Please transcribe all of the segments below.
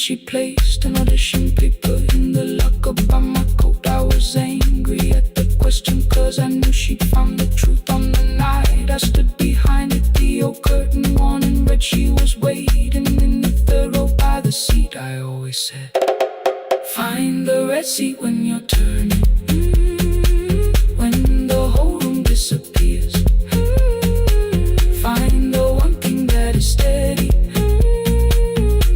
She placed an audition paper in the locker by my coat. I was angry at the question, cause I knew she'd found the truth on the night. I stood behind it, the old curtain worn in red. She was waiting in the third row by the seat. I always said, find the red seat when you're turning. When the whole room disappears. Find the one thing that is steady.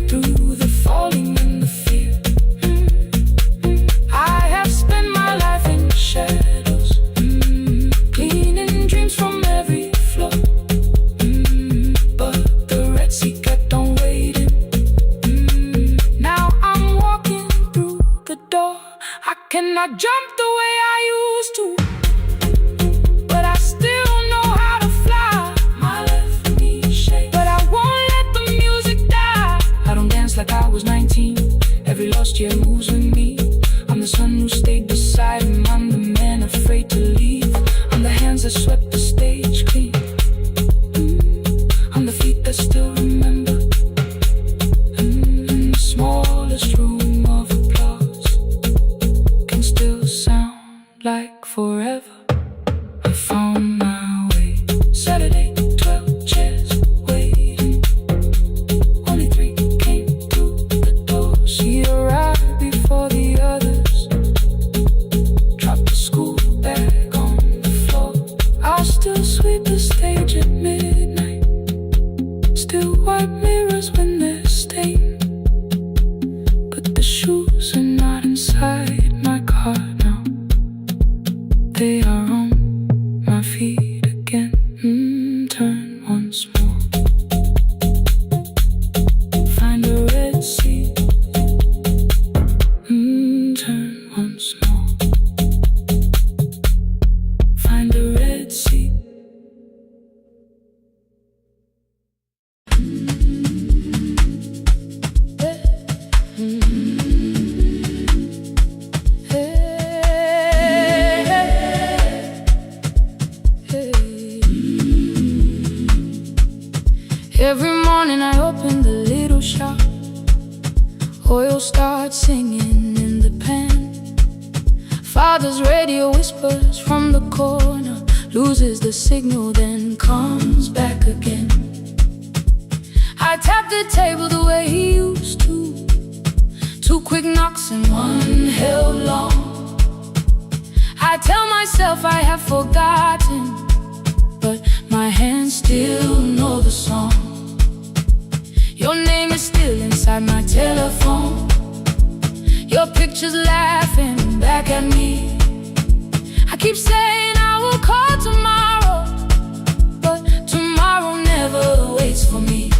Through the falling and the fear. I have spent my life in the shadows. Cleaning dreams from every floor. But the red seat kept on waiting. Now I'm walking through the door. I cannot jump the way I used to, but I still know how to fly. My left knee shakes, but I won't let the music die. I don't dance like I was 19. Every lost year moves with me. I'm the son who stayed beside him. I'm the man afraid to leave. I'm the hands that swept the stage clean. I'm the feet that still remember. In the smallest room of applause can still sound like forever. I found my way. Saturday, 12 chairs waiting. Only 3 came through the door. She arrived before the others. Dropped the school bag on the floor. I'll still sweep the stage at midnight. Still wipe mirrors when they're stained. But the shoes are not inside my car now. They are on my feet again. Turn once more. Find a red seat. Turn once more. Find a red seat. Every morning I open the little shop. Oil starts singing in the pan. Father's radio whispers from the corner, loses the signal, then comes back again. I tap the table the way he used to. 2 quick knocks and 1 held long. I tell myself I have forgotten, but my hands still know the song. Your name is still inside my telephone. Your picture's laughing back at me. I keep saying I will call tomorrow, but tomorrow never waits for me.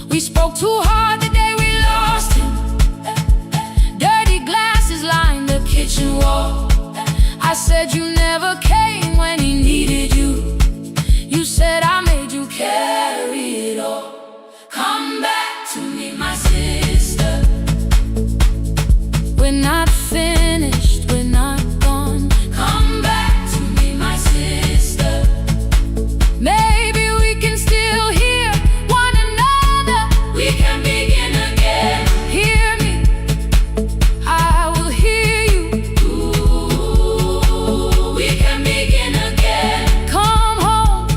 We spoke too hard the day we lost him. Dirty glasses lined the kitchen wall. I said you never came when he needed you. You said I made you carry it all. Come back to me, my sister. We're not finished, we're not gone. Come back to me, my sister. Maybe we can still hear one another. We can begin again. Hear me, I will hear you. Ooh, we can begin again. Come home,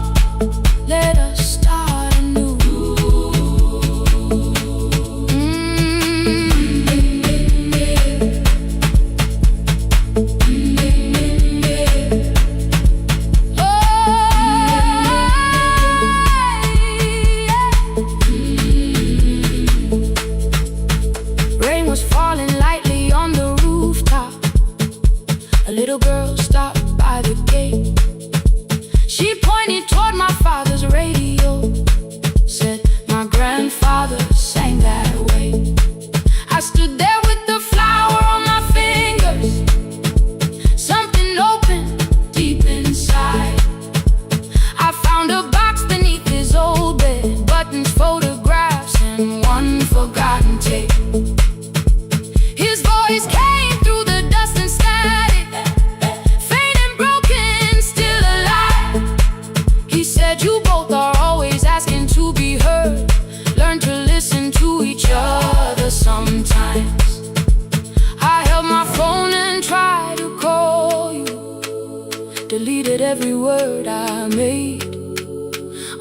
deleted every word I made.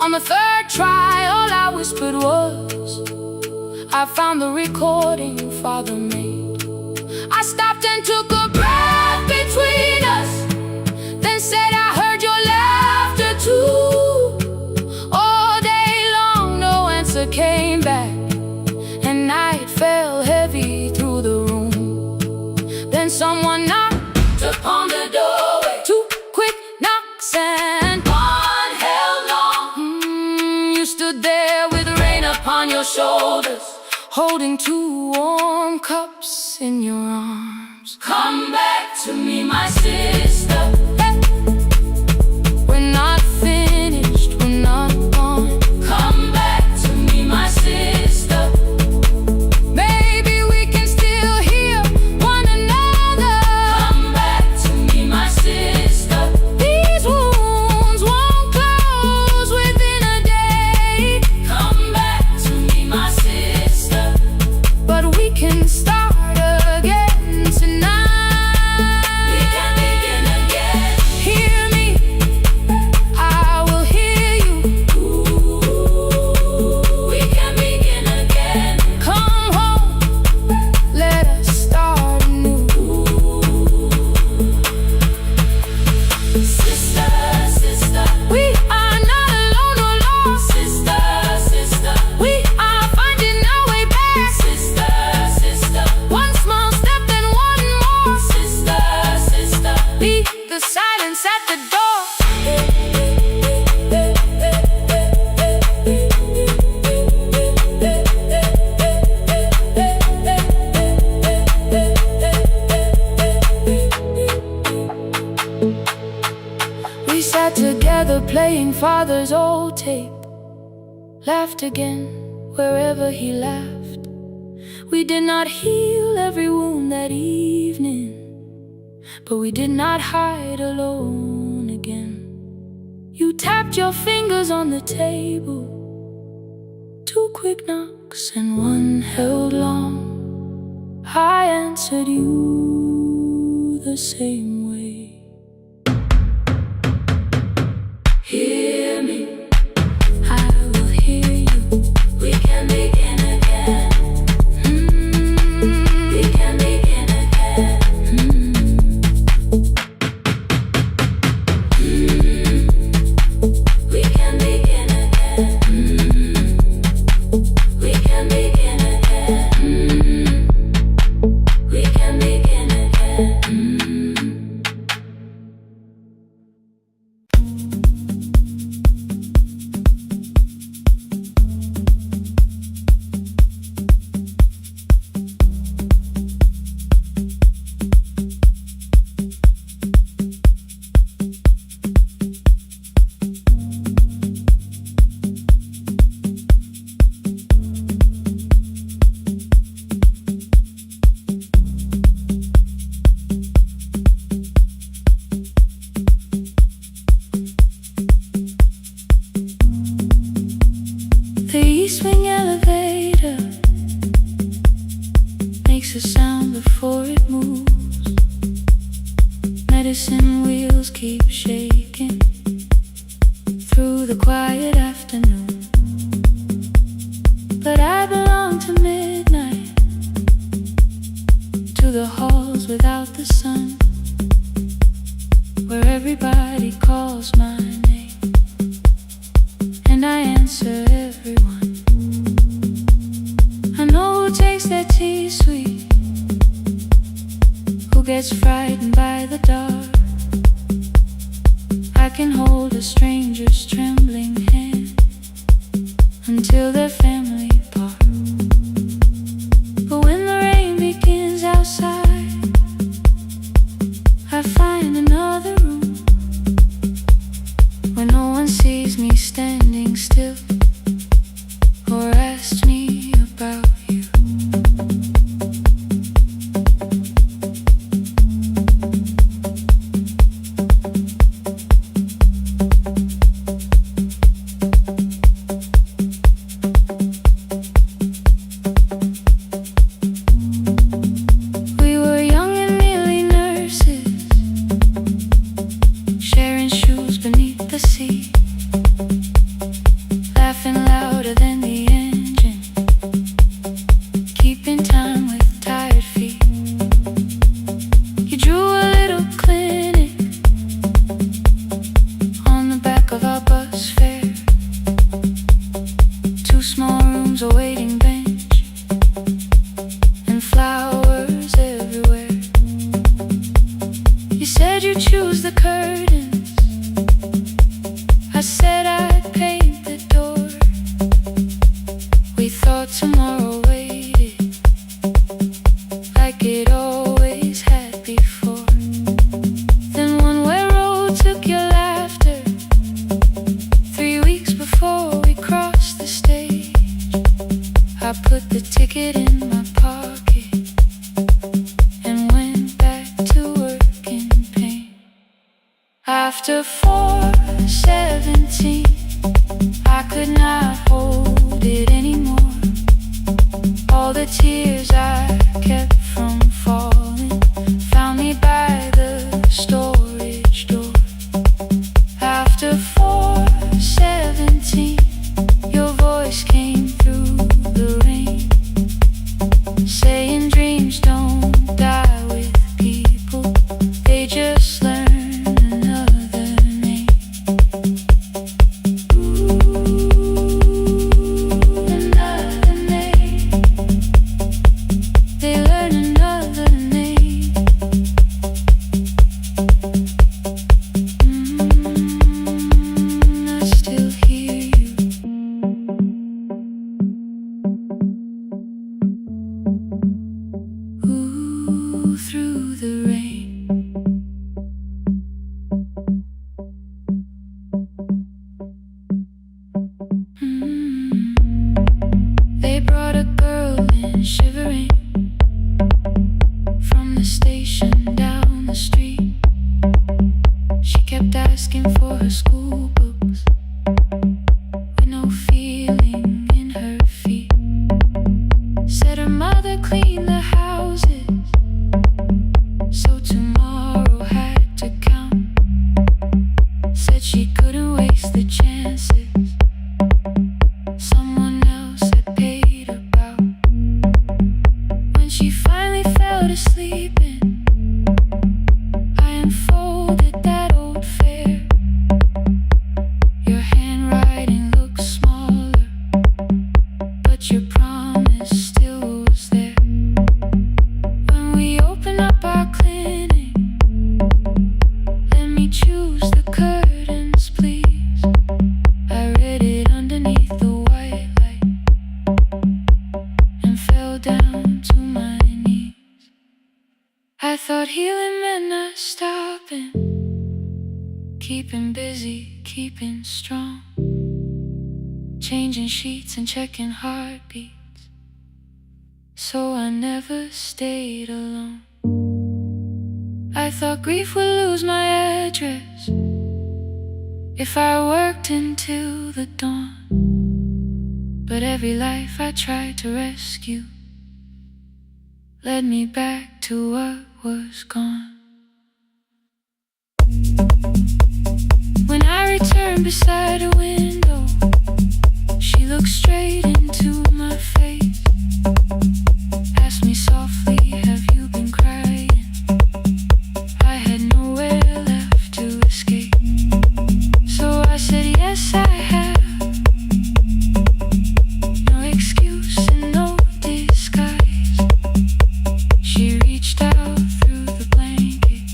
On the third try, all I whispered was, I found the recording Father made. I stopped and took a breath between us, then said I heard your laughter too. All day long no answer came back, and night fell heavy through the room. Then someone knocked upon the doorway. Two quick knocks and one held long. You stood there with rain upon your shoulders, holding two warm cups in your arms. Come back to me, my sister. Hey. We're not finished, we're not gone. Come back to me, my sister. Maybe we can still hear one another. Come back to me, my sister. These wounds won't close within a day. Come back to me, my sister. But we can start again tonight. We can begin again. Hear me, I will hear you. We can begin again. Come home, let us start anew. Sister, sister, we are not alone or lost. Sister, sister, we are finding our way back. Sister, sister, one small step then one more. Sister, sister, leave the silence at the door. We sat together playing Father's old tape, laughed again wherever he laughed. We did not heal every wound that evening, but we did not hide alone again. You tapped your fingers on the table, two quick knocks and one held long. I answered you the same way. Hear me, I will hear you. We can begin again. We can begin again. We can begin again. We can begin again. We can begin again. The east wing elevator makes a sound before it moves. Medicine wheels keep shaking through the quiet afternoon. But I belong to midnight, to the halls without the sun, where everybody calls my name, and I answer everyone. I know who takes their tea sweet, who gets frightened by the dark. I can hold a stranger's trembling hand until their family part. But when the rain begins outside, I find another room where no one sees me standing still or asks me about you. After 4:17, I could not hold it anymore. All the tears I kept from falling found me by the storage door. After 4:17, your voice came through the rain, saying dreams don't die with people, they just learn another name. Another name. They learn another name. I still hear you. Ooh, through the rain. They brought a girl in shivering from the station down the street. She kept asking for her school books with no feeling in her feet. Said her mother cleaned the houses, so tomorrow had to count. Said she couldn't waste the chances someone else had paid about. When she finally fell to sleeping, I unfolded that old fare. Your handwriting looks smaller, but your promise still was there. When we open up our clinic, let me choose the curtains, please. I read it underneath the white light and fell down to my knees. I thought healing meant not stopping, keeping busy, keeping strong, changing sheets and checking heartbeats, so I never stayed alone. I thought grief would lose my address if I worked until the dawn, but every life I tried to rescue led me back to what was gone. When I returned beside a window, she looked straight into my face, asked me softly, have you been crying? I had nowhere left to escape, so I said yes I have. No excuse and no disguise. She reached out through the blanket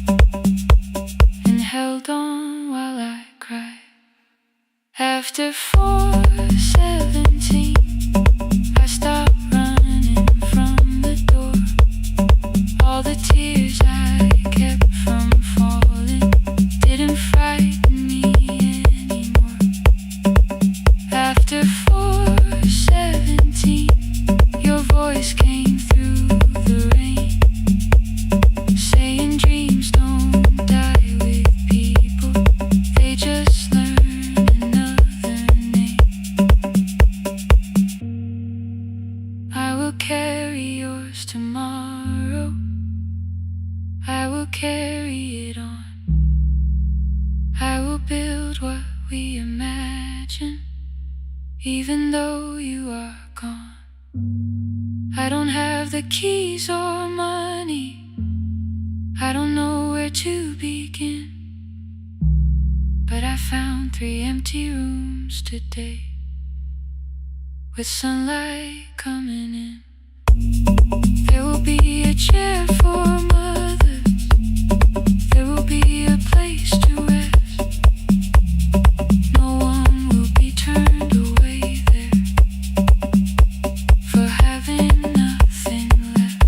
and held on while I cried. After 4:17, I stopped running from the door. All the tears I kept from falling didn't frighten me anymore. After 4:17, your voice came through the rain, saying dreams don't die with people, they just learn another name. I will carry yours tomorrow, I will carry it on. I will build what we imagine, even though you are gone. I don't have the keys or money, I don't know where to begin, but I found 3 empty rooms today, with sunlight coming in. There will be a chair for mothers, there will be a place to rest. No one will be turned away there for having nothing left.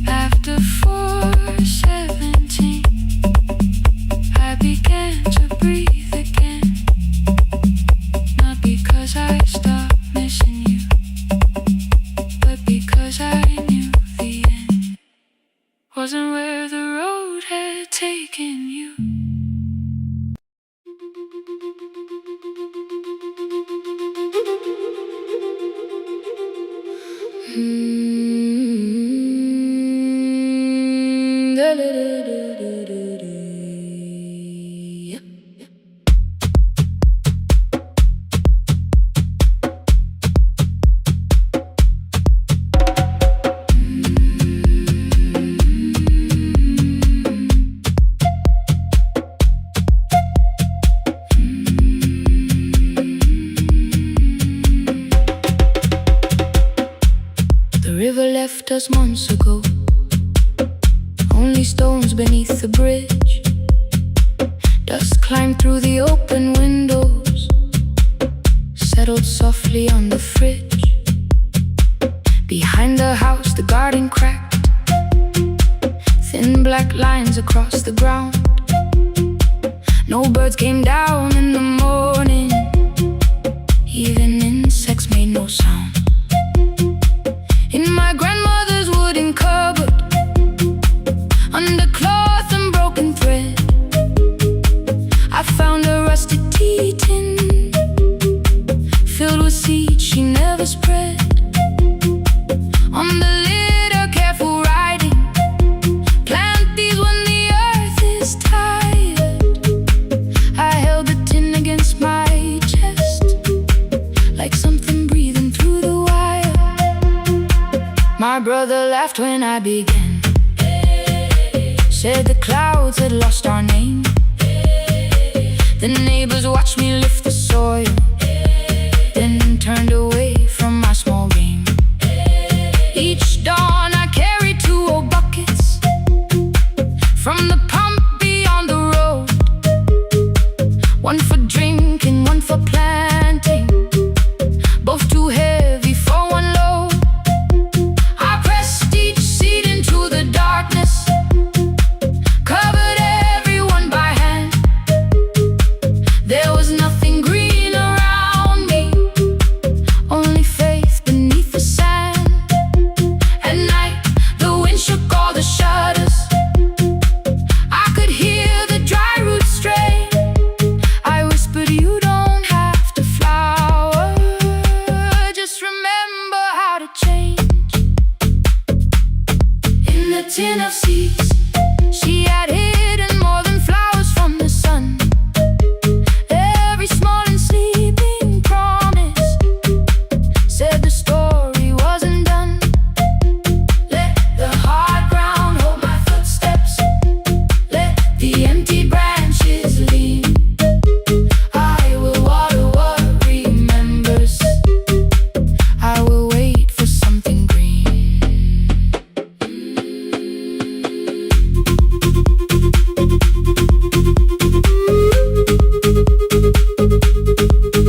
After 4:17, I began to breathe again, not because I stopped missing you, but because I knew the end. left us months ago. Only stones beneath the bridge. Dust climbed through the open windows, settled softly on the fridge. Behind the house, the garden cracked, thin black lines across the ground. No birds came down in the morning, even insects made no sound. In my grandmother's wooden cupboard, under cloth and broken thread, I found a rusted tea tin filled with seeds she never spread. On the lid, a careful writing: plant these when the earth is tired. I held the tin against my chest, like something breathing through the wire. My brother laughed when I began, said the clouds had lost our name. The neighbors watched me lift the soil, then turned away from my small game. Each dawn I carried 2 old buckets from the pump beyond the road, one for drinking, one for planting, both too heavy for one load. I pressed each seed into the darkness, covered everyone by hand. There was nothing green around me, only faith beneath the sand. At night, the wind shook all the shutters. I could hear the dry roots stray. I whispered, you don't have to flower, just remember how to change. In the tin of seeds, she had hidden more than flowers from the sun. Every small and sleeping promise said the story wasn't done. Let the hard ground hold my footsteps, let the empty branches lean. I will water what remembers, I will wait for something green.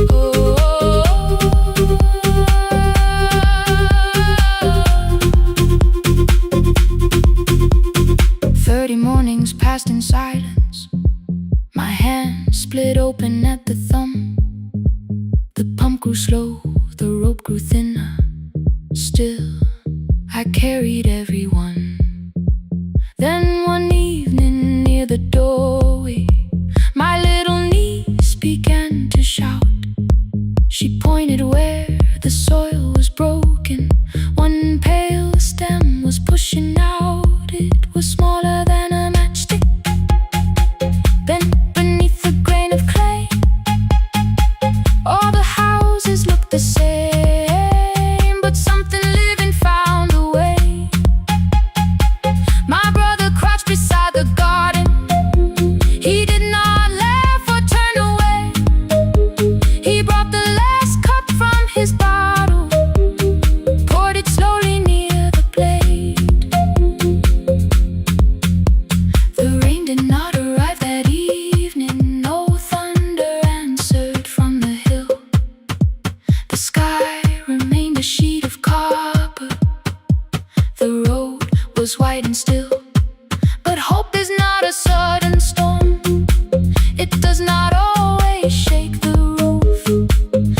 Oh, 30 mornings passed in silence. My hand split open at the thumb. The pump grew slow, the rope grew thinner. Still, I carried everyone. Then one evening near the doorway, my little niece began to shout. She pointed where the soil was broken. One pale stem was pushing out. It was smaller than a matchstick, bent beneath a grain of clay. All the houses looked the same, but something living found a way. My brother crouched beside the garden. He did not laugh or turn away. He brought the last cup from his bottle, poured it slowly near the blade. The rain did not arrive that evening. No thunder answered from the hill. The sky remained a sheet of copper. The road was white and still. But hope is not a sudden storm. It does not always shake the roof.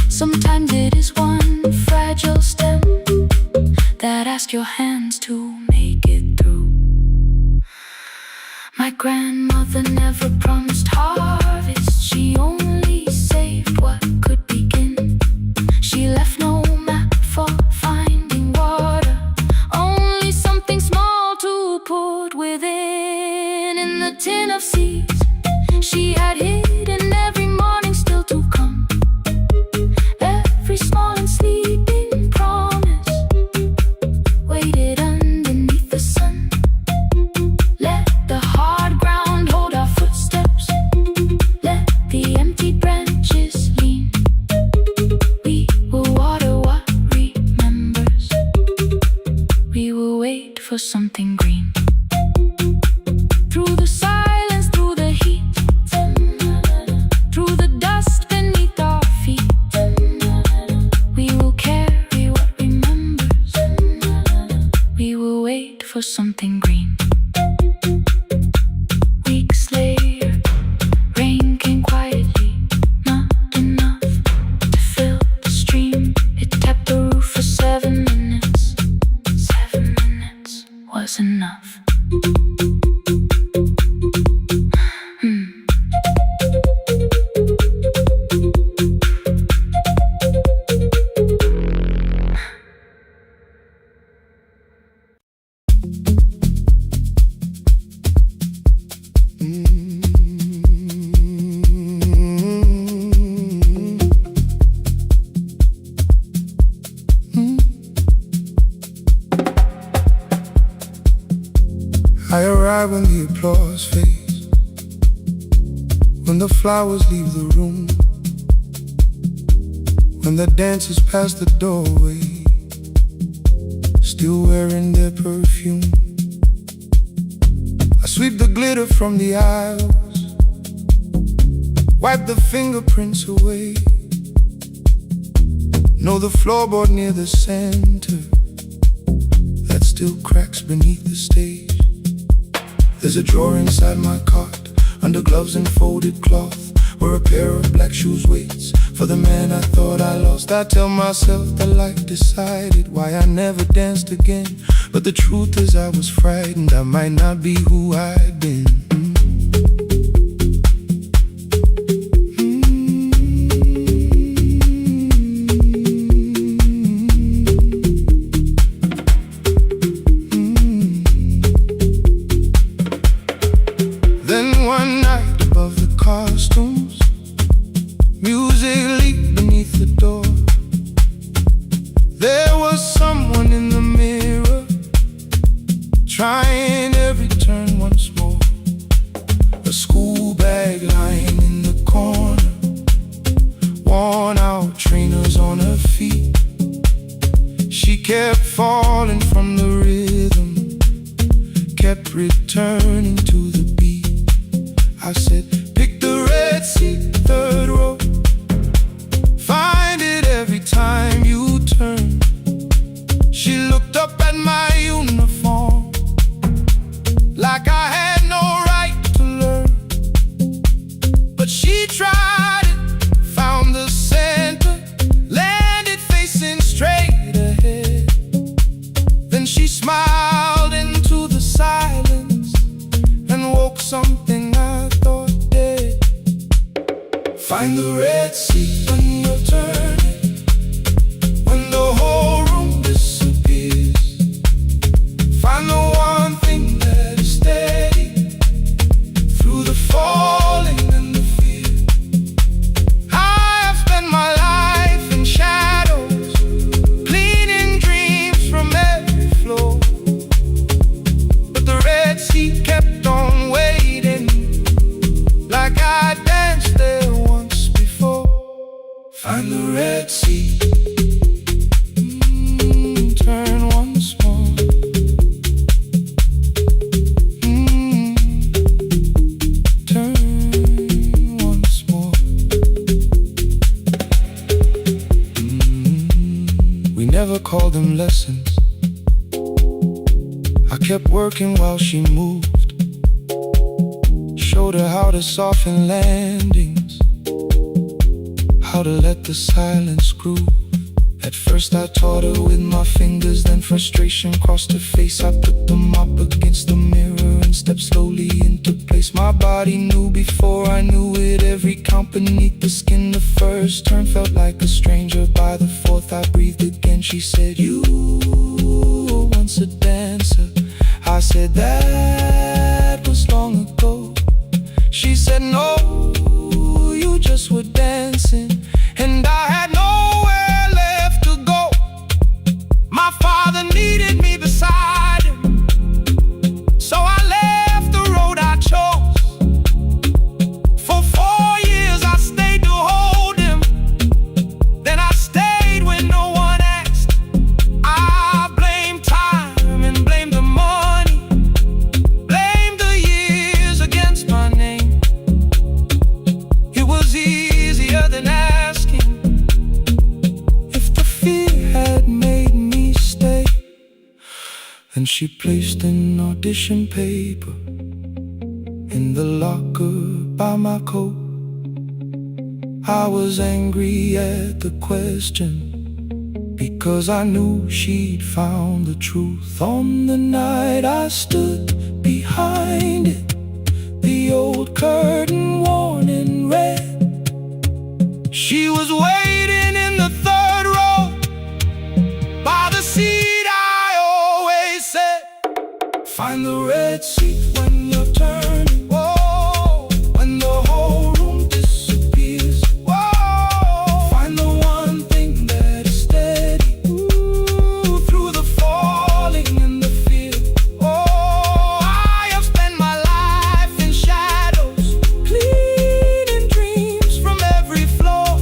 Sometimes it is one fragile stem that asks your hands to make it through. My grandmother never promised harvest. She only saved what could begin. She left no map for finding water, only something small to put within. In the tin of seeds she had hidden every morning, still to something green. Weeks later, rain came quietly, not enough to fill the stream. It tapped the roof for 7 minutes. 7 minutes was enough. I arrive when the applause fades, when the flowers leave the room, when the dancers pass the doorway, still wearing their perfume. I sweep the glitter from the aisles, wipe the fingerprints away. Know the floorboard near the center that still cracks beneath the stage. There's a drawer inside my cart, under gloves and folded cloth, where a pair of black shoes waits for the man I thought I lost. I tell myself that life decided why I never danced again, but the truth is I was frightened I might not be who I'd been. One night above the costumes, music leaked beneath the door. There was someone in the mirror, trying every turn once more. A school bag lying in the corner, worn out trainers on her feet. She kept falling from the rhythm, kept returning to the beat. I said, pick the red seat, third row. Find it every time you turn. She looked up at my uniform, like I had no right to learn. But she tried it, found the center, landed facing straight ahead. Then she smiled into the silence and woke something I thought dead. Find the red seat when you're turning, when the whole room disappears. Find the one thing that is steady through the falling and the fear. I have spent my life in shadows, cleaning dreams from every floor, but the red seat kept on waiting, like I danced there once before. Find the red seat, turn once more. Turn once more. We never called them lessons. I kept working while she moved, showed her how to soften landings, how to let the silence groove. At first I taught her with my fingers, then frustration crossed her face. I put them up against the mirror and stepped slowly into place. My body knew before I knew it, every count beneath the skin. The first turn felt like a stranger, by the fourth I breathed again. She said, you were once a dancer. I said, that was long ago. She said, no, you just were dancing, and I had nowhere left to go. My father needed me beside him, so I left the road I chose. For 4 years I stayed to hold him, then I stayed when no one asked. I blamed time and blamed the money, Then she placed an audition paper in the locker by my coat. I was angry at the question, because I knew she'd found the truth. On the night I stood behind it, the old curtain worn in red. She was waiting in the third row by the seat I always said, find the red seat when you're turning. Whoa, when the whole room disappears. Whoa, find the one thing that is steady. Ooh, through the falling and the fear. Oh, I have spent my life in shadows, cleaning dreams from every floor.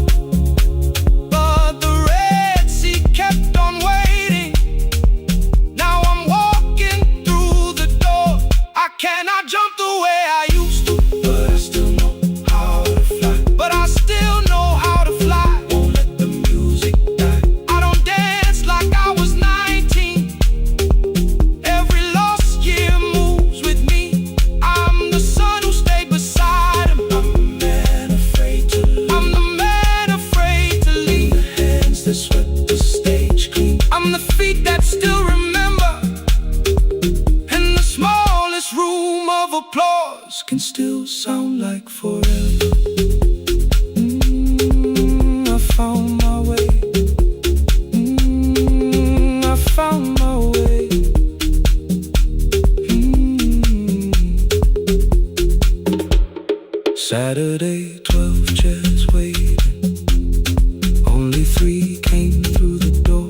But the red sea kept on waiting. Now I'm walking through the door. I cannot jump the way I used to, but I still know how to fly. But I still know how to fly. Won't let the music die. I don't dance like I was 19. Every lost year moves with me. I'm the son who stayed beside him. I'm the man afraid to leave. I'm the man afraid to leave. The hands that swept the stage clean. I'm the feet that still remember. And the smallest room of applause can still sound like forever. I found my way. I found my way. Saturday, 12 chairs waiting. Only 3 came through the door.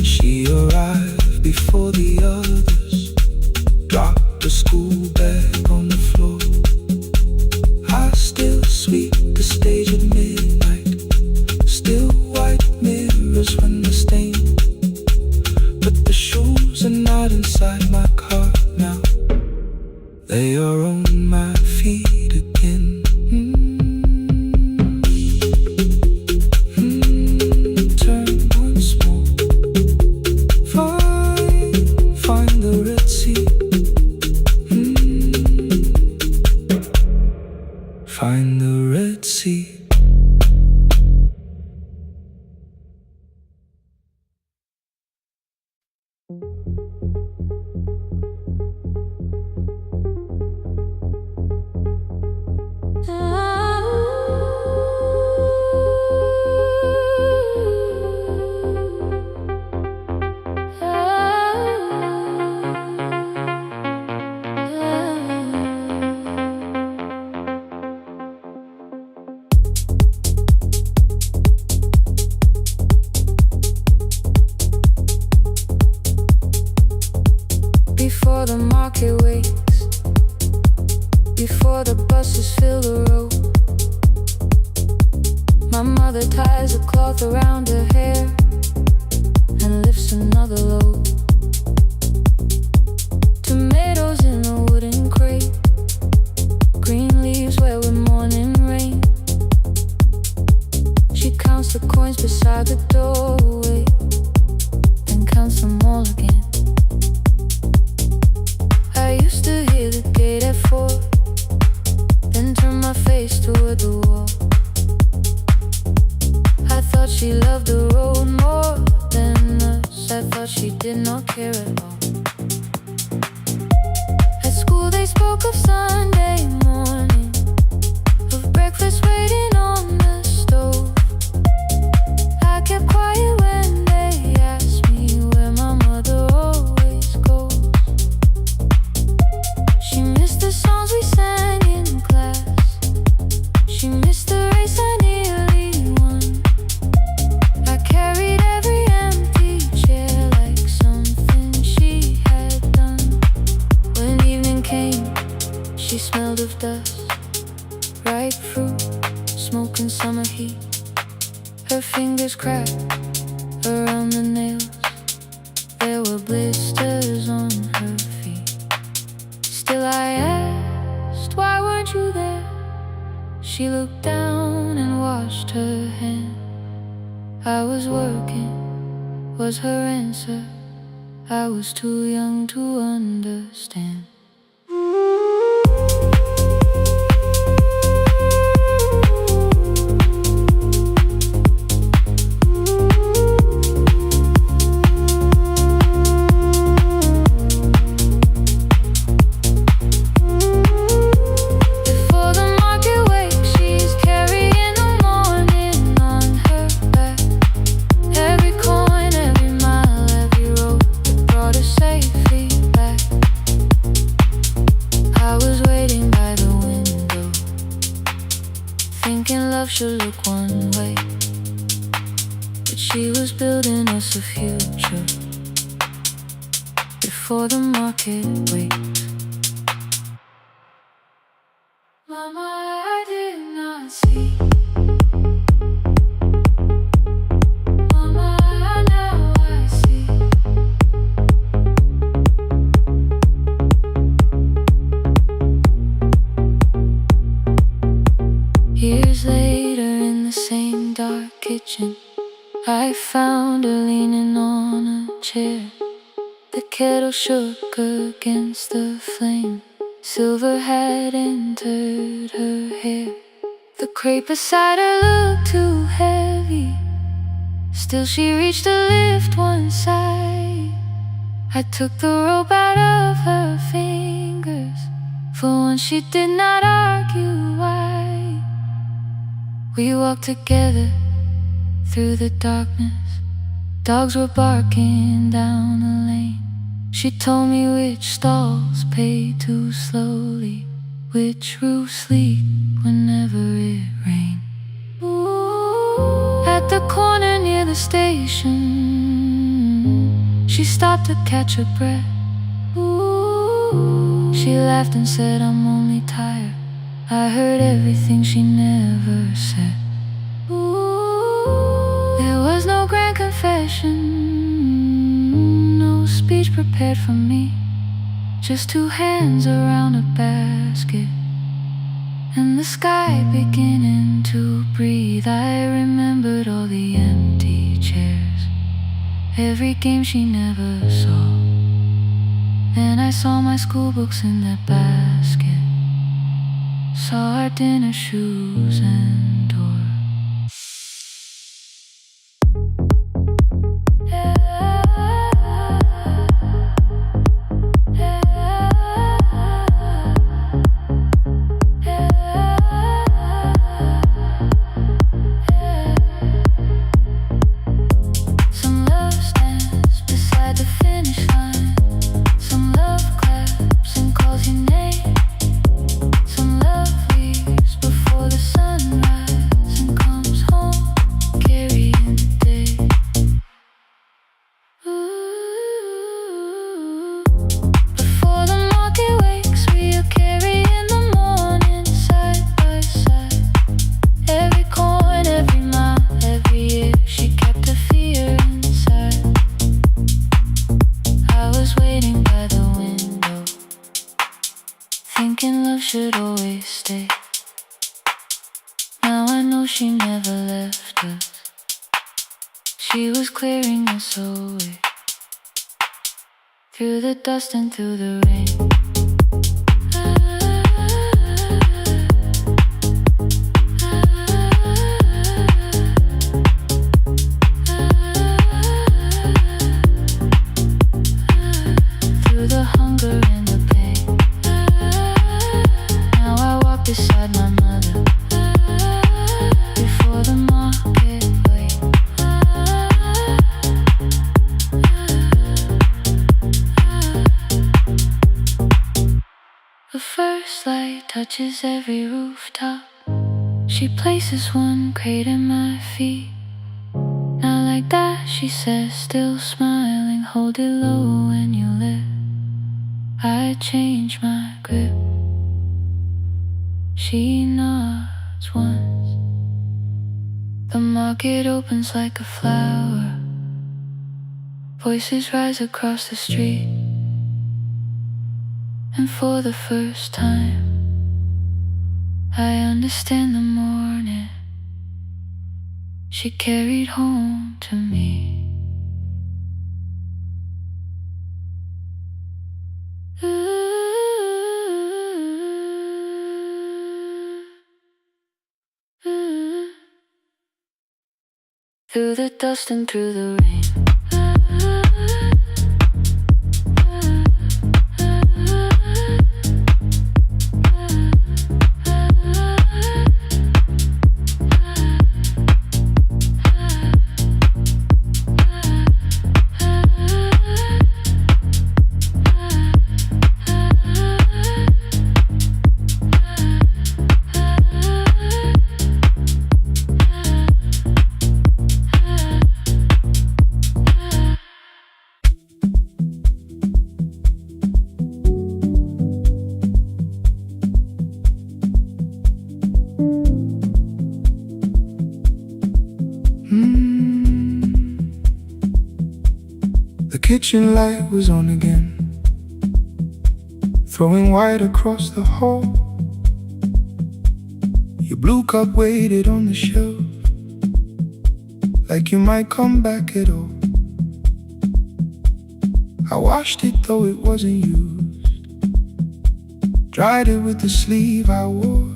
She arrived before the others, dropped the school bag on the floor. I still sweep the stage at midnight, still white mirrors when the stain. But the shoes are not inside my car now, they are on my feet again. Turn once more. Find the red sea. Find the red sea. Before the market wakes, before the buses fill the road, my mother ties a cloth around her hair and lifts another load. Tomatoes in a wooden crate, green leaves where we're morning rain. She counts the coins beside the doorway, then counts them all again. I used to hear the gate at 4, then turn my face toward the wall. I thought she loved the road more than us. I thought she did not care at all. At school they spoke of Sunday morning, of breakfast waiting on the stove. I kept quiet when they asked me where my mother always goes. She missed the songs we sang in class. She missed the race I nearly won. I carried every empty chair like something she had done. When evening came, she smelled of dust, ripe fruit, smoke and summer heat. Her fingers cracked around the nails. There were blisters on her feet. Still I asked, why weren't you there? She looked down and washed her hand. I was working, was her answer. I was too young to understand. Should look one way, but she was building us a future before the market waits. Mama, I did not see. Mama, now I see. Years later, in the same dark kitchen, I found her leaning on a chair. The kettle shook against the flame. Silver had entered her hair. The crepe beside her looked too heavy. Still she reached to lift one side. I took the rope out of her fingers. For once she did not argue why. We walked together through the darkness. Dogs were barking down the lane. She told me which stalls paid too slowly, which roofs leak whenever it rained. At the corner near the station, she stopped to catch her breath. She laughed and said, I'm only tired. I heard everything she never said. There was no grand confession, no speech prepared for me. Just two hands around a basket and the sky beginning to breathe. I remembered all the empty chairs, every game she never saw. Then I saw my school books in that basket, saw our dinner shoes and door. Some love stands beside the finish line. Some love claps and calls your name. Some love leaves before the sunrise and comes home carrying the day. Ooh. Before the market wakes, we are carrying the morning side by side. Every coin, every mile, every year, she kept her fear inside. I was waiting by the window, thinking love should always stay. Now I know she never left us. She was clearing us away, through the dust and through the rain. Through the hunger and the pain. Now I walk beside my mother before the market waits. The first light touches every rooftop. She places one crate at my feet. Now like that, she says, still smiling, hold it low when you lift. I change my grip. She nods once. The market opens like a flower. Voices rise across the street. And for the first time, I understand the morning she carried home to me. through the dust and through the rain. The kitchen light was on again, throwing white across the hall. Your blue cup waited on the shelf, like you might come back at all. I washed it though it wasn't used, dried it with the sleeve I wore.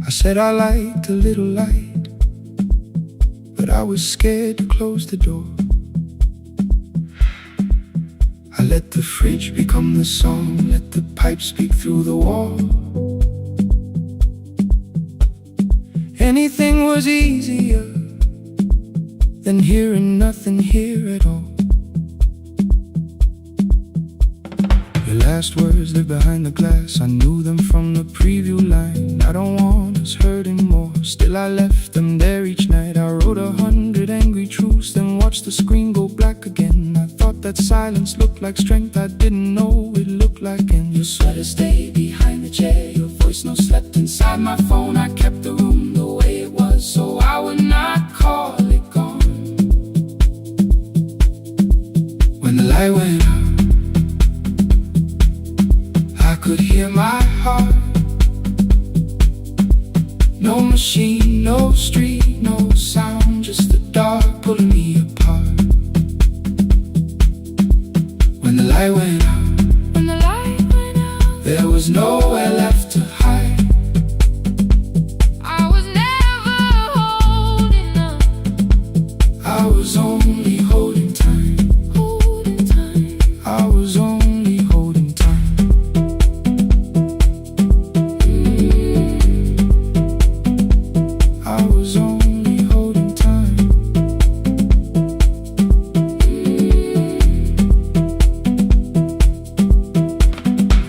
I said I liked a little light, but I was scared to close the door. I let the fridge become the song, let the pipe speak through the wall. Anything was easier than hearing nothing here at all. Your last words, they're behind the glass, I knew them from the preview line. I don't want us hurting more, still I left them there each night. I wrote 100 angry truths, then watched the screen go black again. I thought that silence looked like strength, I didn't know it looked like end. Your sweater stayed behind the chair, your voice no slept inside my phone. I kept the room the way it was, so I would not call it gone. When the light went out, I could hear my heart. No machine, no street, no sound, just the dark pulling me apart. When the light went out, there was nowhere left to hide. I was never holding up, I was only holding time. I was only holding time. I was only holding time.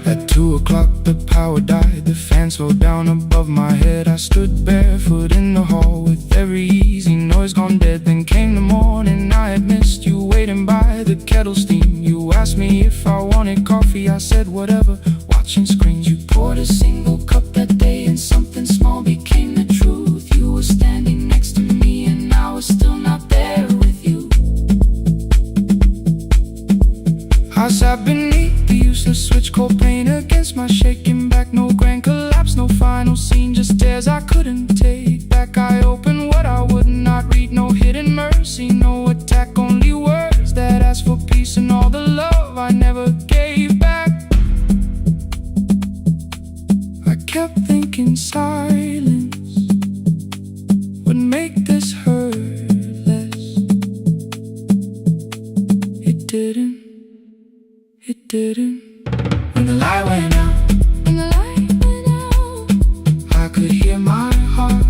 At 2 o'clock the power died, the fan slowed down above my head. I stood barefoot in the hall with every easy noise gone dead. Then came the morning, I had missed you waiting by the kettle steam. You asked me if I wanted coffee, I said whatever, watching screens. You poured a single cup that day and something small became the truth. You were standing next to me and I was still not there with you. I sat beneath the useless switch, cold pain against my shaking back. No grand collapse, no final scene, just tears I couldn't take back. I opened what I would not read, no hidden mercy, no attack, only words that asked for peace and all the love I never gave back. I kept thinking silence would make this hurt less. It didn't. It didn't. When the light went out, I could hear my heart.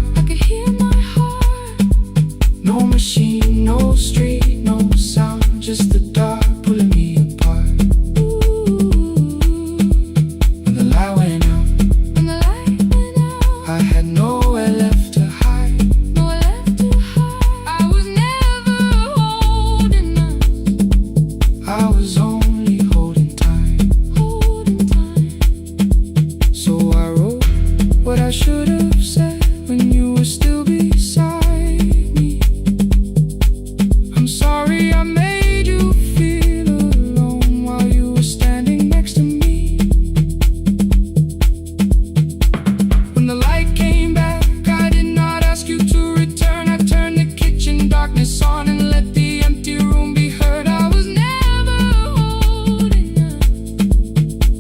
No machine, no street, no sound, just the dark pulling me apart. When the light went out, I had nowhere left to hide. I was never holding up, I was only holding time. So I wrote what I should have said when you were still beside me. I'm sorry I made you feel alone while you were standing next to me. When the light came back, I did not ask you to return. I turned the kitchen darkness on and let the empty room be heard. I was never holding up,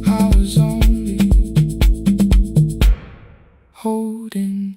I was only holding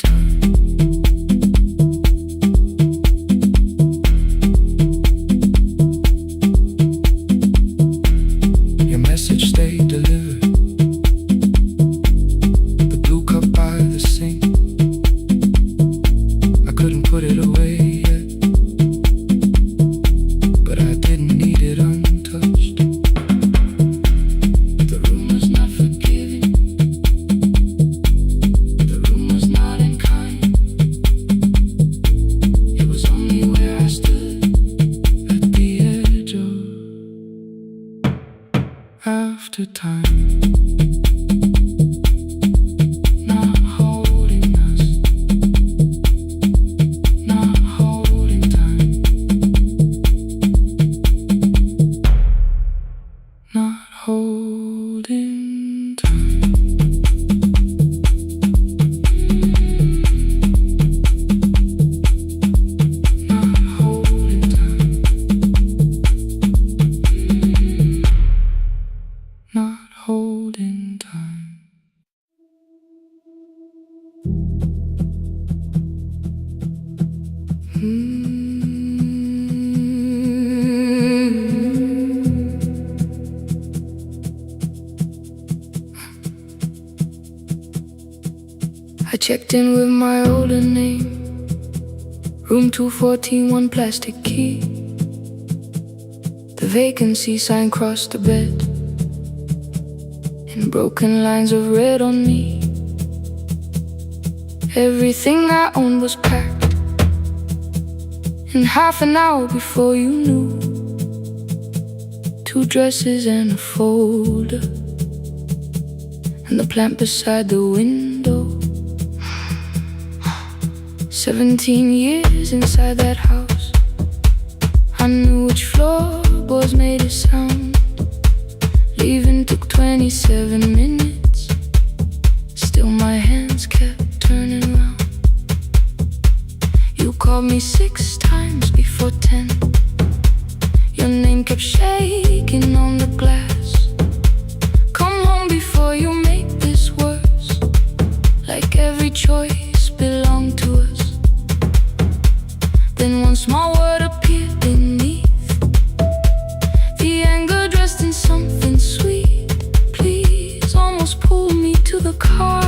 I checked in with my older name, room 214, one plastic key. The vacancy sign crossed the bed in broken lines of red on me. Everything I owned was packed in half an hour before you knew. 2 dresses and a folder, and the plant beside the window. 17 years inside that house, I knew which floorboards made a sound. Leaving took 27 minutes, still my hands kept turning round. You called me 6 times before 10. Your name kept shaking on the glass. Come home before you make this worse, like every choice belonged to us. Then one small word appeared beneath, the anger dressed in something sweet. Please, almost pulled me to the car,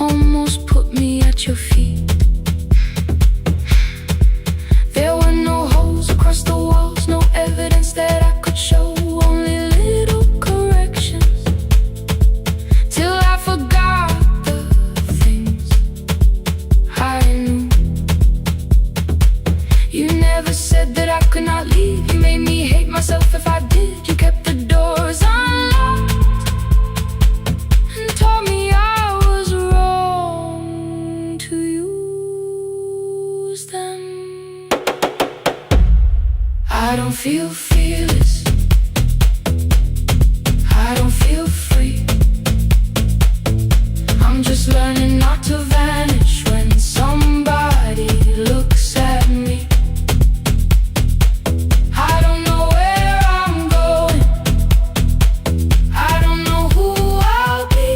almost put me at your feet. There were no holes across the walls, no evidence that I could show, only little corrections, till I forgot the things I knew. You never said that I could not leave. You made me hate myself if I did. You kept the doors unlocked and told me I was wrong to use them. I don't feel fearless, I don't feel free. I'm just learning not to vanish when somebody looks at me. I don't know where I'm going, I don't know who I'll be,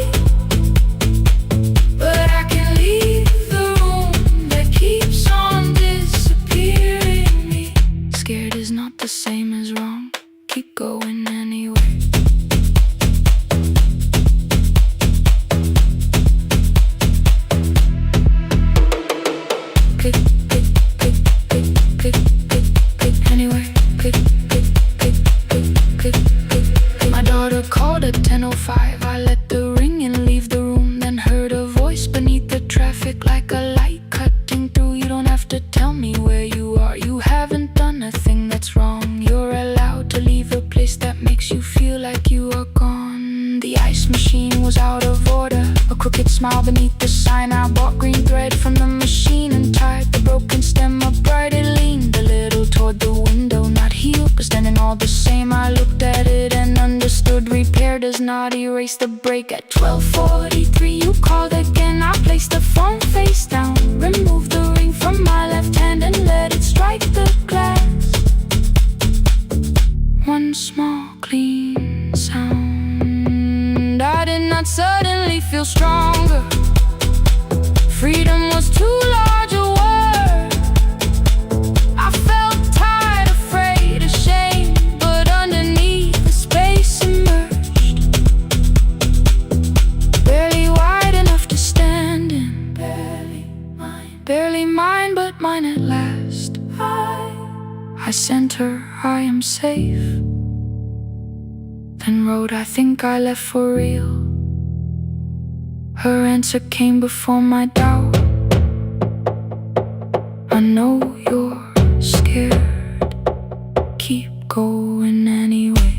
but I can leave the room that keeps on disappearing me. Scared is not the same as wrong, keep going anyway. Click, click, click, click, click, click, click, anyway. Click, click, click, click, click, click, click. My daughter called at 10:05. I let the ring and leave the room, then heard a voice beneath the traffic like a light cutting through. You don't have to tell me where you are, you haven't done a thing that's wrong. You're allowed to leave a place that makes you feel like you are gone. The ice machine was out of order, a crooked smile beneath the sign. I bought green thread from the machine and tied the broken stem upright. It leaned a little toward the window, not healed but standing all the same. I looked at it and understood, repair does not erase the break. At 12:43 you called again. I placed the phone face down, removed the ring from my left hand and let it strike the glass. One small clean sound. I did not suddenly feel stronger. Freedom was too large a word. I felt tired, afraid, ashamed, but underneath the space emerged, barely wide enough to stand in. Barely mine, but mine at last. I sent her, I am safe, then wrote, I think I left for real. Her answer came before my doubt. I know you're scared, keep going anyway.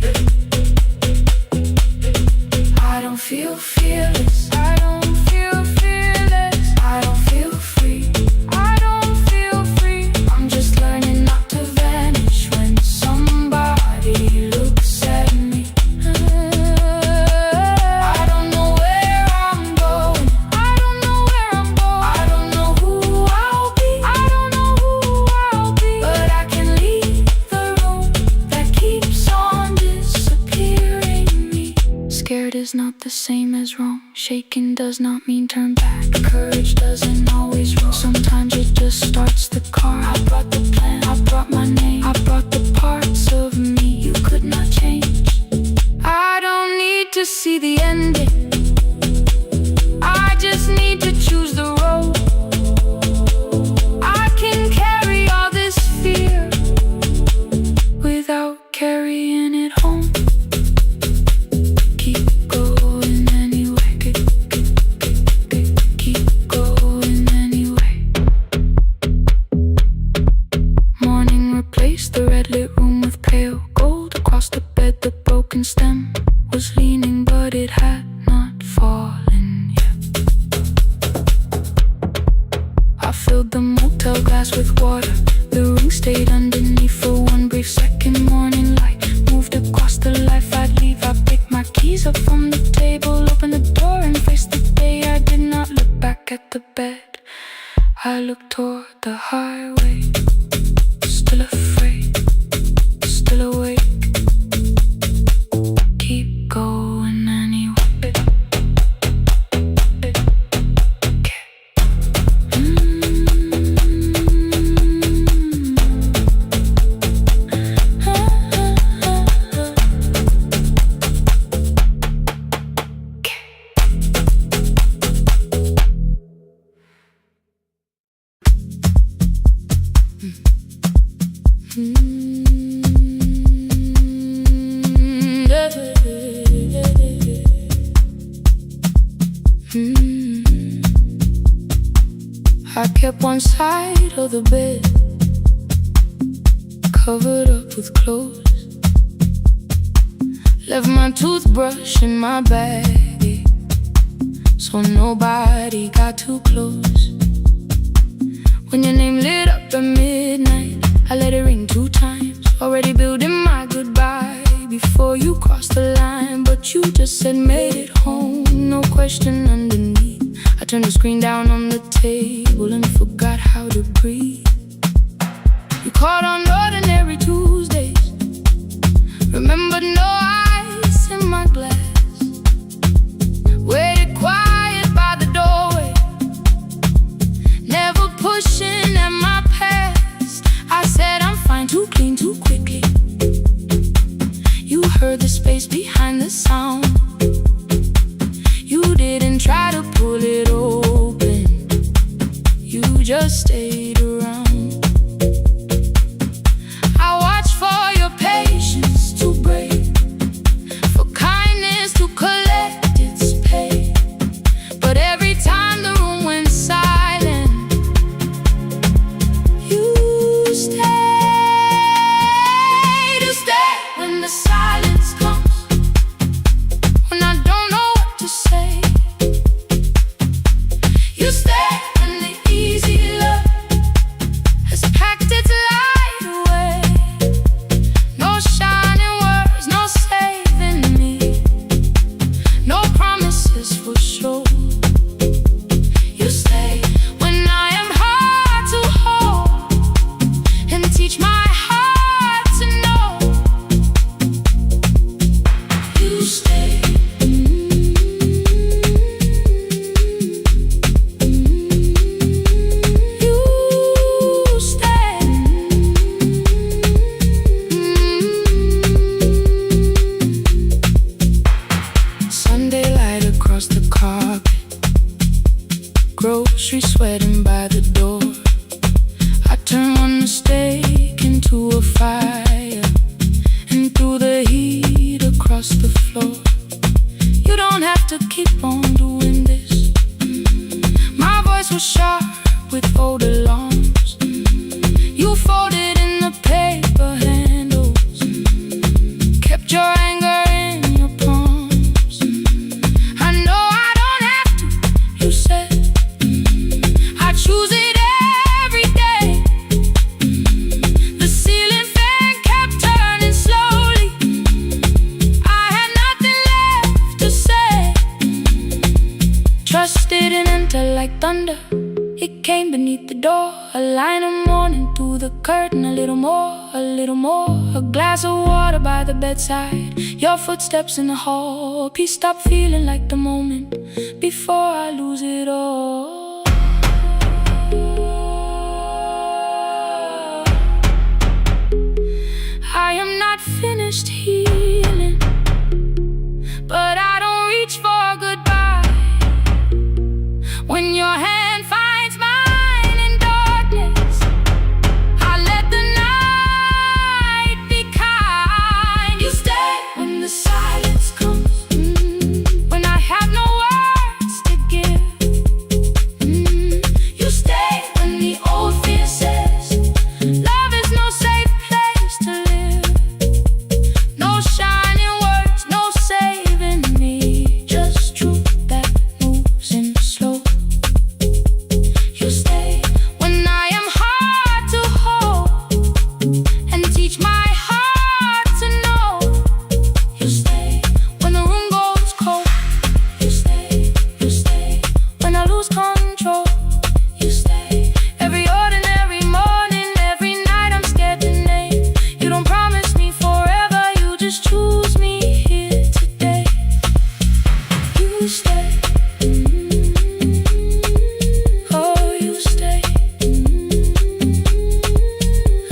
I don't feel fearless, I don't feel fearless, I don't feel free, I don't feel free. I'm just learning not to vanish when somebody looks at me. I don't know where I'm going, I don't know where I'm going, I don't know who I'll be, I don't know who I'll be, but I can leave the room that keeps on disappearing me. Scared is not the same as shaking does not mean turn back. Courage doesn't always rule, sometimes it just starts the car. I brought the plan, I brought my name, I brought the parts of me you could not change. I don't need to see the ending, I just need to choose the road. I can carry all this fear without carrying it home. Keep going anyway, keep going anyway. Morning replaced the red lit room with pale gold. Across the bed the broken stem was leaning, but it had not fallen yet. I filled the motel glass with water, the ring stayed underneath for one brief second. Morning light moved across the life I'd leave. I picked my keys up from the table, opened the door and faced the day. I did not look back at the bed, I looked toward the highway. Still afraid, still awake, keep going anyway. I kept one side of the bed covered up with clothes, left my toothbrush in my bag so nobody got too close. When your name lit up at midnight, I let it ring 2 times, already building my goodbye before you crossed the line. But you just said made it home, no question underneath. I turned the screen down on the table and forgot how to breathe. You called on ordinary Tuesdays, remembered no ice in my glass, waited quiet by the doorway, never pushing at my past. I said I'm fine, too clean, too quickly. You heard the space behind the sound, you didn't try to pull it open, you just stayed around. I watched for your patience to break, for kindness to collect its pay. But every time the room went silent, you stayed. You stayed when the silence comes, when I don't know what to say. You stay when the easy love has packed its light away. No shining words, no saving me, no promises for sure. You stay when I am hard to hold and teach my heart to know. You stay. You stay. Sunday light across the carpet, grocery sweating by the door. I turn one mistake into a fire, and through the heat across the floor. You don't have to keep on doing this. My voice was sharp with old alarms. You folded in the paper handles, kept your anger in your palms. I know I don't have to, you said. I choose it every day. The ceiling fan kept turning slowly, I had nothing left to say. Trust didn't enter like thunder, it came beneath the door. A line of morning through the curtain, a little more, a little more. A glass of water by the bedside, your footsteps in the hall. more peace, stop feeling like the moment before I lose it all. I am not finished healing, but I don't reach for goodbye. When your hand finds mine in darkness, I let the night be kind. You stay when the silence comes, when I have no words to give. You stay when the old fear says love is no safe place to live. No shining words, no saving me, just truth that moves in slow. You stay when I am hard to hold and teach my heart to know. You stay when the room goes cold. You stay when I lose control. You stay every ordinary morning, every night I'm scared to name. You don't promise me forever, you just choose me here today. You stay. Oh, you stay.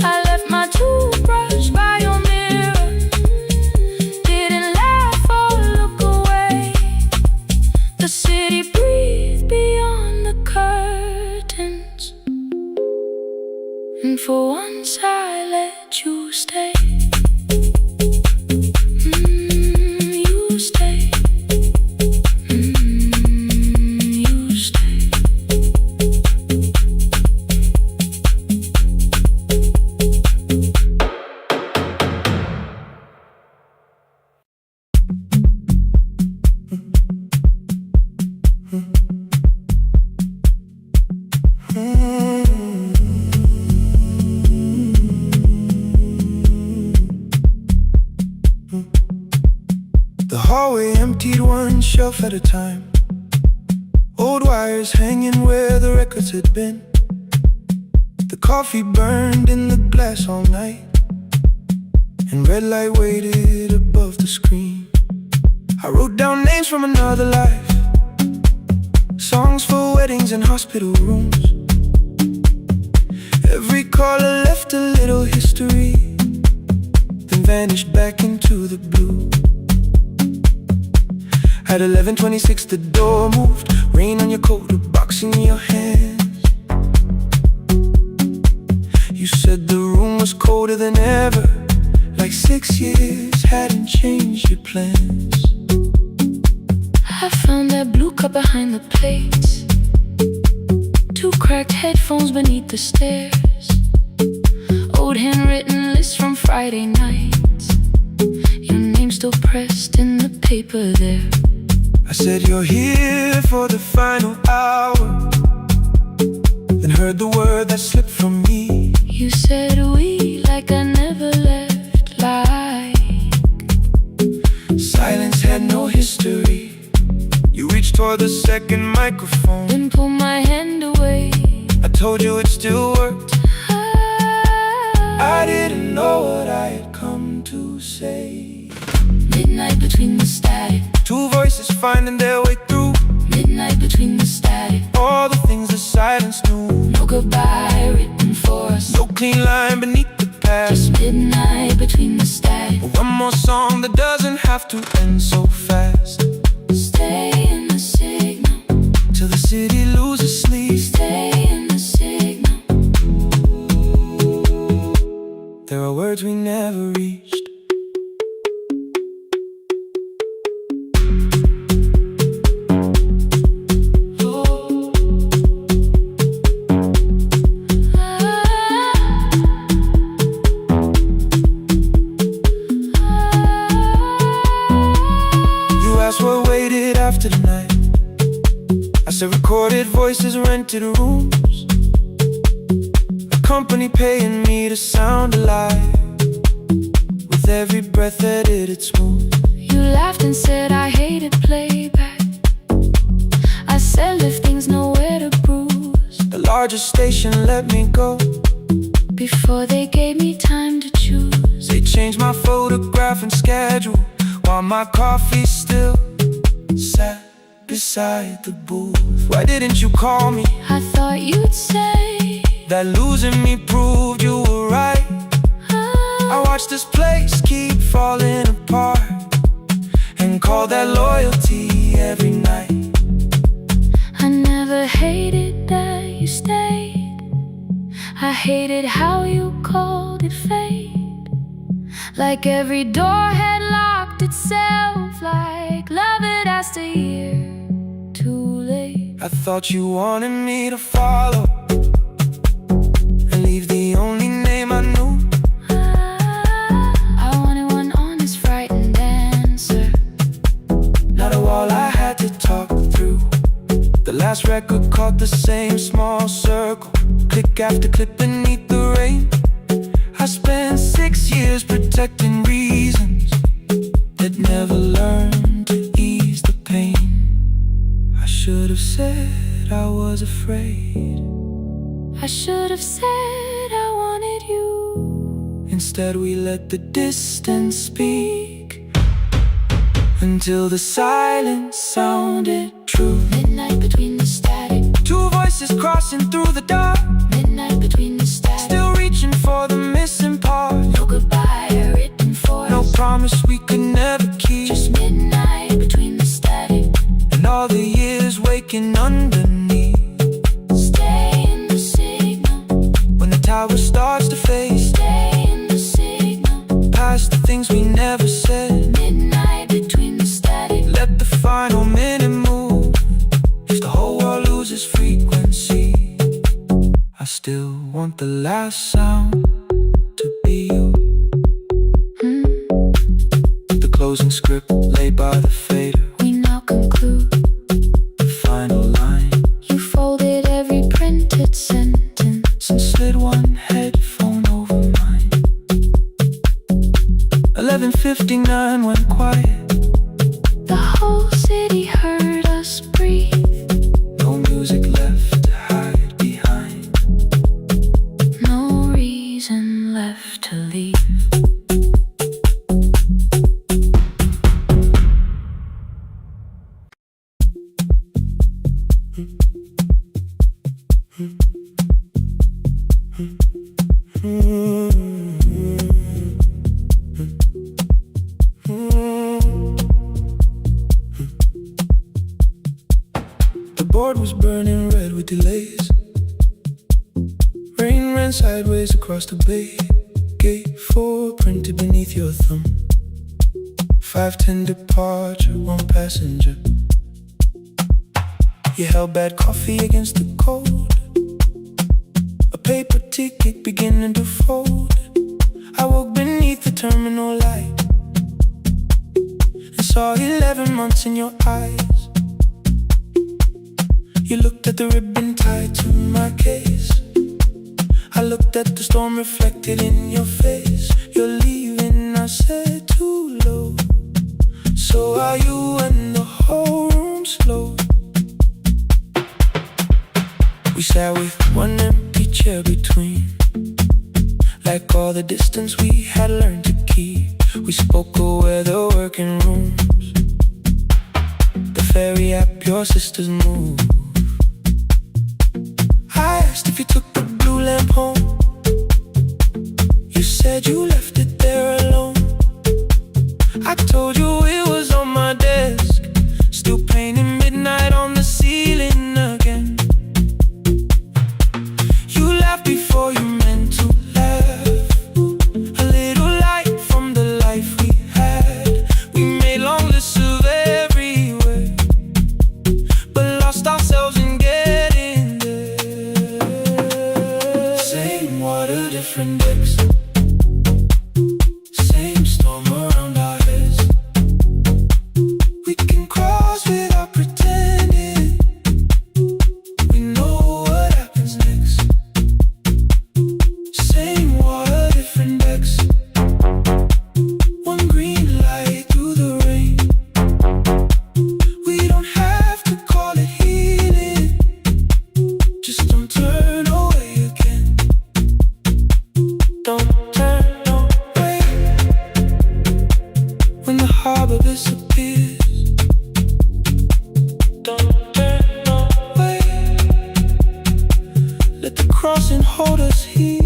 I left my toothbrush by your mirror, didn't laugh or look away. The city breathed beyond the curtains, and for once I let you stay. You stay. You stay. The hallway emptied one shelf at a time. Old wires hanging where the records had been. The coffee burned in the glass all night, and red light waited above the screen. I wrote down names from another life, songs for weddings and hospital rooms. Every caller left a little history, then vanished back into the blue. At 11:26 the door moved, rain on your coat, a box in your hands. You said the room was colder than ever, like 6 years hadn't changed your plans. I found that blue cup behind the plates, 2 cracked headphones beneath the stairs, old handwritten lists from Friday nights, your name still pressed in the paper there. I said you're here for the final hour, then heard the word that slipped from me. You said we like I never left, like Silence had no history. You reached toward the second microphone, then pulled my hand away. I told you it still worked. I didn't know what I had come to say. Midnight between the static, 2 voices finding their way through. midnight between the static. All the things the silence knew. No goodbye written for us, No clean line beneath the past. just midnight between the static. One more song that doesn't have to end so fast. Stay in the signal, Till the city loses sleep. stay in the signal. There are words we never reached. After the night, I said recorded voices, rented rooms, a company paying me to sound alive, with every breath edited smooth. You laughed and said I hated playback. I said if things nowhere to bruise. The largest station let me go before they gave me time to choose. They changed my photograph and schedule, while my coffee still sat beside the booth. Why didn't you call me? I thought you'd say that losing me proved you were right. I watched this place keep falling apart and call that loyalty every night. I never hated that you stayed. I hated how you called it fate. Like every door had locked itself, like love had asked a year too late. I thought you wanted me to follow and leave the only name I knew. I wanted one honest, frightened answer, not a wall I had to talk through. The last record caught the same small circle, click after click beneath the rain. I spent 6 years protecting reasons that never learned to ease the pain. I should have said I was afraid. I should have said I wanted you. Instead we let the distance speak until the silence sounded true. Midnight between the static, two voices crossing through the dark. midnight between the static, Still reaching for the missing part. no goodbye written for us, No promise we could never keep. just midnight between the static. And all the years waking underneath. Stay in the signal, When the tower starts to fade, stay in the signal. past the things we never said. Midnight between the static, Let the final minute move. If the whole world loses frequency, I still want the last sound to be you. The closing script laid by the fader, we now conclude. the final line. You folded every printed sentence And slid one headphone over mine. 11:59 went quiet. The whole city heard us breathe. No music left to hide behind. No reason left to leave. The board was burning red with delays. Rain ran sideways across the bay. Gate 4 printed beneath your thumb. 5:10 departure, 1 passenger. You held bad coffee against the cold. A paper ticket beginning to fold. I woke beneath the terminal light and saw 11 months in your eyes. You looked at the ribbon tied to my case. I looked at the storm reflected in your face. You're leaving, I said, too low. So are you, and the whole room slowed. We sat with one empty chair between, like all the distance we had learned to keep. We spoke of weather, working rooms, the ferry app your sisters move. I asked if you took the blue lamp home. You said you left it there alone. I told you it was on my desk, still painting midnight on the ceiling again. You laughed before you meant to laugh. A little light from the life we had. We made long lists of everywhere, but lost ourselves cross and hold us here.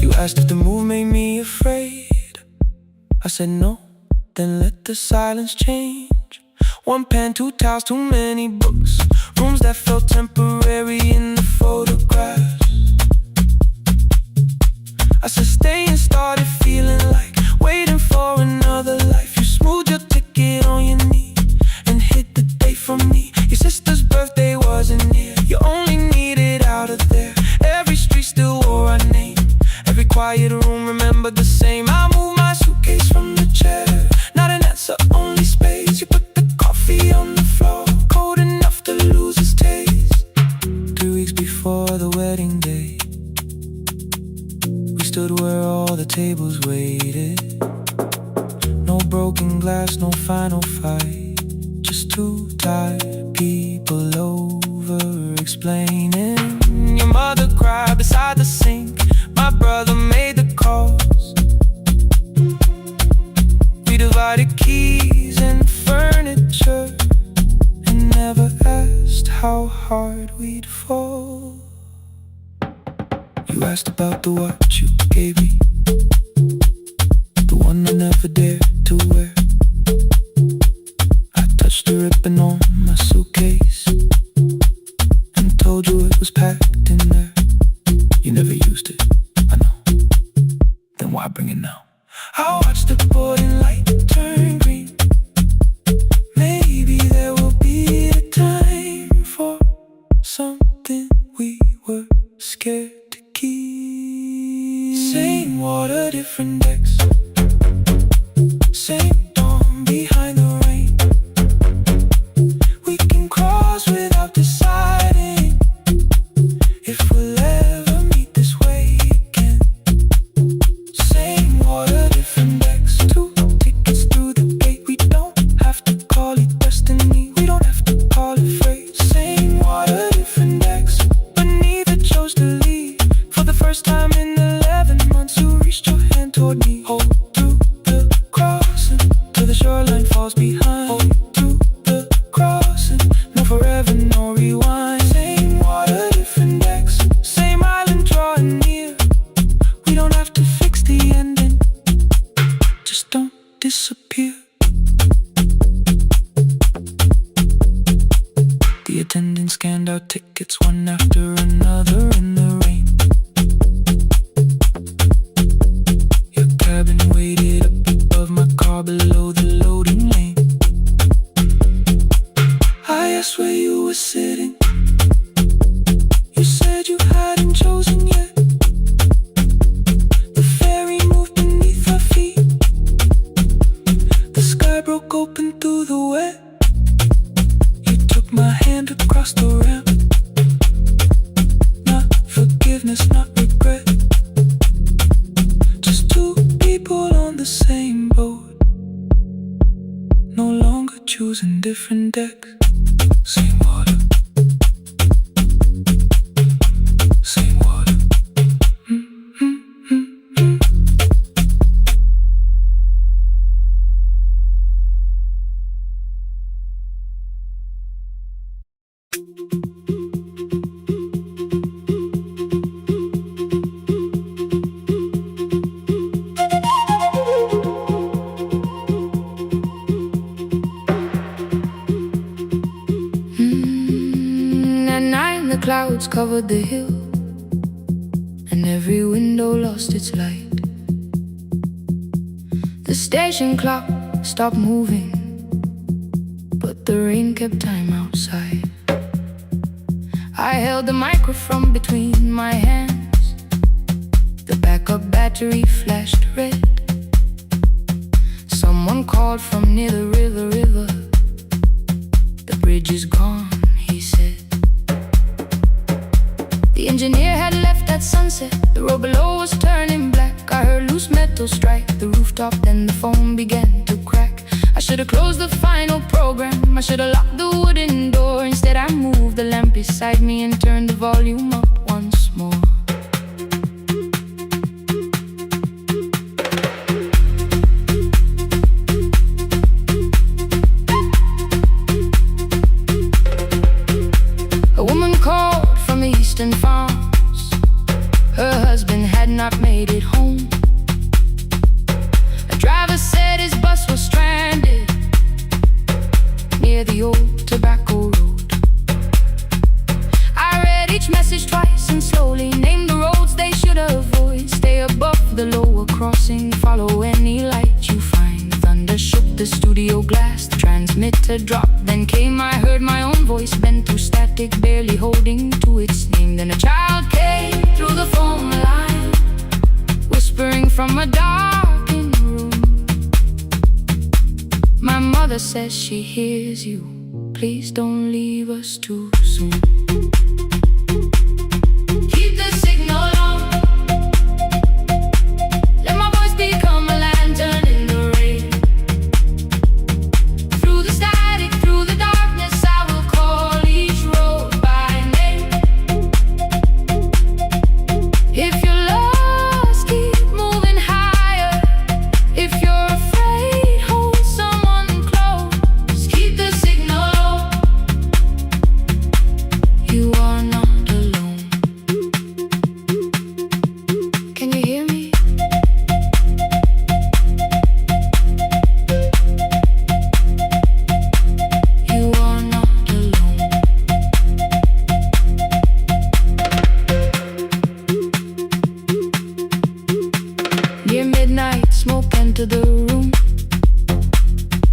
You asked if the move made me afraid. I said no, then let the silence change. One pen, two towels, too many books. Rooms that felt temporary in the photographs. I said stay and started feeling like waiting for another life. You smoothed your ticket on your knee and hit the date from me. Your sister's birthday wasn't near. You only needed out of there. Every street still wore our name. Every quiet room remembered the same. I moved my suitcase from the chair. Not an answer, only space. You put coffee on the floor, cold enough to lose its taste. 3 weeks before the wedding day, we stood where all the tables waited. No broken glass, no final fight. Just two tired people over-explaining. Your mother cried beside the sink. My brother made the calls. We divided keys and furniture and never asked how hard we'd fall. You asked about the watch you gave me, the one I never dared to wear. I touched the ribbon on my suitcase and told you it was packed in there. You never used it, I know. Then why bring it now? I watched the boarding light turn green. Maybe there will be a time for something we were scared to keep. Same water, different decks. Same dawn behind the rain. We can cross without deciding if we'll ever meet this way again. Same water, different decks. 2 tickets through the gate. We don't have to call it destiny. We don't have to call it fate. Same water, different decks. But neither chose to leave. For the first time in 11 months, you reached your hand toward me. Hold through the crossing till the shoreline falls behind. Hold through the crossing. No forever, no rewind. Same water, different decks. Same island drawing near. We don't have to fix the ending. Just don't disappear. The attendant scanned our tickets one after another in the rain. Your cabin waited up above my car below the loading lane. I asked where you were sitting. You said you hadn't chosen yet. The ferry moved beneath our feet. The sky broke open through the wet. You took my hand across the ramp. Not forgiveness, not regret. Just two people on the same boat. No longer choosing different decks. Same water. Same water. At night the clouds covered the hill, and every window lost its light. The station clock stopped moving, but the rain kept time outside. I held the microphone between my hands. The backup battery flashed red. Someone called from near the river. The bridge is gone, he said. The engineer had left at sunset. The road below was turning black. I heard loose metal strike the rooftop, then the phone began to crack. I should have closed the final program. I should have locked the wooden door. Instead I moved the lamp beside me and turned the volume up once more. A woman called from the eastern farms. Her husband had not made it home. A driver said his bus was stranded near the old tobacco road. I read each message twice and slowly named the roads they should avoid. Stay above the lower crossing, follow any light you find. Thunder shook the studio glass, the transmitter dropped. Then came, I heard my own voice bent through static, barely holding to its name. Then a child came through the phone line, whispering from a darkened room. My mother says she hears you. Please don't leave us too soon. Keep the signal on. Let my voice become a lantern in the rain. Through the static, through the darkness, I will call each road by name. If you're lost, keep moving higher. If you're afraid, hold someone close. Keep the signal low. You are not alone. Can you hear me? You are not alone. Near midnight, smoke entered the room.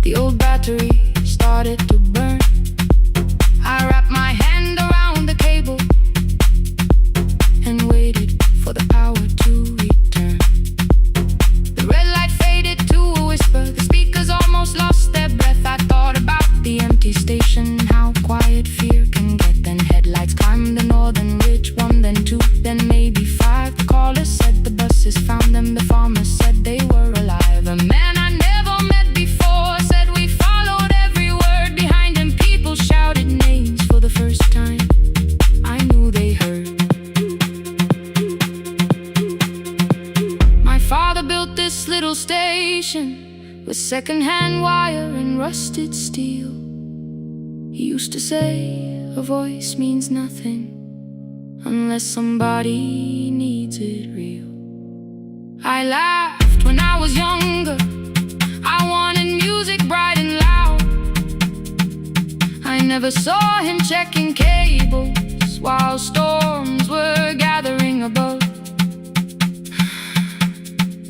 The old battery started to burn. I wrapped my hand around the cable and waited for the power to return. The red light faded to a whisper. The speakers almost lost their breath. I thought about the empty station, how quiet fear can get. Then headlights climbed the northern ridge, one, then two, then maybe five. The caller said the buses found them. The farmer said they were alive. A man I never met before said we followed every word behind him. People shouted names for the first time. I knew they heard. My father built this little station with second-hand wire and rusted steel. He used to say a voice means nothing unless somebody needs it real. I laughed when I was younger. I wanted music bright and loud. I never saw him checking cables while storms were gathering above.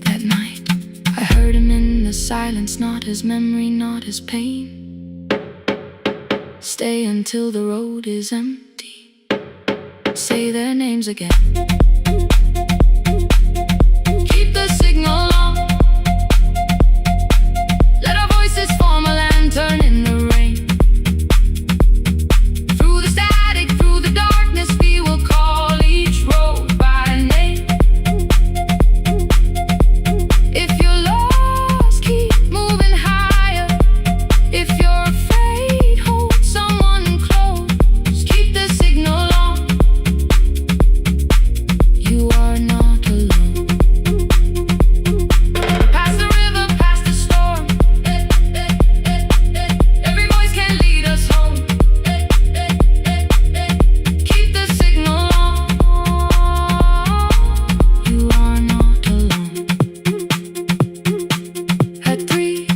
That night, I heard him in the silence, not his memory, not his pain. Stay until the road is empty. Say their names again. Keep the signal on. Let our voices form a lantern in the rain. Through the static, through the darkness, we will call each road by name. If you're lost, keep moving higher. If you're afraid, hold someone close. Keep the signal on. You are not alone. Past the river, past the storm. Every voice can lead us home. Keep the signal on. You are not alone. At 3,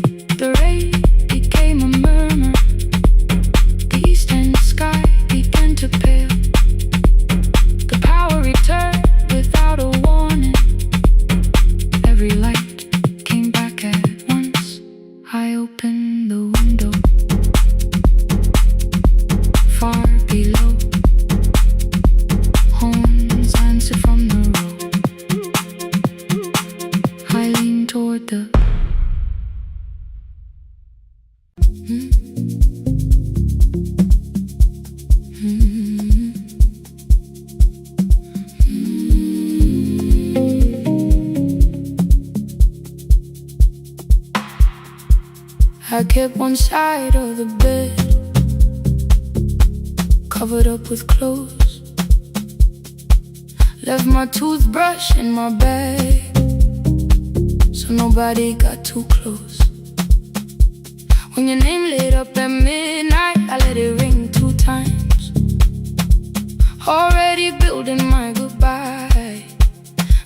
the rain became a murmur. The eastern sky began to pale. The power returned without a warning. Every light came back at once. I opened the window. Far below, horns answered from the road. I leaned toward the I kept one side of the bed covered up with clothes. Left my toothbrush in my bag, so nobody got too close. When your name lit up at midnight, I let it ring 2 times. Already building my goodbye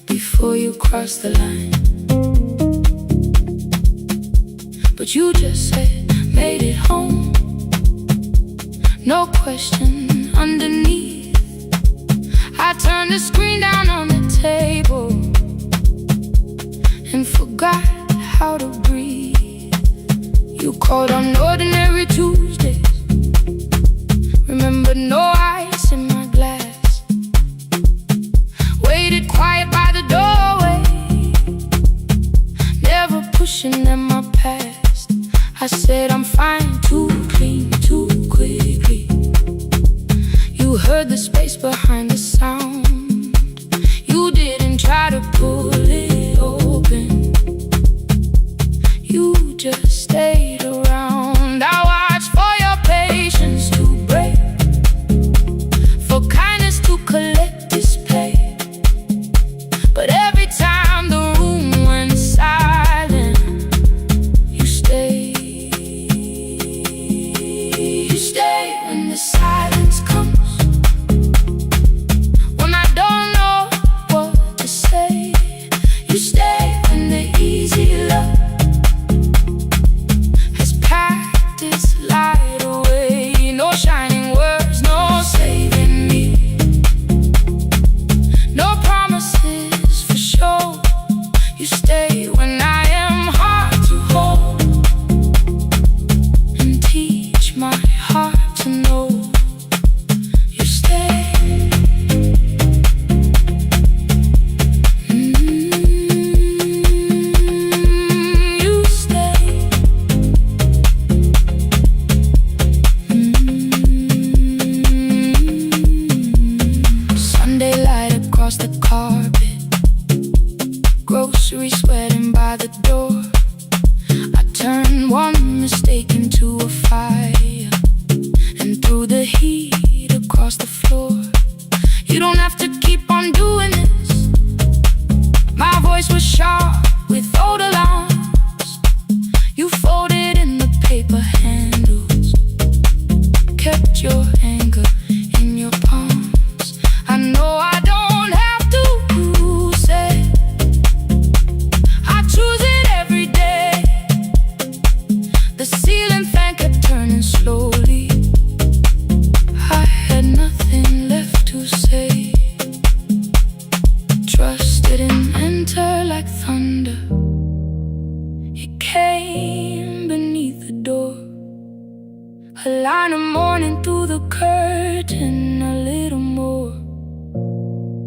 before you cross the line. But you just said, made it home. No question underneath. I turned the screen down on the table and forgot how to breathe. You called on ordinary Tuesdays. Remember, no ice in my glass. Waited quiet by the doorway, never pushing at my past. I said I'm fine, too clean, too quickly. You heard the space behind the sound. You didn't try to pull it open. You just stayed around. I watched for your patience to break, for kindness to collect display. But every time the room went silent, you stayed. You stay when the silence comes, when I don't know what to say. You stay when the easy love has packed its light away. No shining words, no saving me, no promises for sure. You stay when I am hard to hold, and teach my heart to know. You stay. You stay. Sunday light across the carpet, grocery sweating by the door. I turned one mistake into a fire and threw the heat across the floor. You don't have to keep on doing this. My voice was sharp with old alarms. You folded in the paper handles, kept your anger in your palms. I know I don't have to say, I choose it every day. The ceiling fan kept turning slowly. I had nothing left to say. Trust didn't enter like thunder. It came beneath the door. A line of morning through the curtain. A little more,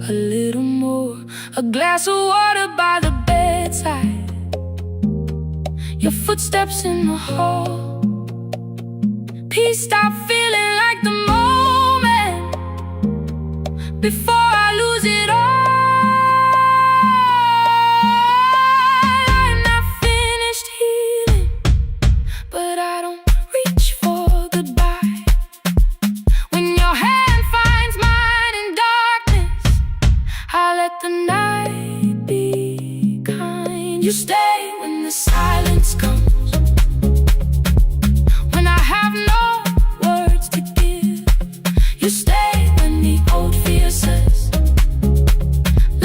a little more. A glass of water by the bedside. Your footsteps in the hall. Peace stopped feeling like the moment before I lose it all. I'm not finished healing, but I don't reach for goodbye. When your hand finds mine in darkness, I let the night be kind. You stay when the silence comes, when I have no words to give. You stay when the old fear says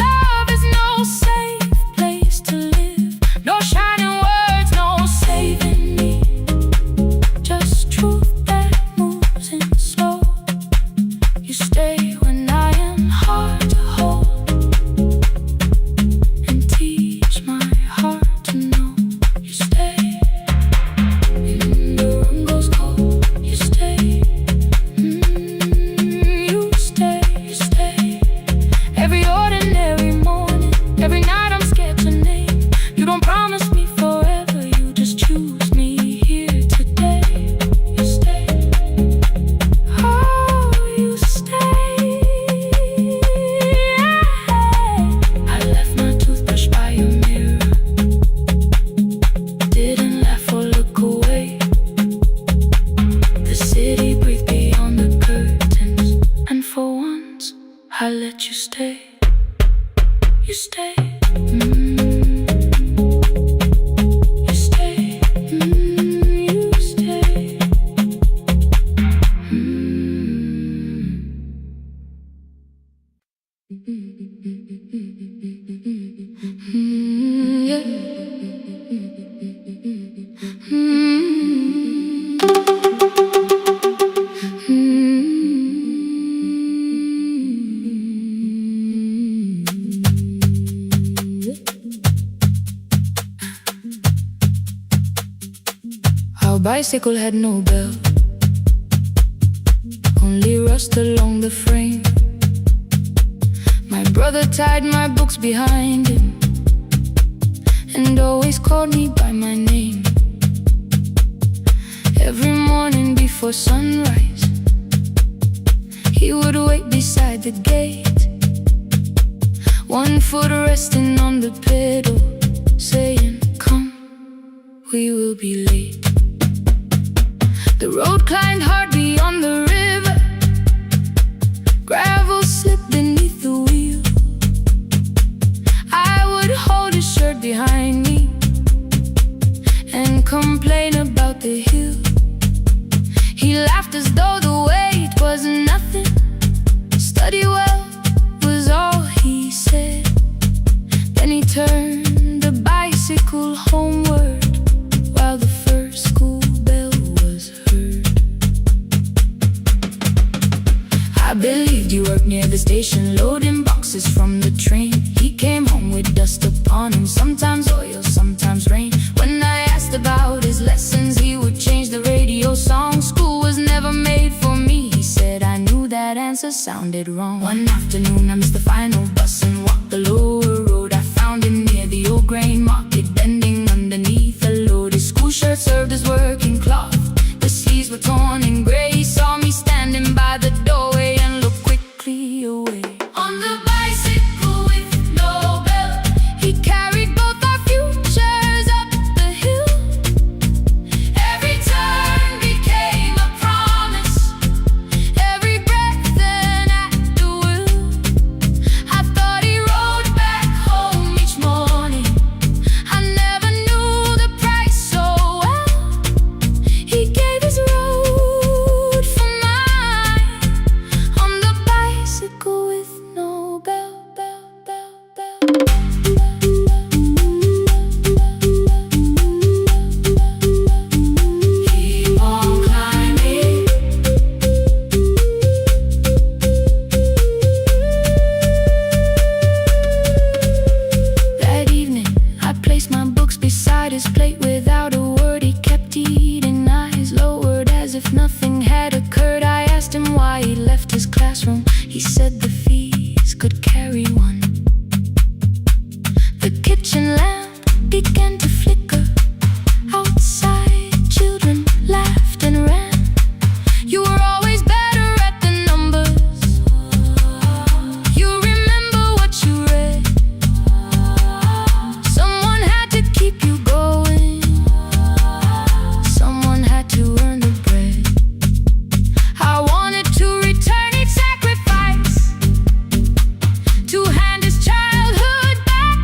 love is no safe place to live. No shining words, no saving me, just truth that moves in slow. You stay when I am hard to hold, and teach my heart to know. You stay. The room goes cold. You stay. You stay. You stay. Every ordinary morning, every night I'm scared to name. You don't promise me forever, you just choose me here today. You stay. Oh, you stay. stay. You stay. You stay. Yeah. Our bicycle had no bell, only rust along the frame. My brother tied my books behind him and always called me by my name. Every morning before sunrise, he would wait beside the gate, one foot resting on the pedal, saying, "Come, we will be late." The road climbed hard beyond the river, gravel slipped beneath the wheel. I would hold his shirt behind me and complain about the hill. He laughed as though the weight was nothing. Study well was all he said. Then he turned the bicycle homeward while the first school bell was heard. I believed you worked near the station, loading boxes from the train. He came home with dust upon him, sometimes oil, sometimes rain. When I asked about his lessons, he would change the radio song. School was never made for me, he said. I knew that answer sounded wrong. One afternoon I missed the final bus and walked the lower road. I found him near the old grain market, bending underneath a load. His school shirt served as working cloth, the sleeves were torn and gray. He saw me standing by the doorway and looked quickly away. On the bicycle with no bell, he carried both our futures up the hill. Every turn became a promise, every breath an act of will. I thought he rode back home each morning. I never knew the price so well. He gave his road for mine on the bicycle with no bell, bell, bell, bell. Keep on climbing. That evening, I placed my books beside his plate without a word. He kept eating, eyes lowered as if nothing had occurred. I asked him why he left his classroom. He said the fees could carry one. The kitchen lamp began to flicker. Outside, children laughed and ran. You were always better at the numbers. You remember what you read. Someone had to keep you going. Someone had to earn the bread. I wanted to return each sacrifice, to hand his childhood back.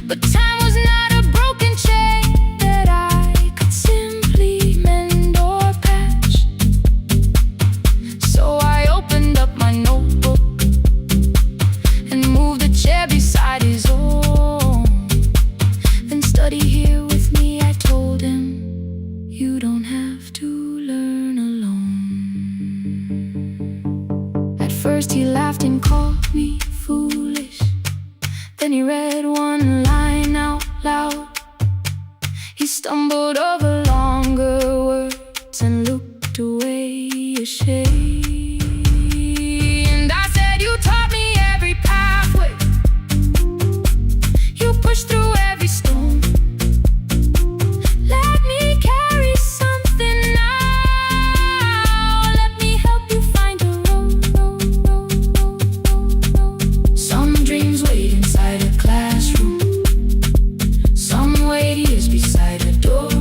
But time was not a broken chain that I could simply mend or patch. So I opened up my notebook and moved the chair beside his own. Then study here with me, I told him. You don't have to learn alone. At first he laughed and called me foolish. Then he read one line out loud. He stumbled over longer words and looked away ashamed. And I said, you taught me every pathway. You pushed through every stone. Let me carry something now. Let me help you find a road. Some dreams wait inside a classroom. Some wait years beside a door.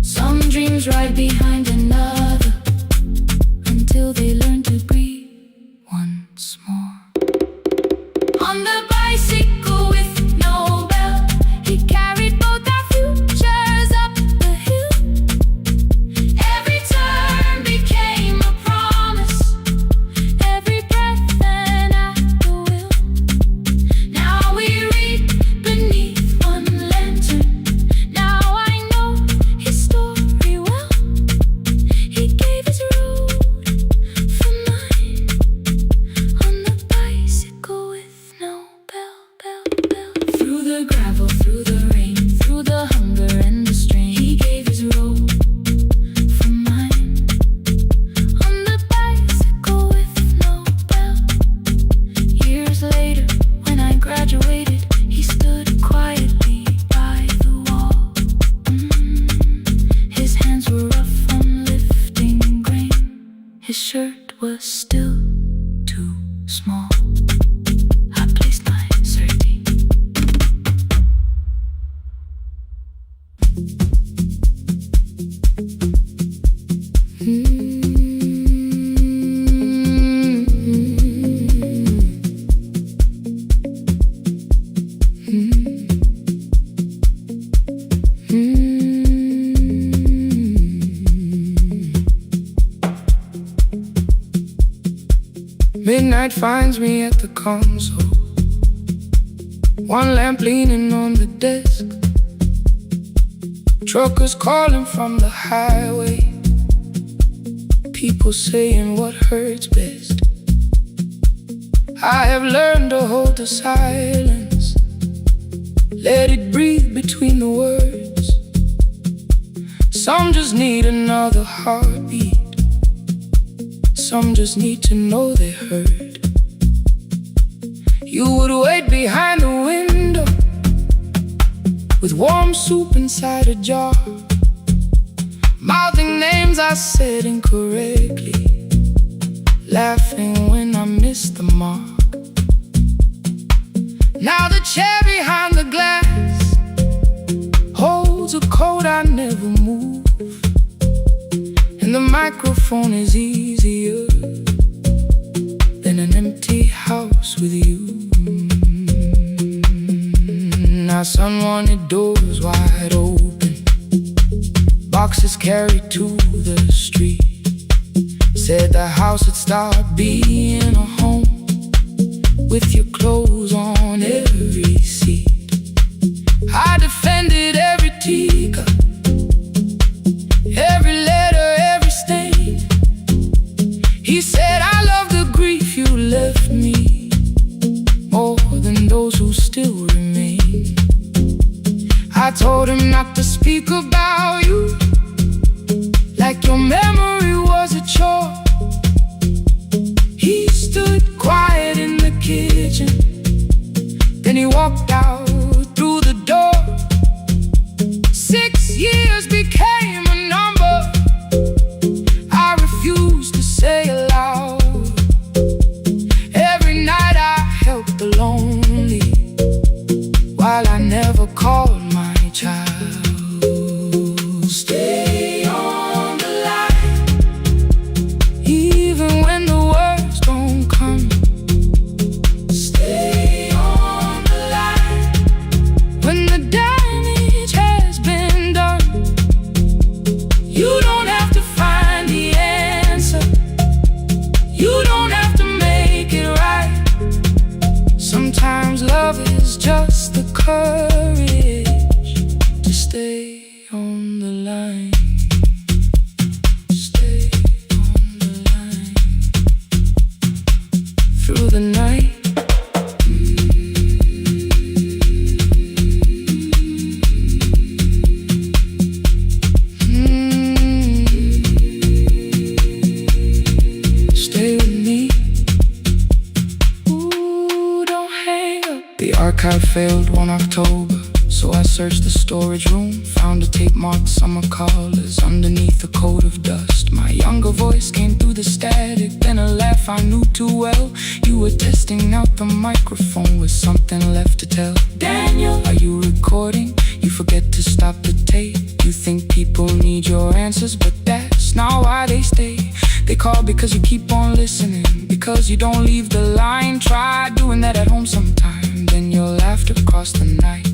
Some dreams right behind another. His shirt was still too small. I placed my sardine. Midnight finds me at the console, one lamp leaning on the desk. Truckers calling from the highway, people saying what hurts best. I have learned to hold the silence, let it breathe between the words. Some just need another heartbeat, some just need to know they heard. You would wait behind the window with warm soup inside a jar, mouthing names I said incorrectly, laughing when I missed the mark. Now the chair behind the glass holds a coat I never move, and the microphone is easier than an empty house with you. Our son wanted doors wide open, boxes carried to the street. Said the house would start being a home with your clothes on every seat. I defended every teacup, every letter, every stain. He said, I love the grief you left me more than those who still remain. I told him not to speak about you like your memory was a chore. He stood quiet in the kitchen, then he walked out through the door. 6 years became a number I refused to say aloud. Every night I helped the lonely while I never called my child. Stay on the line, even when the words don't come. Stay on the line, when the damage has been done. You don't have to find the answer, you don't have to make it right. Sometimes love is just the courage to stay on the line. Stay on the line through the night. Stay with me. Ooh, don't hang up. The archive failed one October, so I searched the storage room, found a tape marked summer callers underneath a coat of dust. My younger voice came through the static, then a laugh I knew too well. You were testing out the microphone with something left to tell. Daniel, are you recording? You forget to stop the tape. You think people need your answers, but that's not why they stay. They call because you keep on listening, because you don't leave the line. Try doing that at home sometime, then you'll laugh across the night.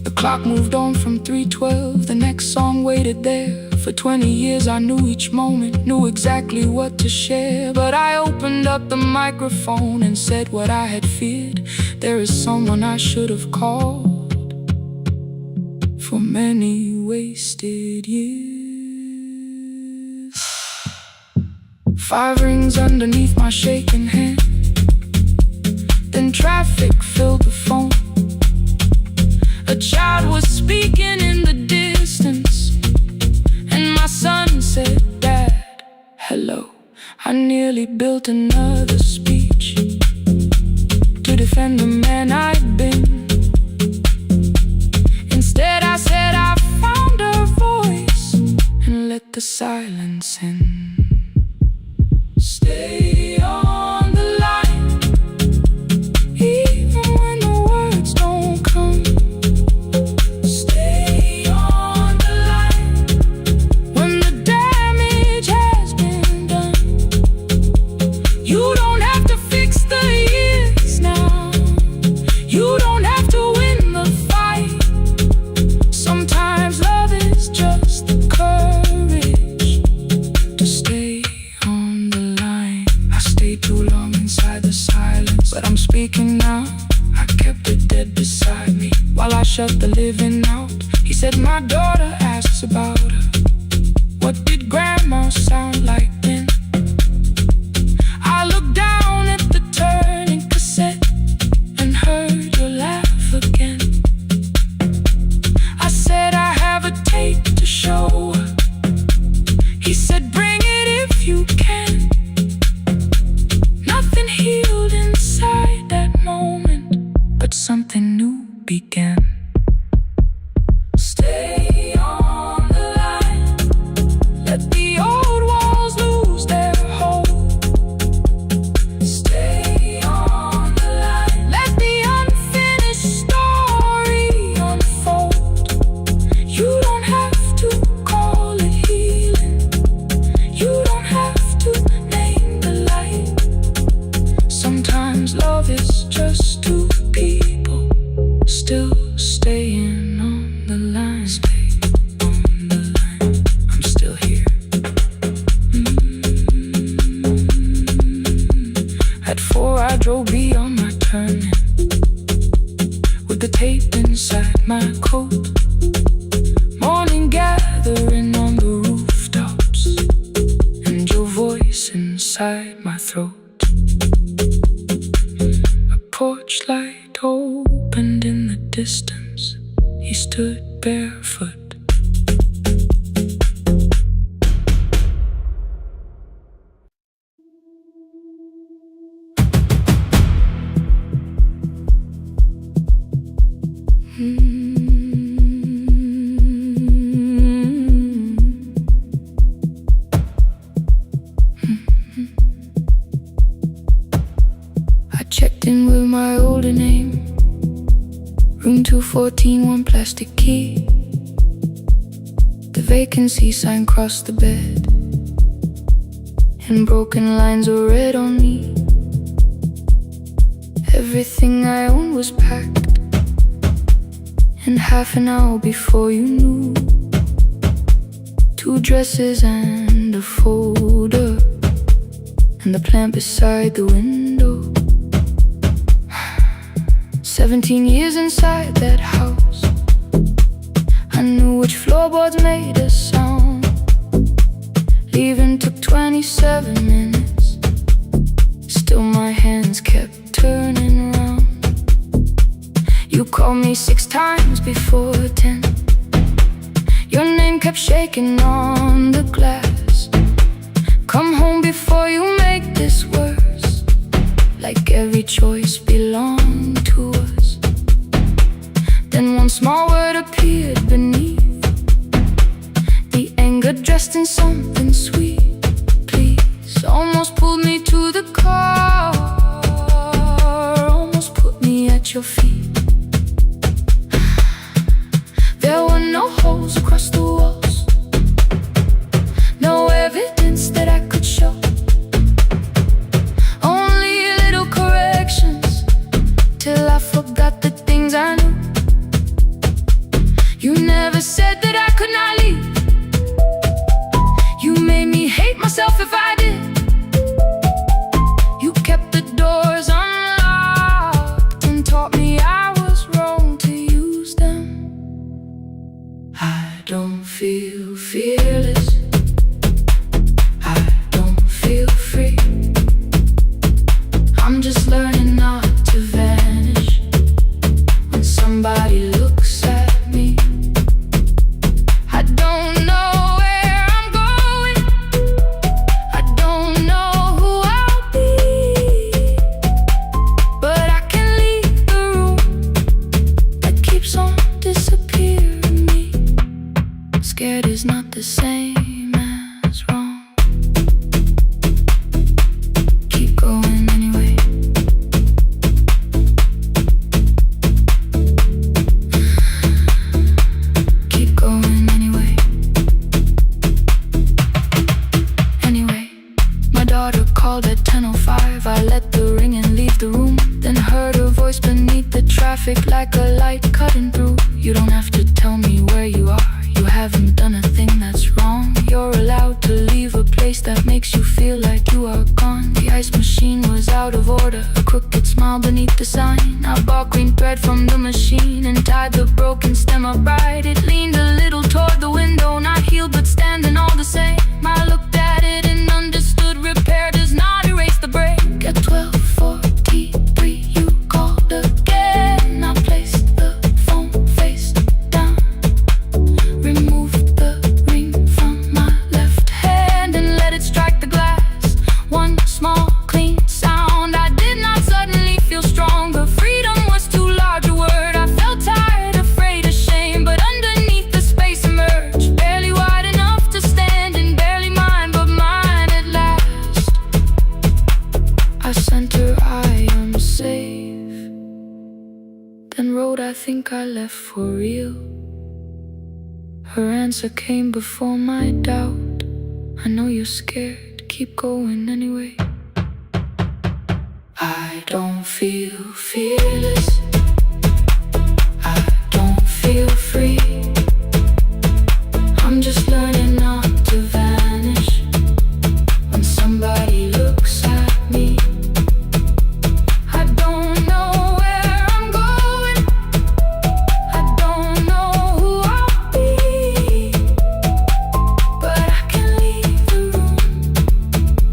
The clock moved on from 3:12, the next song waited there. For 20 years I knew each moment, knew exactly what to share. But I opened up the microphone and said what I had feared. There is someone I should have called for many wasted years. 5 rings underneath my shaking hand, then traffic filled the phone. A child was speaking in the distance, and my son said, Dad, hello. I nearly built another speech to defend the man I'd been. Instead I said I found a voice and let the silence in. Stay on the line, even when the words don't come. Stay on the line, when the damage has been done. You don't have to fix the years now. You don't have to win the fight. Sometimes love is just the courage to stay on the line. I stayed too long inside the silence, but I'm speaking now. I kept it dead beside me while I shut the living out. He said my daughter asks about her. What did grandma sound like then? I looked down at the turning cassette and heard her laugh again. I said I have a tape to show her. He said bring it if you can. Nothing healed inside that moment, but something new began. Stay on the line, let the old walls lose their hold. Stay on the line, let the unfinished story unfold. You don't have to call it healing. You don't have to name the light. Sometimes love is just two people still staying on the line. Stay on the line, I'm still here. At 4 I drove beyond my turning, with the tape inside my coat. Morning gathering on the rooftops, and your voice inside my throat. A porch light opened in the distance. He stood barefoot. I checked in with my older name. Room 214, one plastic key. The vacancy sign crossed the bed, and broken lines were read on me. Everything I owned was packed, and half an hour before you knew, 2 dresses and a folder, and the plant beside the window. 17 years inside that house, I knew which floorboards made a sound. Leaving took 27 minutes, still my hands kept turning round. You called me 6 times before 10. Your name kept shaking on the glass. Come home before you make this worse, like every choice belonged to us. Then one small word appeared beneath, the anger dressed in something sweet. Please, almost pulled me to the car, almost put me at your feet. There were no holes across the walls, no evidence that I could show. Only little corrections, till I forgot the things I knew. You never said that I could not leave. You made me hate myself if I did. You kept the doors unlocked and taught me I was wrong to use them. I don't feel fearless, I don't feel free. I'm just learning not to vanish when somebody looks at me. I don't know where I'm going, I don't traffic like a light cutting through. You don't have to tell me where you are. You haven't done a thing that's wrong. You're allowed to leave a place that makes you feel like you are gone. The ice machine was out of order, a crooked smile beneath the sign. I bought green thread from the machine and tied the broken stem upright. It leaned a little toward the window, not healed but standing all the same. I looked at it and understood repair does not erase the break. At 12:43 you called again. I placed the phone face down, removed the ring from my left hand and let it strike the glass. One small clean sound. I did not suddenly feel stronger. Freedom was too large a word. I felt tired, afraid, ashamed, but underneath the space emerged, barely wide enough to stand and barely mine, but mine at last. I sent her, I am safe. Then wrote, I think I left for real. Her answer came before my doubt. I know you're scared, keep going anyway. I don't feel fearless, I don't feel free. I'm just learning not to vanish when somebody looks at me. I don't know where I'm going, I don't know who I'll be, but I can leave the room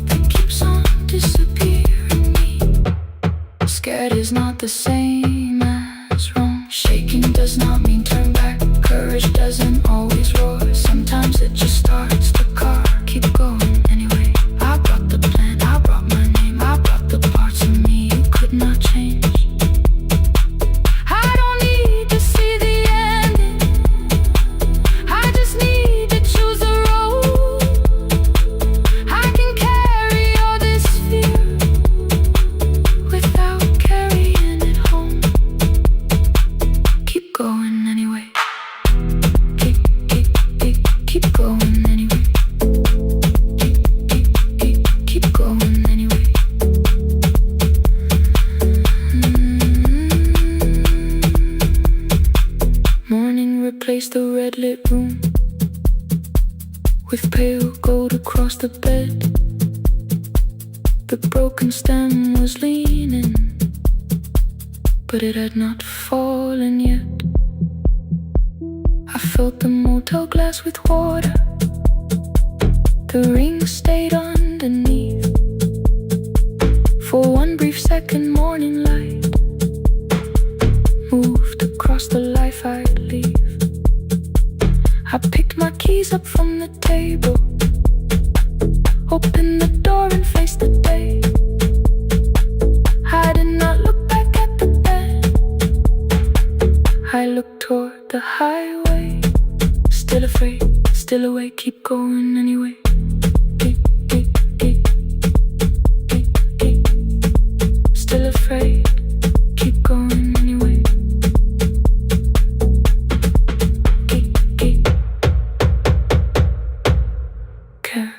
that keeps on disappearing me. Scared is not the same as wrong. Shaking does not mean turn back. Courage doesn't always roar. Sometimes it just starts the car. Keep going anyway. I brought the plan, I brought my name, I brought the parts of me you could not change. I don't need to see the ending, I just need to choose the road. I can carry all this fear without carrying it home. Keep going anyway. Keep going anyway. Keep going anyway. Morning replaced the red lit room with pale gold across the bed. The broken stem was leaning, but it had not fallen yet. I filled the motel glass with water. The ring stayed underneath for one brief second. Morning light moved across the life I'd leave. I picked my keys up from the table, opened the door and faced the day. I did not look back at the bed, I looked toward the highway. Still afraid, still awake, keep going anyway. Still afraid, keep going anyway. Care.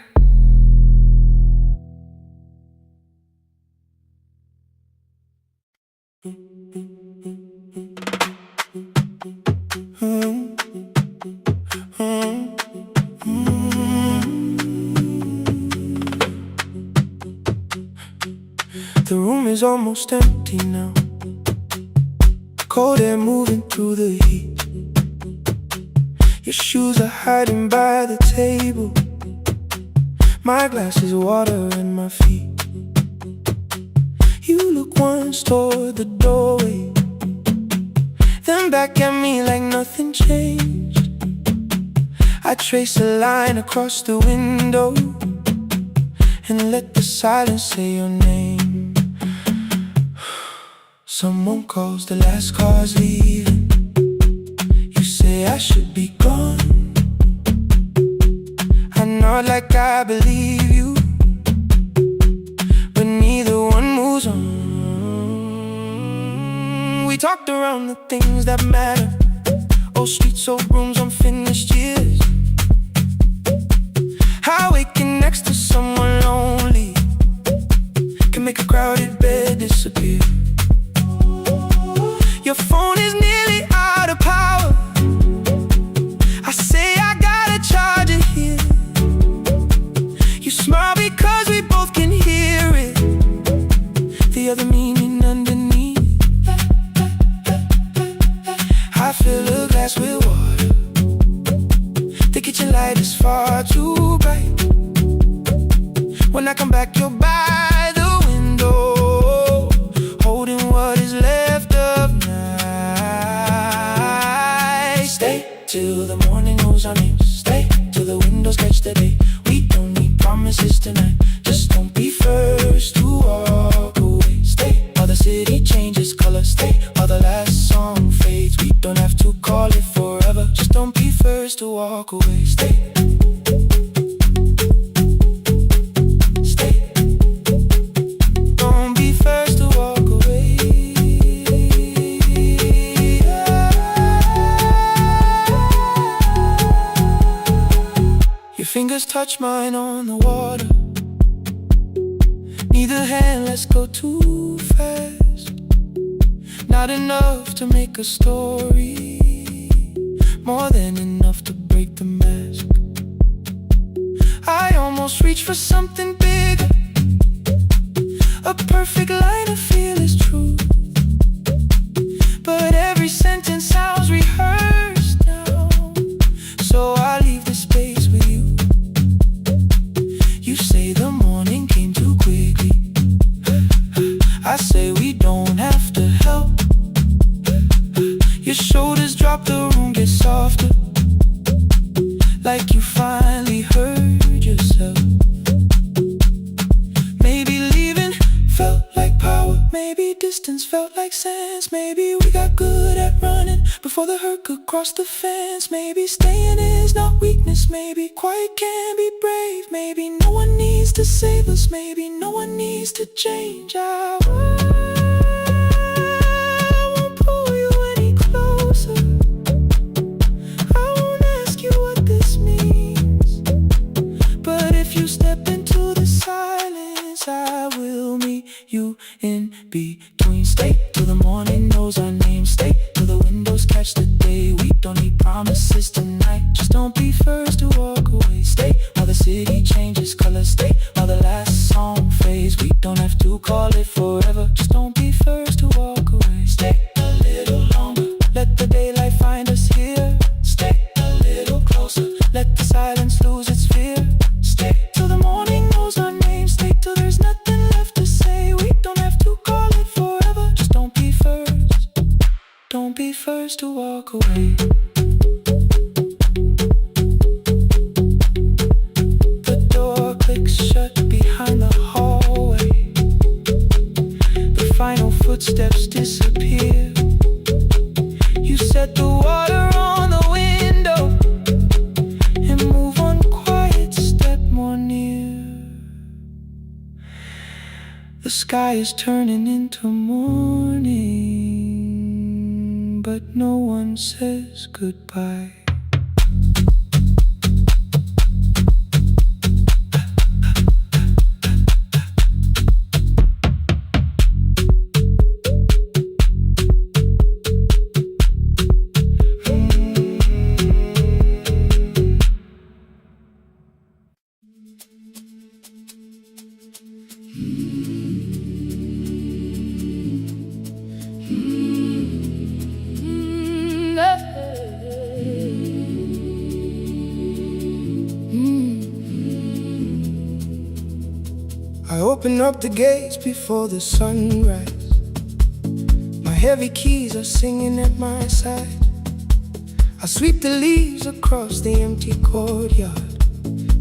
The room is almost empty now. Cold air moving through the heat. Your shoes are hiding by the table. My glass is water in my feet. You look once toward the doorway, then back at me like nothing changed. I trace a line across the window and let the silence say your name. Someone calls, the last car's leaving. You say I should be gone. I nod like I believe you, but neither one moves on. We talked around the things that matter. Old streets, old rooms, unfinished years. How waking next to someone lonely can make a crowded bed disappear. Your phone Now because we both can hear it, the other meaning underneath. I fill a glass with water. The kitchen light is far too bright. When I come back, you're by the window, holding what is left of night. Stay till the morning knows our names. Stay till the windows catch the day. We don't need promises tonight. Just don't be first to walk away. Stay while the city changes color. Stay while the last song fades. We don't have to call it forever. Just don't be first to walk away. Stay. Fingers touch mine on the water. Neither hand lets go too fast. Not enough to make a story, more than enough to break the mask. I almost reach for something bigger, a perfect line of fearless truth. But every sentence sounds rehearsed now, so I leave the space with you. You say the morning came too quickly. I say we don't have to help. Your shoulders drop, the room gets softer, like you finally heard yourself. Maybe leaving felt like power. Maybe distance felt like sense. Maybe we got good at running before the hurt could cross the fence. Maybe staying is not weakness. Maybe quiet can be brave. Maybe no one needs to save us. Maybe no one needs to change. I won't pull you any closer. I won't ask you what this means. But if you step into the silence, I will meet you in between. Stay till the morning knows our name. Stay till the windows catch the day. We don't need promises tonight. Just don't be first to walk away. Stay while the city changes color. Stay while the last song fades. We don't have to call it forever. Just don't be first to walk away. Stay a little longer. Let the daylight find us here. Stay a little closer. Let the silence lose its fear. Stay till the morning knows our name. Stay till there's nothing left to say. We don't have to call it forever. Just don't be first. Don't be first to walk away. The door clicks shut behind the hallway. The final footsteps disappear. You set the water on the window and move one quiet step more near. The sky is turning into morning, but no one says goodbye. I open up the gates before the sunrise. My heavy keys are singing at my side. I sweep the leaves across the empty courtyard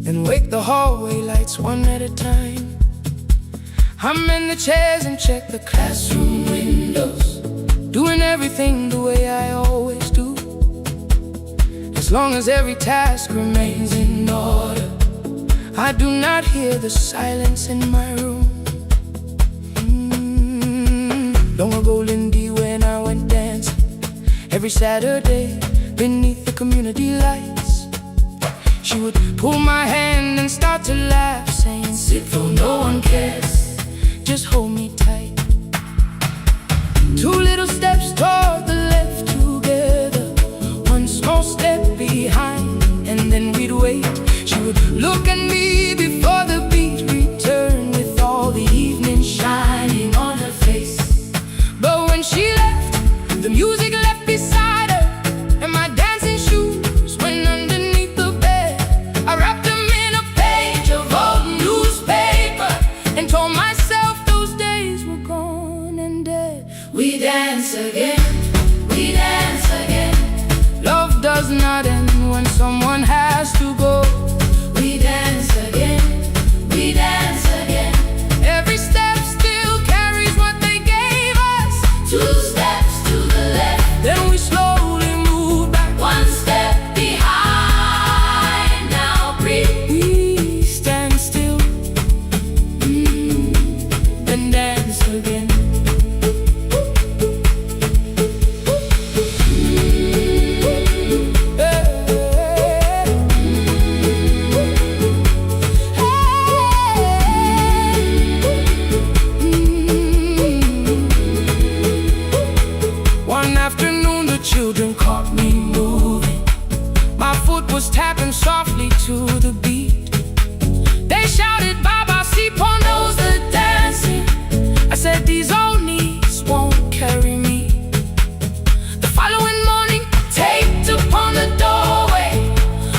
and wake the hallway lights one at a time. I'm in the chairs and check the classroom windows, doing everything the way I always do. As long as every task remains in order, I do not hear the silence in my room. Long ago, Lindy, when I went dancing every Saturday beneath the community lights, she would pull my hand and start to laugh, saying, "Sit though no one cares, just hold me tight." 2 little steps toward the left together, 1 small step behind, and then we'd wait. She would look at me before the beat dance again, we dance again. Love does not end when someone has to go. We dance again, we dance again. Every step still carries what they gave us. 2 steps to the left, then we slowly move back. 1 step behind, now breathe. We stand still, then dance again. One afternoon the children caught me moving. My foot was tapping softly to the beat. They shouted, Baba, si knows the dancing. I said, these old knees won't carry me. The following morning, taped upon the doorway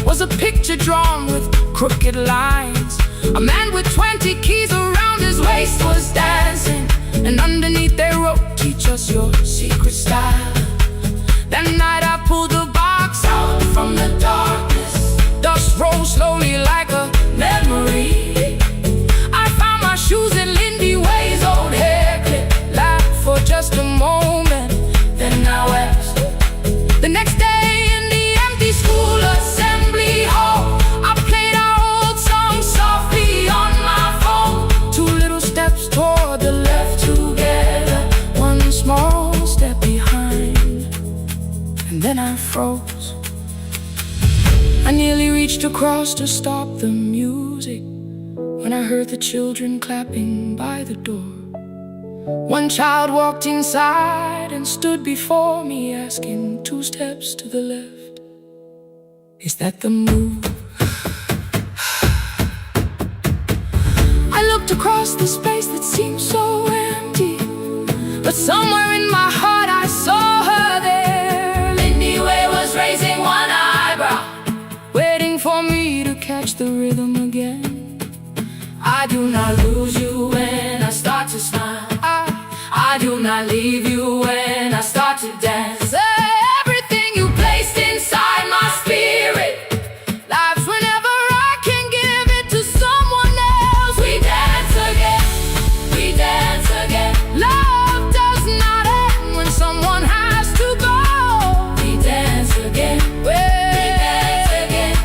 was a picture drawn with crooked lines. A man with 20 keys around his waist was dancing, and underneath they wrote, teach us your secret style. That night I pulled the box out from the darkness. Dust rose slowly like a memory. I found my shoes in Lindy Way's old hair clip. Laughed for just a moment, then I wept. The next day in the empty school assembly hall, I played our old song softly on my phone. 2 little steps toward the left together, 1 small step behind, and then I froze. I nearly reached across to stop the music when I heard the children clapping by the door. 1 child walked inside and stood before me asking, 2 steps to the left, is that the move? I looked across the space that seemed so empty, but somewhere in my heart I saw her there. Lindy Way was raising 1 eyebrow, waiting for me to catch the rhythm again. I do not lose you when I start to smile. I do not leave you when I start to dance. Everything you placed inside my spirit lives whenever I can give it to someone else. We dance again, we dance again. Love does not end when someone has to go. We dance again, we dance again.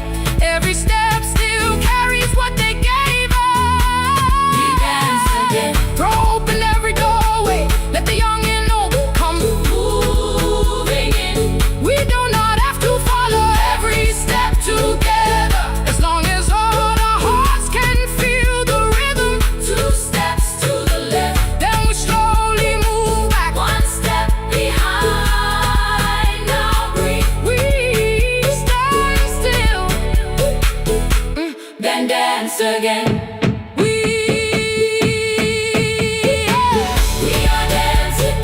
Every step still carries what they gave us. We dance again. Throw open every doorway, let the young and old come moving in. We do not have to follow every step together, as long as all our hearts can feel the rhythm. 2 steps to the left, then we slowly move back. 1 step behind, now breathe. We stand still, then dance again. We are dancing,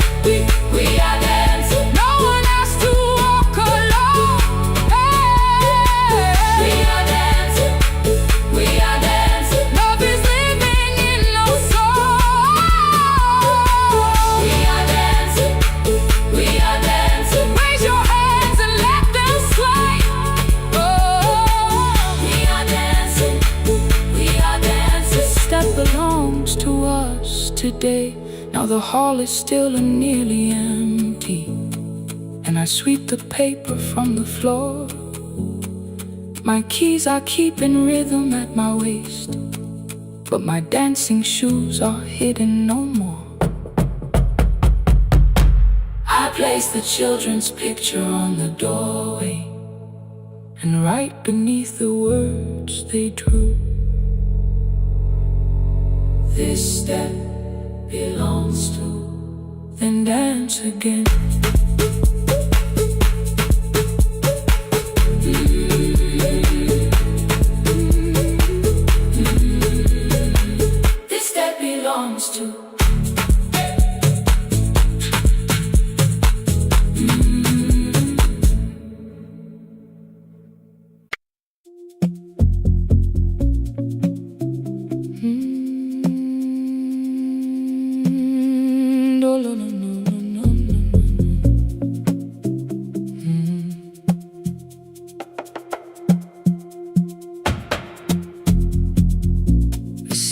we are dancing. No one has to walk alone. We are dancing, we are dancing. Love is living in our soul. We are dancing, we are dancing. Raise your hands and let them sway. We are dancing, we are dancing. This step belongs to us today. Now the hall is still and nearly empty, and I sweep the paper from the floor. My keys I keep in rhythm at my waist, but my dancing shoes are hidden no more. I place the children's picture on the doorway, and right beneath the words they drew, this step belongs to, then dance again. This step belongs to.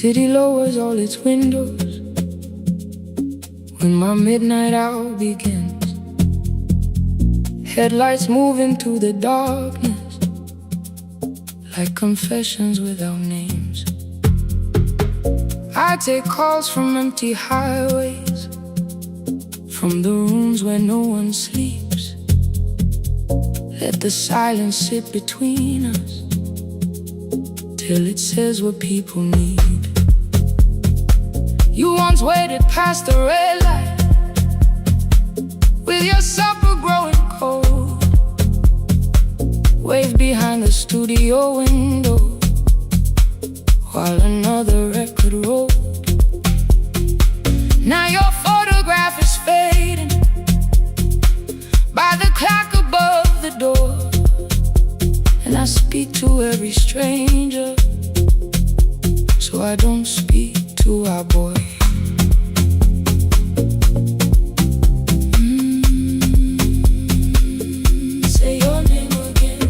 city lowers all its windows when my midnight hour begins. Headlights move into the darkness like confessions without names. I take calls from empty highways, from the rooms where no one sleeps. Let the silence sit between us till it says what people need. You once waited past the red light with your supper growing cold, waved behind the studio window while another record rolled. Now your photograph is fading by the clock above the door, and I speak to every stranger, so I don't speak to our boy. Say your name again.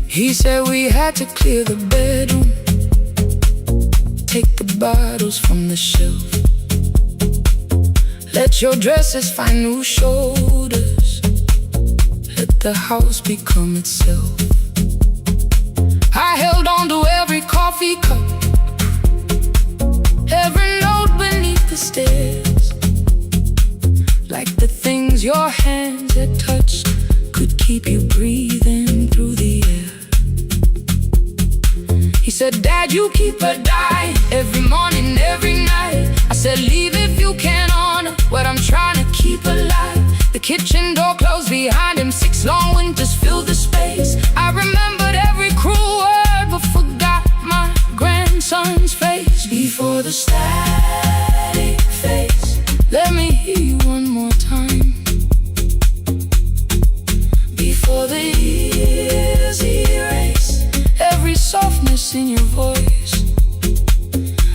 He said we had to clear the bedroom, take the bottles from the shelf, let your dresses find new shoulders, let the house become itself. I held on to every coffee cup, every note beneath the stairs, like the things your hands had touched could keep you breathing through the air. He said, Dad, you keep her dying every morning, every night. I said, leave if you can honor what I'm trying to keep alive. The kitchen door closed behind him, 6 long winters filled the space. I remembered every cruel word but forgot my grandson's face. Before the static fades, let me hear you one more time. Before the years erase every softness in your voice,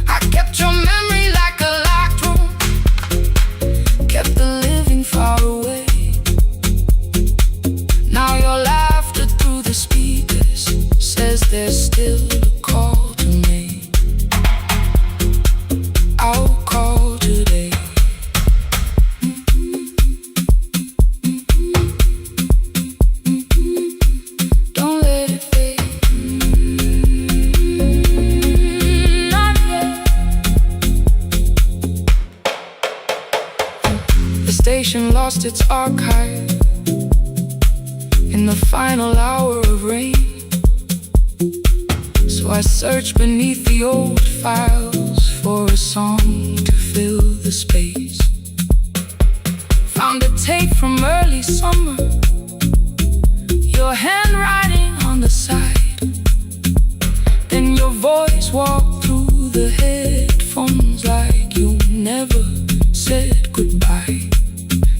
I kept your memory like a locked room, kept the living far away. Now your laughter through the speakers says there's still a call to make. I'll call today. Don't let it fade. Not yet. The station lost its archive in the final hour of rain, so I searched beneath the old files for a song to fill the space. Found a tape from early summer, your handwriting on the side, then your voice walked through the headphones like you never said goodbye.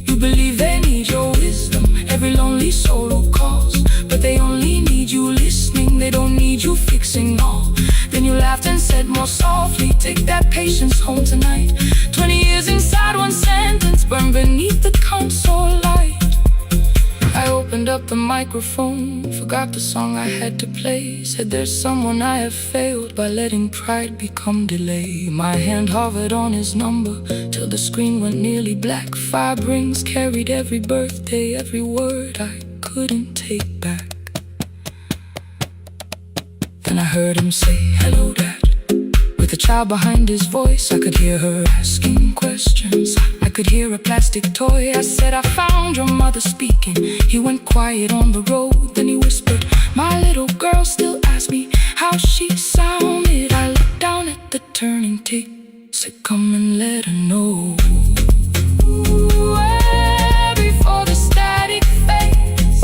You believe they need your wisdom, every lonely soul who calls, but they only need you listening, they don't need you fixing all. Then you laughed and said more softly, take that patience home tonight. 20 years inside one sentence, burned beneath the console light. I opened up the microphone, forgot the song I had to play. Said there's someone I have failed by letting pride become delay. My hand hovered on his number till the screen went nearly black. 5 rings carried every birthday, every word I couldn't take back. Then I heard him say, hello, Dad. With a child behind his voice, I could hear her asking questions. I could hear a plastic toy. I said, I found your mother speaking. He went quiet on the road, then he whispered, my little girl still asks me how she sounded. I looked down at the turning tape, said, come and let her know. Before the static fades,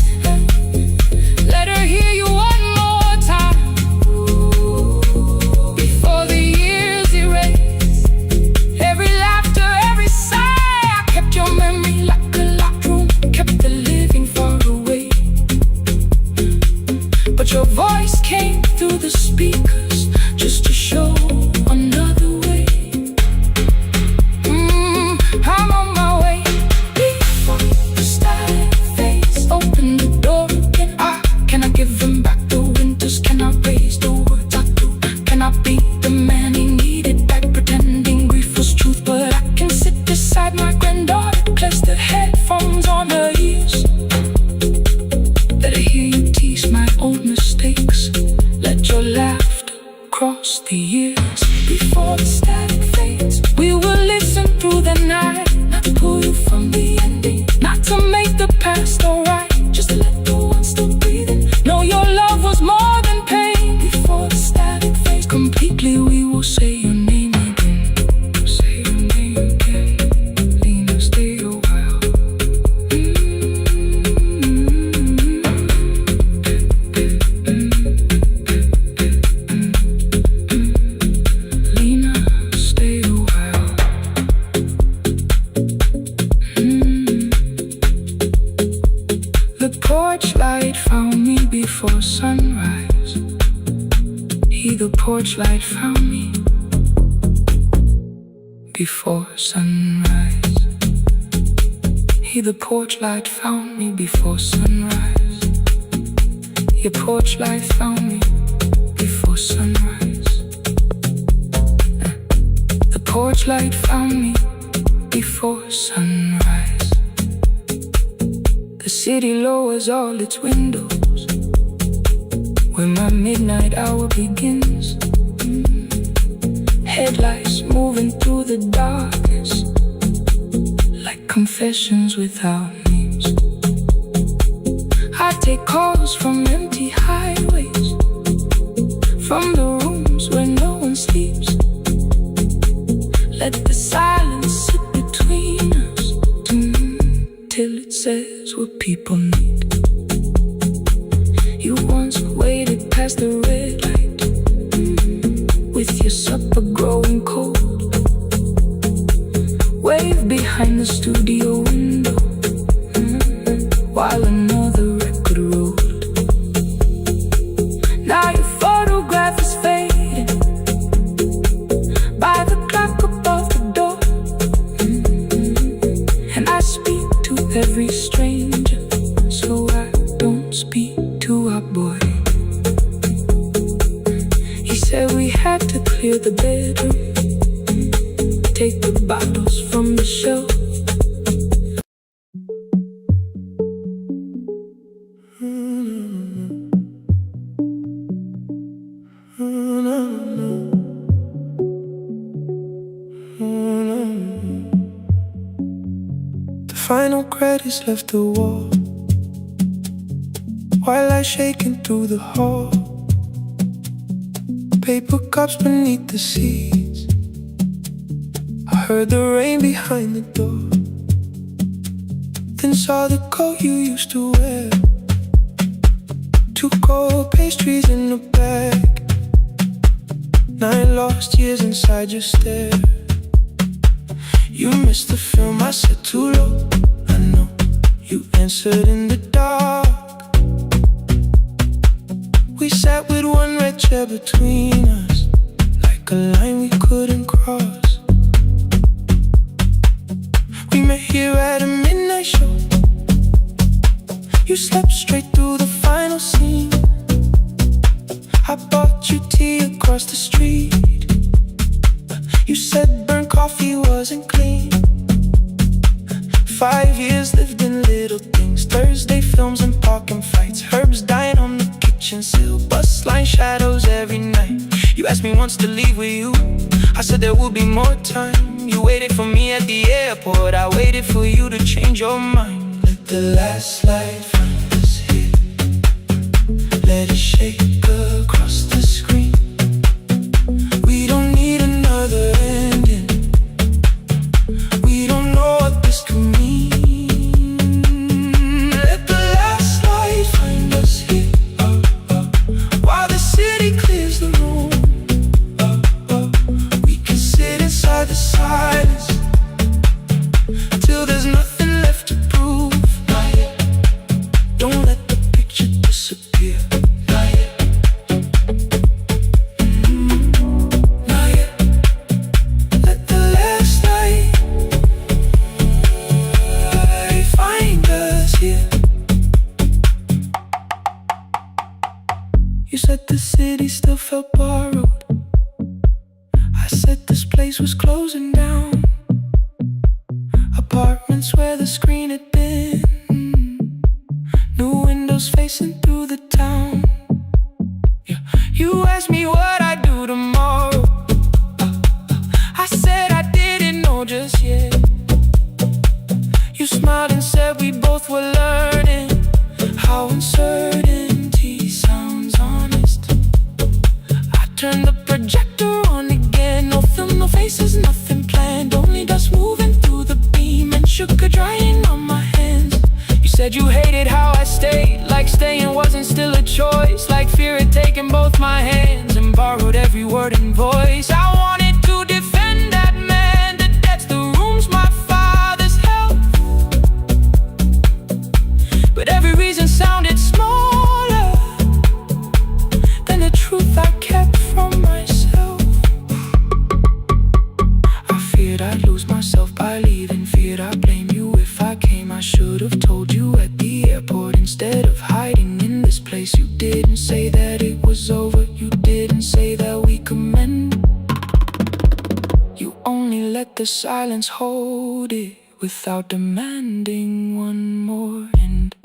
let her hear you one more time. Before the years erase every laughter, every sigh, I kept your memory like a locked room, kept the living far away. But your voice came through the speakers just to show another way. I'm on my way. Before the static fades, open the door again. I can before sunrise. He, the porch light, found me before sunrise. He, the porch light, found me before sunrise. Your porch light found me before sunrise. The porch light found me before sunrise. The city lowers all its windows when my midnight hour begins. Headlights moving through the darkness like confessions without names. I take calls from empty highways, from the rooms where no one sleeps. Let the silence sit between us till it says what people need. You once waited past the red light with your supper growing cold. Wave behind the studio window while another record rolled. Now your photograph is fading by the clock above the door. And I speak to every stranger, so I don't speak to our boy. He said we had to clear the bedroom, take the bottles from the shelf. The final credits left the wall while I shaking through the hall. Paper cups beneath the seats. I heard the rain behind the door, then saw the coat you used to wear. 2 cold pastries in a bag, 9 lost years inside your stare. You missed the film, I said too low. I know you answered in the dark. We sat with one red chair between us, like a line we couldn't cross. We met here at a midnight show. You slept straight through the final scene. I bought you tea across the street. You said burnt coffee wasn't clean. 5 years lived in little things, Thursday films and parking fights, herbs dying on the kitchen sill, bus line shadows every night. You asked me once to leave with you, I said there would be more time. You waited for me at the airport, I waited for you to change your mind. Let the last light find us here, let it shake across the screen. We don't need another ending, we don't know what this could mean. Let the last light find us here, while the city clears the room. We can sit inside the silence till there's nothing left to prove. Not yet. Don't let the picture disappear. Not yet. Not yet. Let the last light find us here. You said the city still felt borrowed. I said this place was closing down. Apartments where the screen had been, new windows facing through the town. Yeah. You asked me what I'd do tomorrow. I said I didn't know just yet. You smiled and said we both were learning how uncertainty sounds honest. I turned the projector on again, no film, no faces, nothing planned, only dust moving through the beam and sugar drying on my hands. You said you hated how I stayed, like staying wasn't still a choice, like fear had taken both my hands and borrowed every word and voice. I wanted to defend that man, the debts, the rooms my father's held, but every reason sounded smaller. didn't say that it was over. You didn't say that we could mend. You only let the silence hold it without demanding one more end.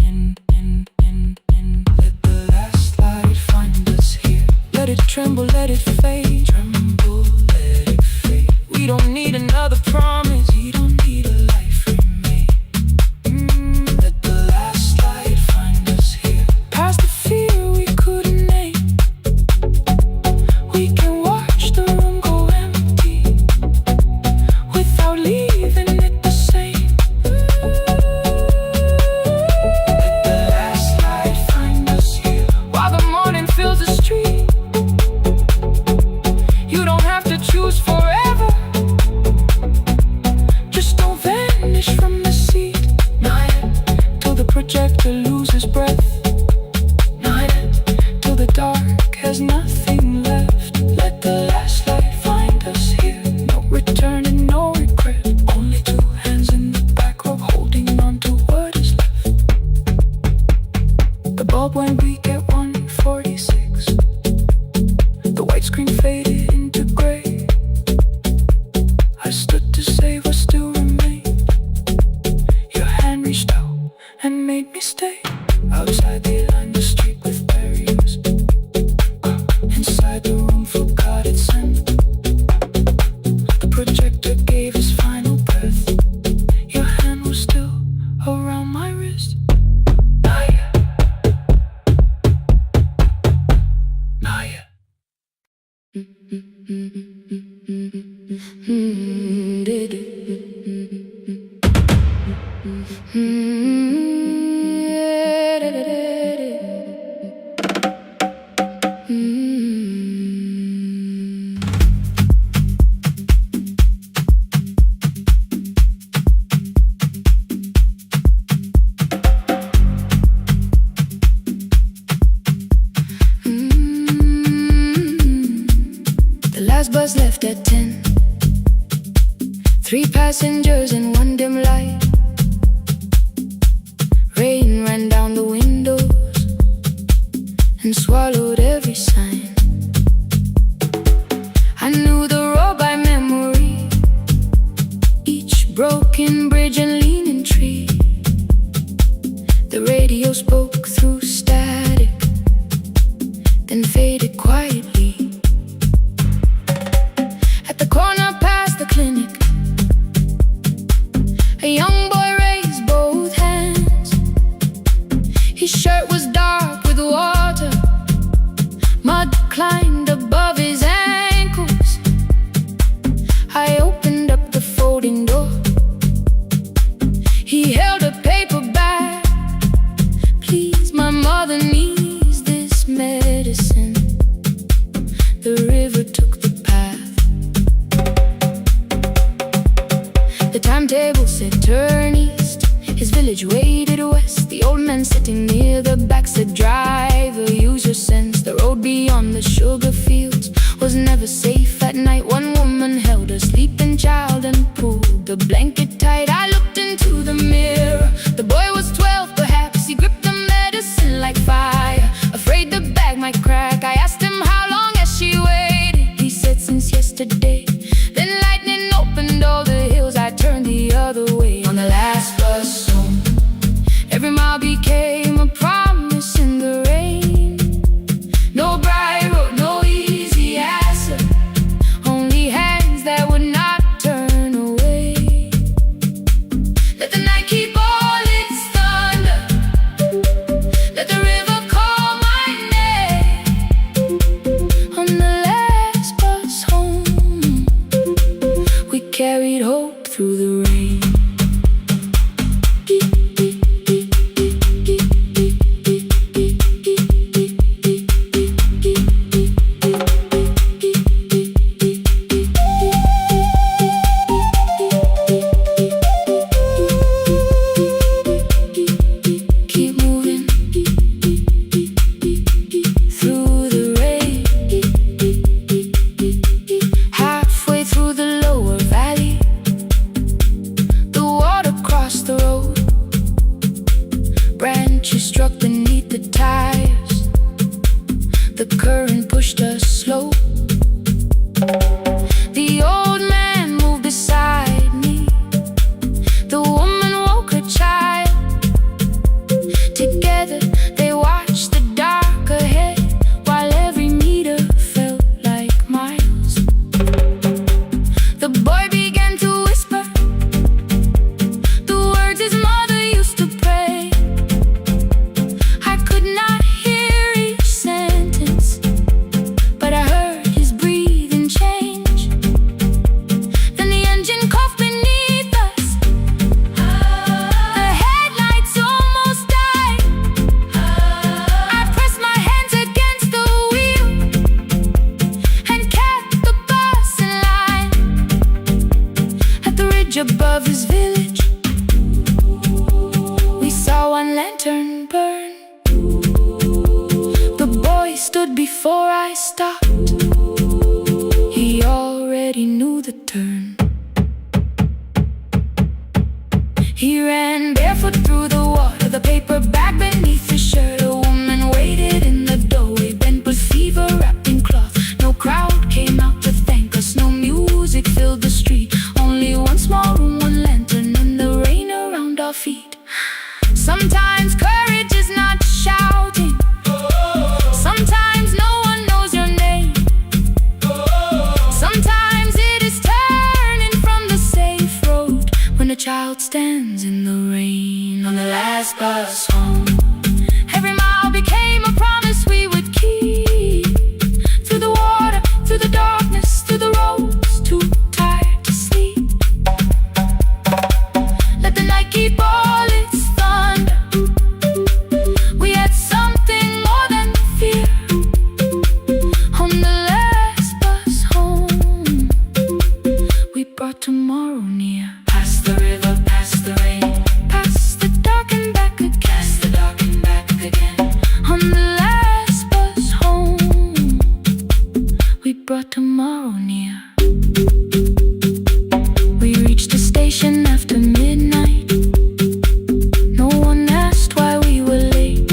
Let the last light find us here. Let it tremble, let it fade. Tremble, let it fade. We don't need another promise. We don't need a life remade. Let the last light find us here. Past the fear we couldn't name. We can watch the room go empty without leaving it the same. Let the last light find us here. While the morning fills the street, you don't have to choose forever. Just don't vanish from the seat. Not yet, till the projector loses breath. Not yet, till the dark has nothing left. Let the last light find us here. No return and no regret. Only two hands in the back row holding on to what is left. The bulb went weak at 1:46. The white screen faded into gray. I stood to save what still remained. Your hand reached out and made me stay. Outside they lined the street with barriers. Inside the room forgot its scent. The projector gave his final breath. Your hand was still around my wrist. Not yet. Not yet. The last bus left at 10. 3 passengers and 1 dim light. Rain ran down the windows and swallowed every sign. I knew the road by memory, each broken bridge and leaning tree. The radio spoke through static, then faded quietly. At the corner past the clinic, a young boy raised both hands. His shirt was dark with water. Mud climbed above his ankles. I opened up the folding door. He held a paper bag. Please, my mother needs this medicine. The river took the path. The timetable said turn east. His village waded west. The old man sitting near the back said, driver, use your sense. The road beyond the sugar fields was never safe at night. One woman held a sleeping child and pulled the blanket tight. I looked into the mirror. The boy was 12 perhaps. He gripped the medicine like fire, afraid the bag might crack. I asked him how long has she waited. He said since yesterday. Then lightning opened all the hills. I turned the other way on the last bus home. Every mile became a promise in the rain. No bright road, no easy answer. Only hands that would not turn away. Let the night keep all its thunder. Let the river call my name. The current pushed us slow. The old man moved beside me. The woman woke her child. Together they watched the dark ahead, while every meter felt like miles. The boy began to whisper the words his mother used to pray. I could not hear each sentence, but I heard his breathing change. Then the engine coughed beneath us. The headlights almost died. I pressed my hands against the wheel and kept the bus in line. At the ridge above his village, we saw one lantern burn. The boy stood before I stopped. He already knew the turn. He ran barefoot through the water, the paper bag beneath his shirt. A woman waited in the doorway, bent with fever, wrapped in cloth. No crowd came out to thank us, no music filled the street. Only one small room, one lantern, and the rain around our feet. Sometimes courage is not shouting. Sometimes no one knows your name. Sometimes it is turning from the safe road when a child stands in the rain on the last bus home. Every mile became a promise we would keep. Through the water, through the darkness, through the roads too tired to sleep. Let the night keep all its thunder. We had something more than fear. On the last bus home, we brought tomorrow near. Past the river, past the rain, past the dark and back again. Past the dark and back again. On the last bus home, we brought tomorrow near. We reached the station after midnight. No one asked why we were late.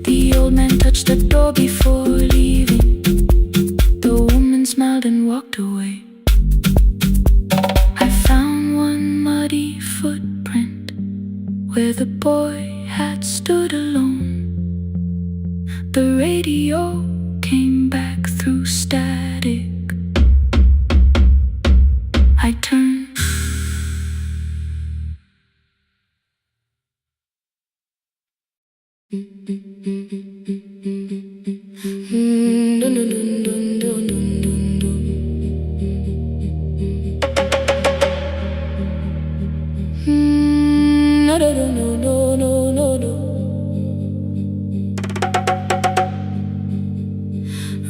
The old man touched the door before leaving. The woman smiled and walked away. I found one muddy footprint where the boy had stood alone. The radio came back through static. I turned.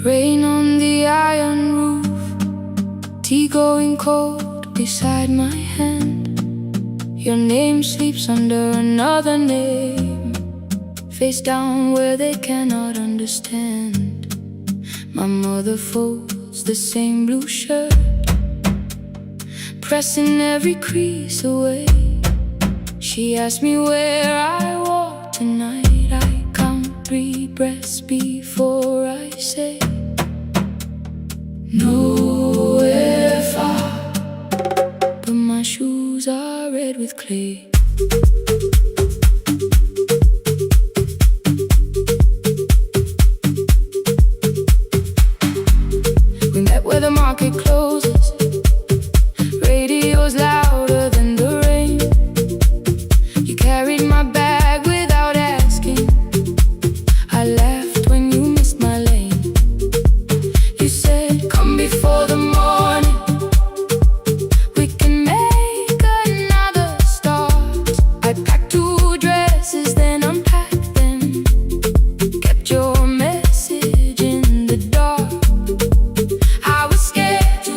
Rain on the iron roof, tea going cold beside my hand. Your name sleeps under another name, face down where they cannot understand. My mother folds the same blue shirt, pressing every crease away. She asked me where I walk tonight. I count 3 breaths before I say nowhere far, but my shoes are red with clay. We met where the market closes. Radio's louder than the rain. You carried my bag without asking. I laughed when you missed my lane. You said, come before the morning, we can make another start. I packed 2 dresses, then unpacked them, kept your message in the dark. I was scared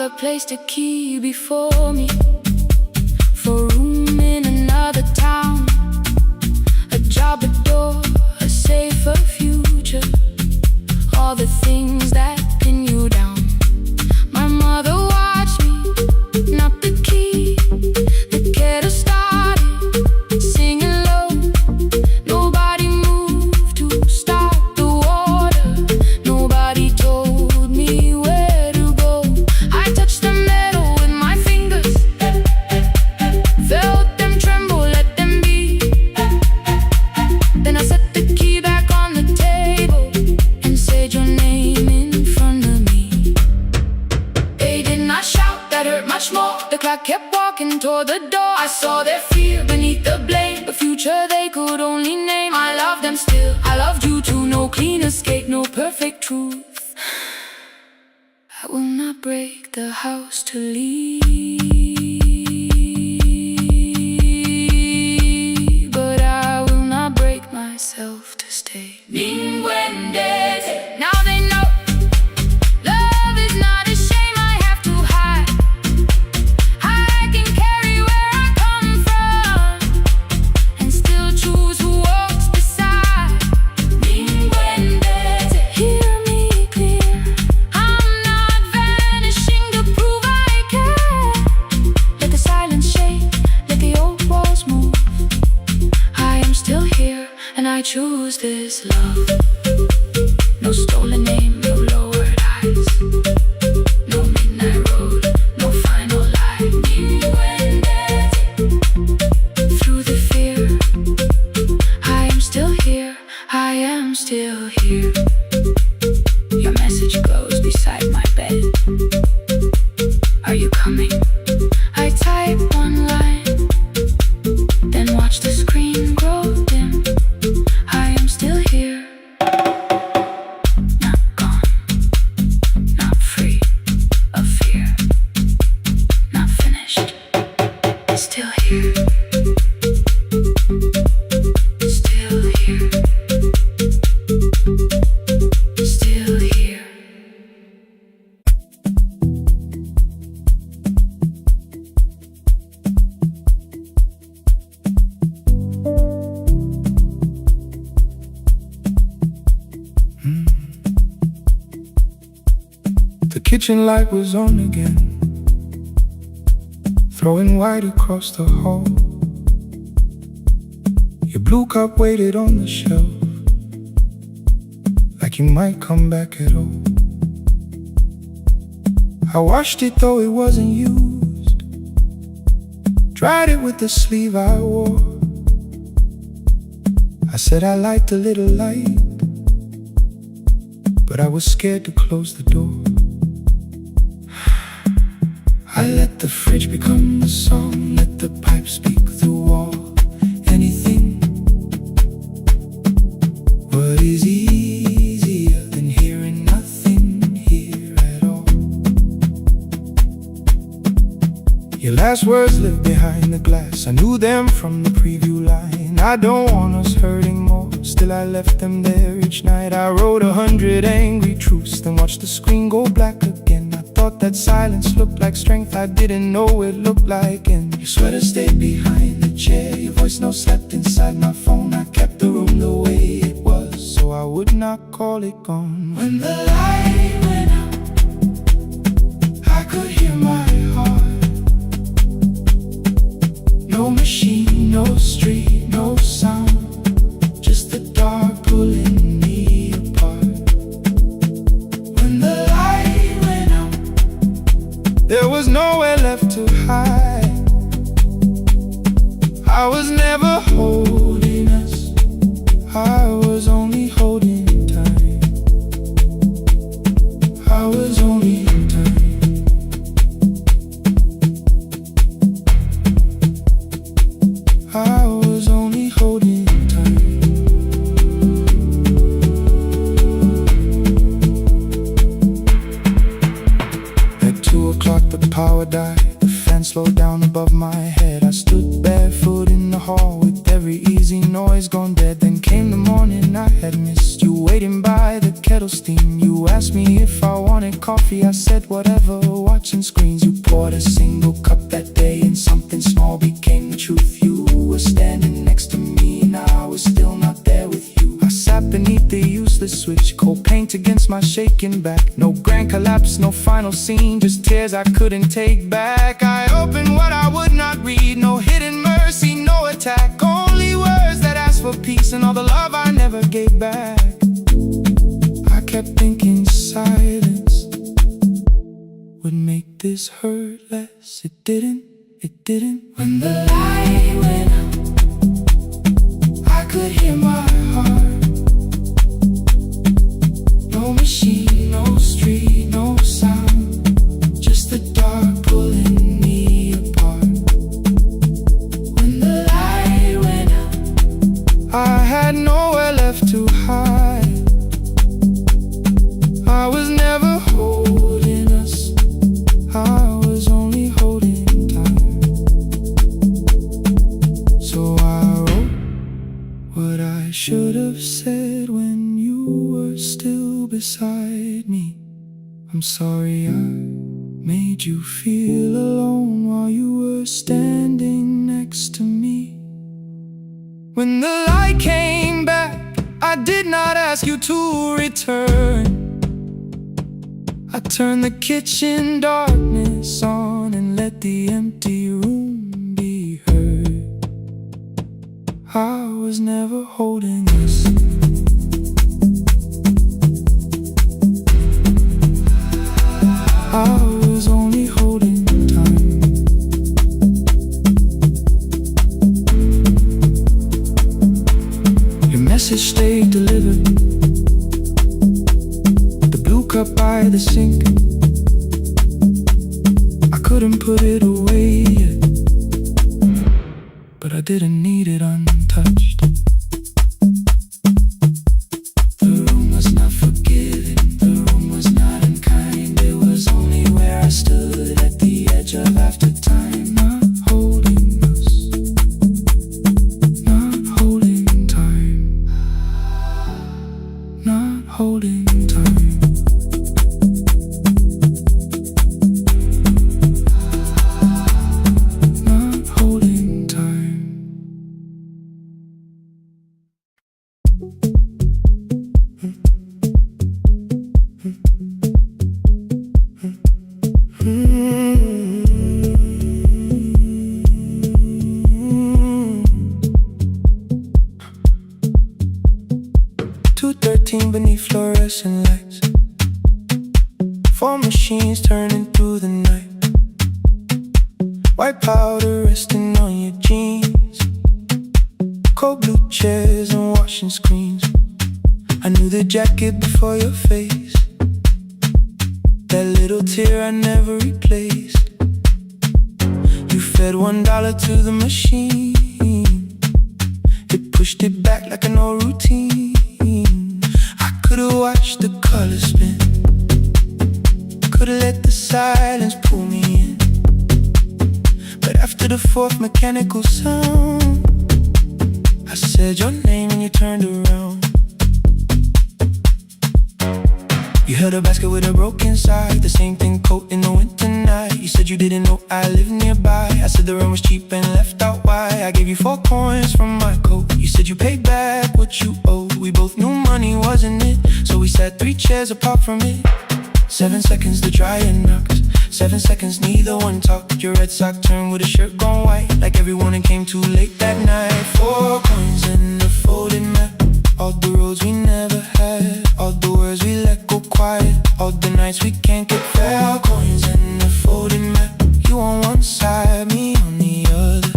father placed a key before me for a room in another town, a job, a door, a safer future, all the things that pin you down. My mother watched me, not the key, the kettle started singing low. Nobody moved to stop the water, nobody told me where to go. I touched the metal with my fingers, felt them tremble, let them be. Then I set the key back on the table and said your name in front of me. They did not shout, that hurt much more. The clock kept walking toward the door. I saw their fear beneath the blame, a future they could only name. I loved them still, I loved you too. No clean escape, no perfect truth. I will not break the house to leave, but I will not break myself to stay. Now they know love is not a shame I have to hide. I can carry where I come from and still choose who walks beside. Hear me clear, I'm not vanishing to prove I care. Let the silence shake, let the old walls move. I am still here and I choose this love. No stolen name, no lowered eyes, no midnight road, no final lie. Through the fear, I am still here, I am still here. Your message glows beside my bed. Are you coming? I type one line, then watch the screen grow dim. I am still here, not gone, not free of fear, not finished, still here, still here, still here. The kitchen light was on again, throwing white across the hall. Your blue cup waited on the shelf, like you might come back at all. I washed it though it wasn't used, dried it with the sleeve I wore. I said I liked a little light, but I was scared to close the door. I let the fridge become the song, let the pipe speak the wall. Anything, what is easier than hearing nothing here at all? Your last words lived behind the glass, I knew them from the preview line. I don't want us hurting more, still I left them there each night. I wrote 100 angry truths, then watched the screen go black again. I thought that silence looked like strength, I didn't know it looked like. And your sweater stayed behind the chair, your voice note slept inside my phone. I kept the room the way it was, so I would not call it gone. When the light went out, I could hear my heart. No machine, no street, no sound, just the dark pulling me apart. When the light went out, there was nowhere left to hide. I was never holding us, I was only holding time. I was only time. I was only holding time. At 2 o'clock the power died, the fan hand slowed down above my head. I stood barefoot in the hall with every easy noise gone dead. Then came the morning I had missed you, waiting by the kettle steam. You asked me if I wanted coffee, I said whatever, watching screens. You poured a single cup that day and something small became the truth. You were standing next to me and I was still not there with you. I sat beneath the useless switch, cold paint against my shaking back. No grand collapse, no final scene, just tears I couldn't take back. I opened what I would not read, no hidden mercy, no attack. Only words that asked for peace and all the love I never gave back. I kept thinking silence would make this hurt less. It didn't. When the light went out, I could hear my heart. No machine, no street, no sound, just the dark pulling me apart. When the light went out, I had nowhere left to hide. I was never holding us, I was only holding time. So I wrote what I should have said when you were still beside me. I'm sorry I made you feel alone while you were standing next to me. When the light came back, I did not ask you to return. I turned the kitchen darkness on and let the empty room be heard. I was never holding us, I was only holding time. Your message stayed delivered, the blue cup by the sink. I couldn't put it away yet, but I didn't need it untouched. The room was not forgiving, the room was not unkind. It was only where I stood at the edge of after time. Not holding us, not holding time, not holding time. Not holding time. Beneath fluorescent lights, 4 machines turning through the night. White powder resting on your jeans, cold blue chairs and washing screens. I knew the jacket before your face, that little tear I never replaced. You fed $1 to the machine, it pushed it back like an old routine. Could've watched the colors spin, could've let the silence pull me in. But after the 4th mechanical sound, I said your name and you turned around. You held a basket with a broken side, the same thing coat in the winter night. You said you didn't know I lived nearby. I said the rent was cheap and left out why. I gave you 4 coins from my coat. You said you paid back what you owed. We both knew money wasn't it, so we sat 3 chairs apart from it. 7 seconds the dryer knocks, 7 seconds neither one talked. Your red sock turned with a shirt gone white, like everyone and came too late that night. 4 coins and a folded map, all the roads we never had, all the words we let go quiet, all the nights we can't get back. 4 coins and a folded map, you on one side, me on the other.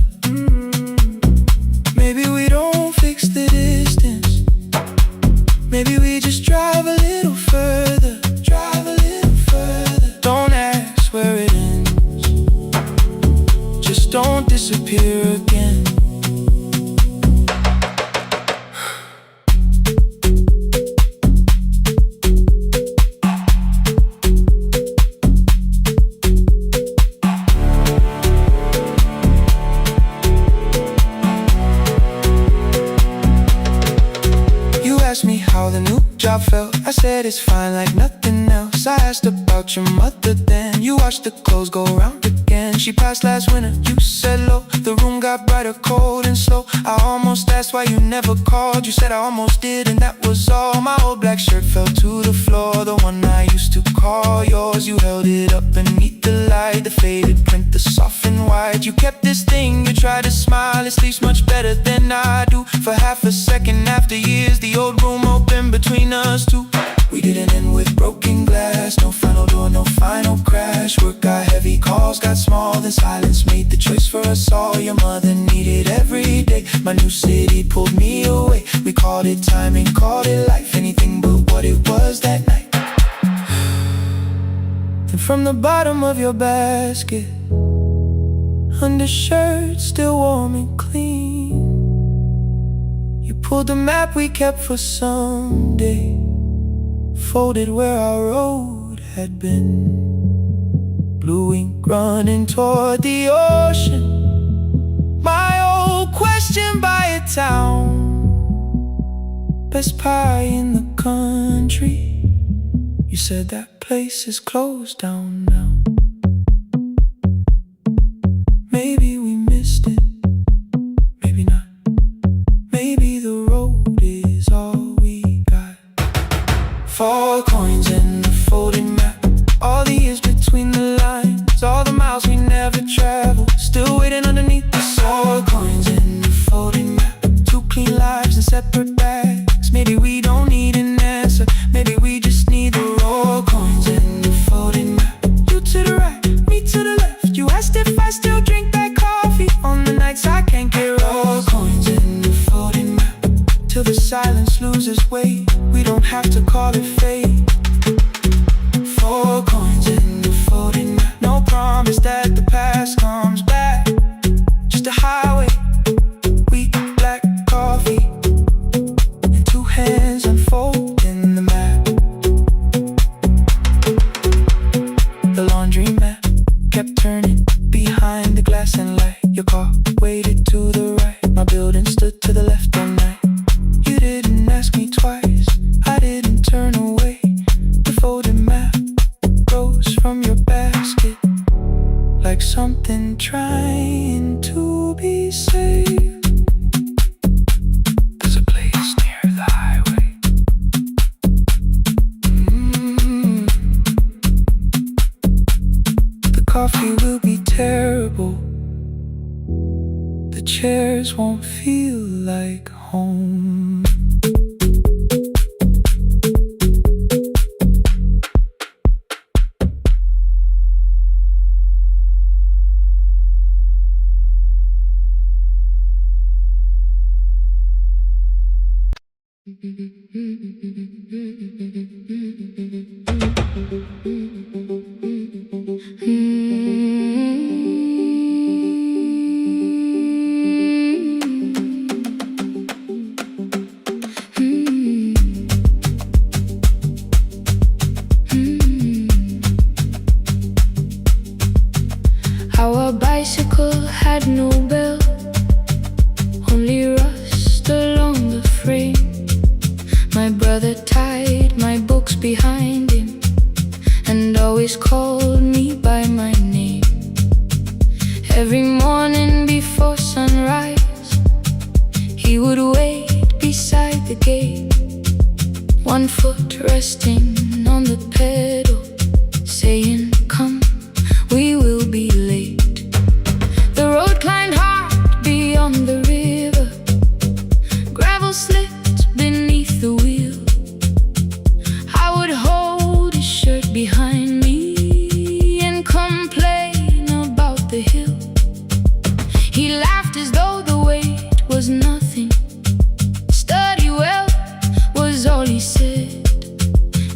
Maybe we don't fix the distance, maybe we just drive a little further, drive a little further. Don't ask where it ends, just don't disappear again. job felt. I said it's fine like nothing else. I asked about your mother then. You watched the clothes go round again. She passed last winter, you said low. The room got brighter, cold and slow. I almost asked why you never called. You said I almost did and that was all. My old black shirt fell to the floor, the one I used to call yours. You held it up beneath the light, the faded print, the soft and white. You kept this thing, you tried to smile. It sleeps much better than I do. For half a second after years, the old room opened between us two. We didn't end with broken glass. No final door, no final crash. Work got heavy, calls got small. Then silence made the choice for us all. Your mother needed every day. My new city pulled me away. We called it timing, called it life. Anything but what it was that night. And from the bottom of your basket, undershirt still warm and clean, you pulled the map we kept for someday, folded where our road had been. Blue ink running toward the ocean. My old question by a town. Best pie in the country. You said that place is closed down now. Maybe we missed it, maybe not. Maybe the road is all we got. 4 coins and a folded map. All the years between the lines, all the miles we never traveled, still waiting underneath the sun. 4 coins and a folded map. 2 clean lives in separate bags. Maybe we don't need an answer, maybe we just need the raw coins and a folded map. You to the right, me to the left. You asked if I still drink that coffee on the nights I can't get raw coins and a folded map. Till the silence loses weight, we don't have to call it fate. 4 coins and a folded map. No promise that the past comes back, just a highway, weak black coffee, and 2 hands unfolding the map. The laundry mat kept turning behind the glass and light. Your car waited to the right, my building stood to the left all night. You didn't ask me twice, I didn't turn away. The folded map rose from your basket, like something trying to be saved. There's a place near the highway. The coffee will be terrible, the chairs won't feel like home. Our bicycle had no bell, only rust along the frame. My brother tied my books behind him and always called me by my name. Every morning before sunrise, he would wait beside the gate, 1 foot resting on the pedal, saying, "Come, we will be late." The road climbed hard beyond the river, gravel slipped beneath the wheel. I would hold his shirt behind me and complain about the hill. He laughed as though the weight was nothing. Study well was all he said.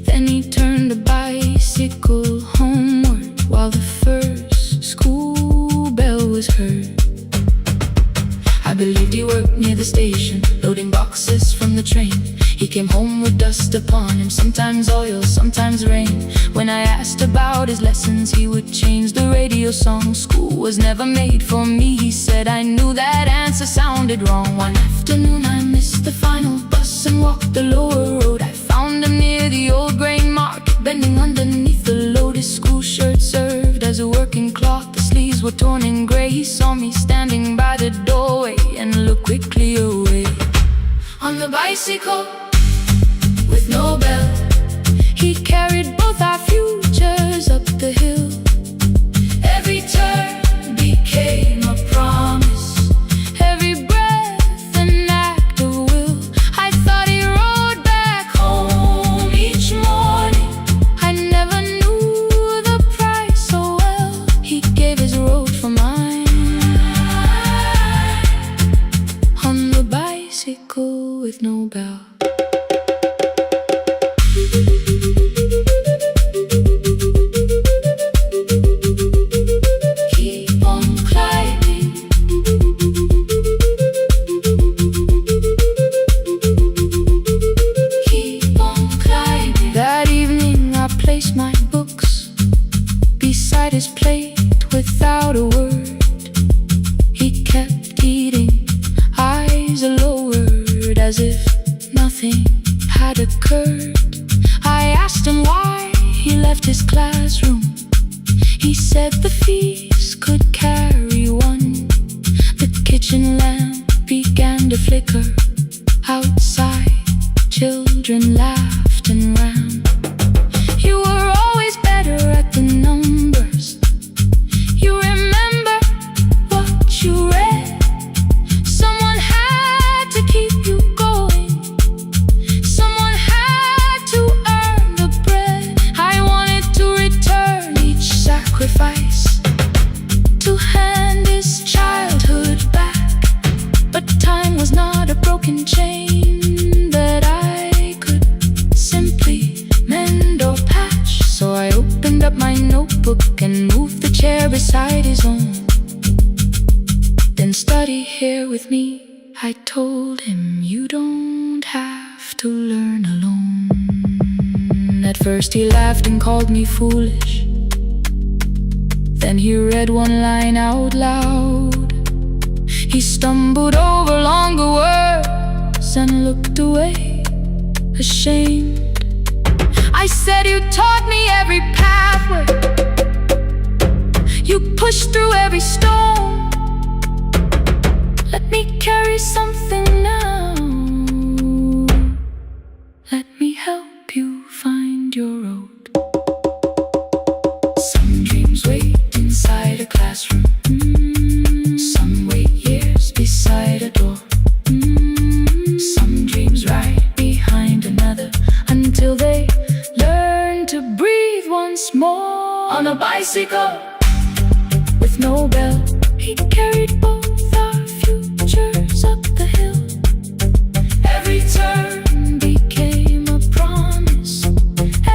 Then he turned the bicycle homeward while the first school bell was heard. I believed he worked near the station, loading boxes from the train. He came home with dust upon him, sometimes oil, sometimes rain. When I asked about his lessons, he would change the radio song. School was never made for me, he said. I knew that answer sounded wrong. One afternoon I missed the final bus cross and walk the lower road. I found him near the old grain market, bending underneath the load. His school shirt served as a working cloth. The sleeves were torn and gray. He saw me standing by the doorway and looked quickly away. On the bicycle with no bell, he carried both our futures up the hill. Every turn became a promise, every breath an act of will. I thought he rode back home each morning. I never knew the price so well. He gave his road for mine. On the bicycle with no bell. His plate without a word. He kept eating, eyes lowered, as if nothing had occurred. I asked him why he left his classroom. He said the feast could carry one. The kitchen lamp began to flicker. Outside, children laughed and ran. You were always better at the numbers. You remember what you read. Someone had to keep you going. Someone had to earn the bread. I wanted to return each sacrifice, to hand his childhood back. But time was not a broken chain that I could simply mend or patch. So I opened up my notebook and moved the chair beside his own. Then study here with me, I told him. You don't have to learn alone. At first he laughed and called me foolish. Then he read one line out loud. He stumbled over longer words and looked away, ashamed. I said, you taught me every pathway. You pushed through every stone. Let me carry something now. Let me help you find your road. Some dreams wait inside a classroom. Some wait years beside a door. Some dreams right behind another, until they learn to breathe once more. On a bicycle with no bell, he carried both our futures up the hill. Every turn became a promise,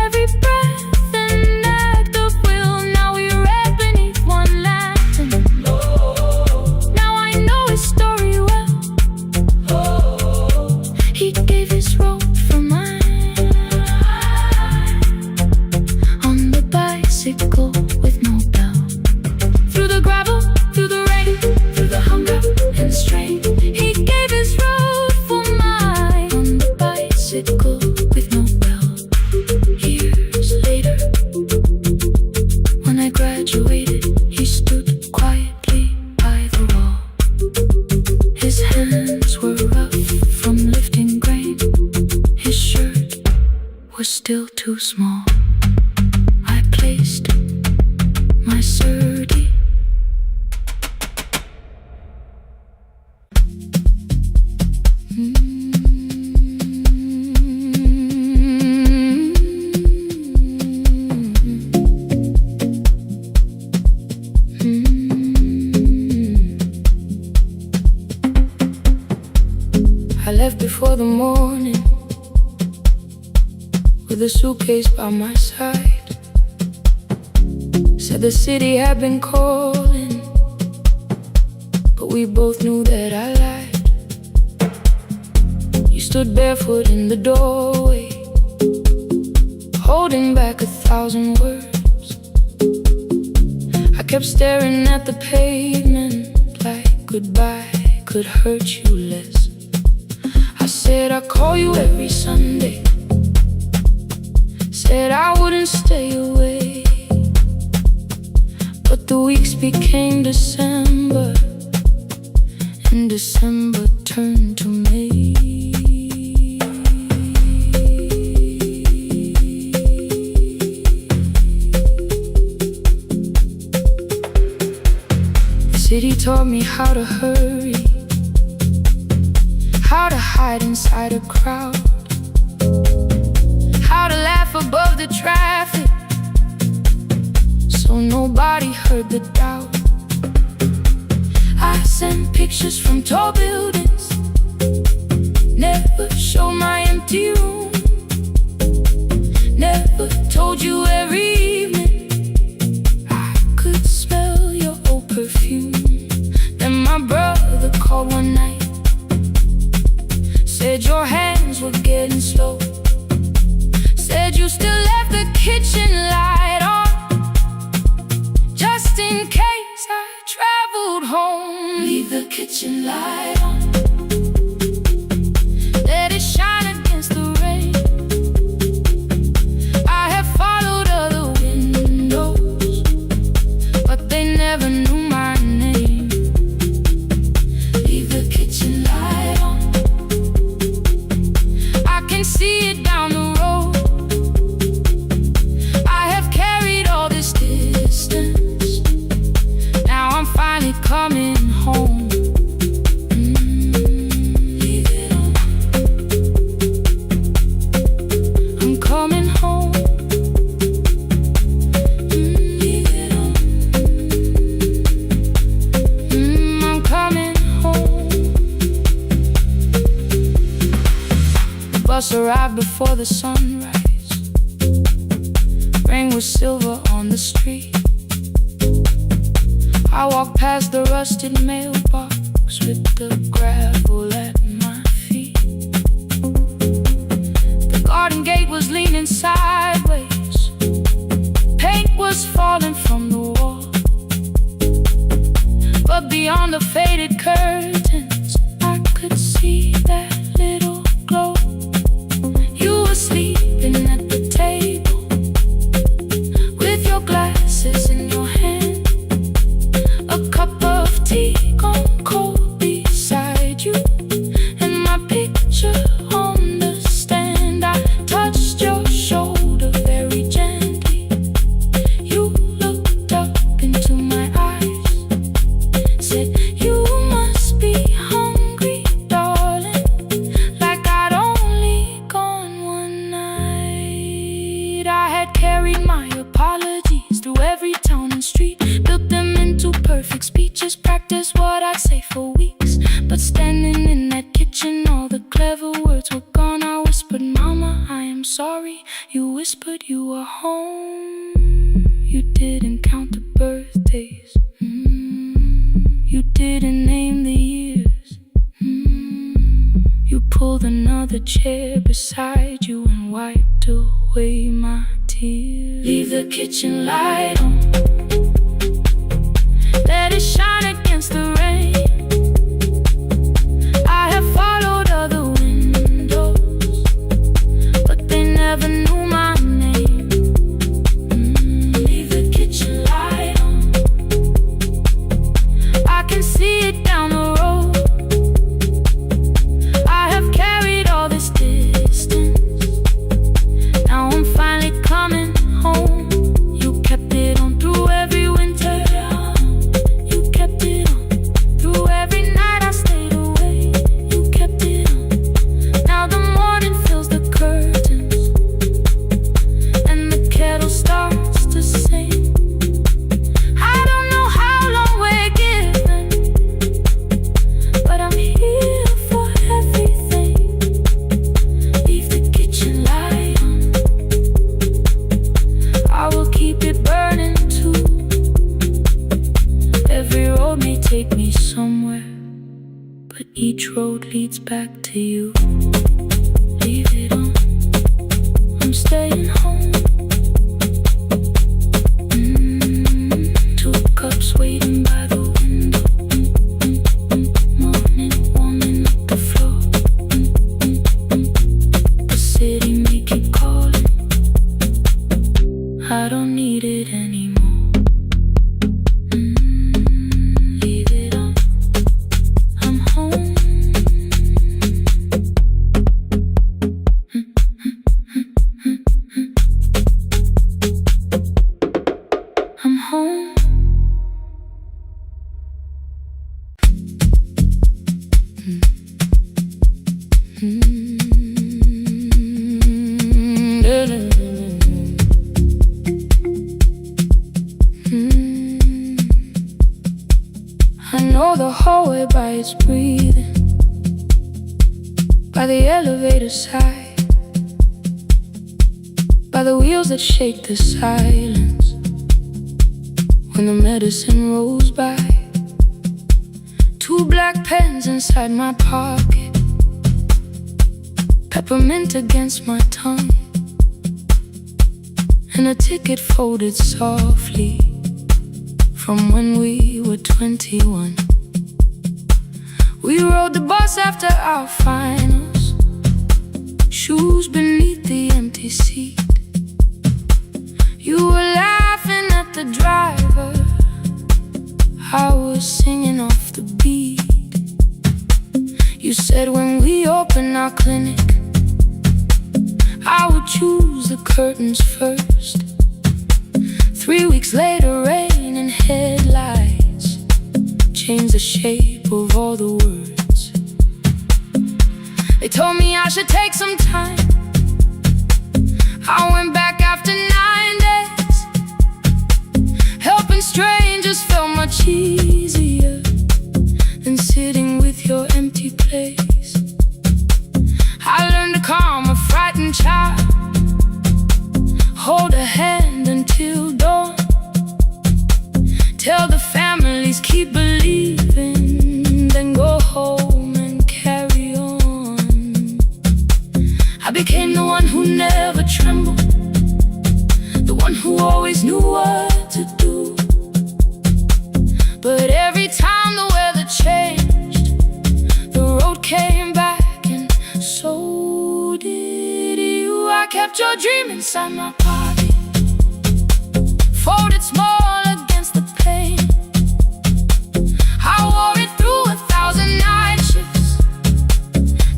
every breath an act of will. Now we read beneath one lantern. Now I know his story well. He gave his road for mine. On the bicycle with no bell, through the gravel, through the rain, through the hunger and strain. He gave his road for mine. On the bicycle with no bell. Years later, when I graduated, he stood quietly by the wall. His hands were rough from lifting grain. His shirt was still too small. I placed my surdy I left before the morning, with a suitcase by my side. Said the city had been calling, but we both knew that I lied. You stood barefoot in the doorway, holding back 1,000 words. I kept staring at the pavement, like goodbye could hurt you less. I said I'd call you every Sunday, said I wouldn't stay away. But the weeks became December, and December turned to May. The city taught me how to hurry, how to hide inside a crowd, how to laugh above the traffic so nobody heard the doubt. I sent pictures from tall buildings, never showed my empty room, never told you every evening I could smell your old perfume. Then my brother called one night, said your hands were getting slow, said you still left the kitchen light on, just in case I traveled home. Leave the kitchen light on, let it shine against the rain. I have followed other windows, but they never knew my name. Leave the kitchen light on, I can see it down the road. I have carried all this distance, now I'm finally coming home. Leave it on, I'm coming home. Leave it on, I'm coming home. The bus arrived before the sunrise, rain was silver on the street. I walked past the rusted mailbox with the gravel at my feet. The garden gate was leaning sideways, paint was falling from the wall, but beyond the faded curtains I could see that little glow. You were sleeping at the table with your glasses in your hand, a cup of tea gone cold beside you, and my picture on the stand. I touched your shoulder very gently. You looked up into my eyes, said you must be hungry, darling, like I'd only gone one night. I had carried my apologies through every town and street, built them into perfect speeches, practiced what I'd say for weeks. But standing in that kitchen, all the clever words were gone. I whispered, Mama, I am sorry. You whispered you were home. You didn't count the birthdays, you didn't name the years. You pulled another chair beside you and wiped away my tears. Leave the kitchen light on, let it shine against the rain. I have followed other windows, but they never knew my name. Leave the kitchen light on, I can see it down the road. I have carried all this distance, now I'm finally coming home. You kept it on through every winter, you kept it on through every night I stayed away. You kept it on, now the morning fills the curtains, and the kettle starts to sing. I don't know how long we're given, but I'm here for everything. Leave the kitchen light on, I will keep it burning too. Every road may take me somewhere, but each road leads back to you. Leave it on, I'm staying home. Two cups waiting by the window, morning warming up the floor. I know the hallway by its breathing, by the elevator side, by the wheels that shake the silence when the medicine rolls by. 2 black pens inside my pocket, peppermint against my tongue, and a ticket folded softly from when we were 21. We rode the bus after our finals, shoes beneath the empty seat. You were laughing at the driver, I was singing off the beat. You said when we open our clinic, I would choose the curtains first. 3 weeks later, rain and headlights changed the shape of all the words. They told me I should take some time. I went back after 9 days. Helping strangers felt much easier than sitting with your empty place. I learned to calm a frightened child, hold a hand until dawn, tell the families keep believing, then go home and carry on. I became the one who never trembled, the one who always knew what to do. But every time the weather changed, the road came back, and so did you. I kept your dream inside my pocket, folded small against the pain. I wore it through 1,000 night shifts,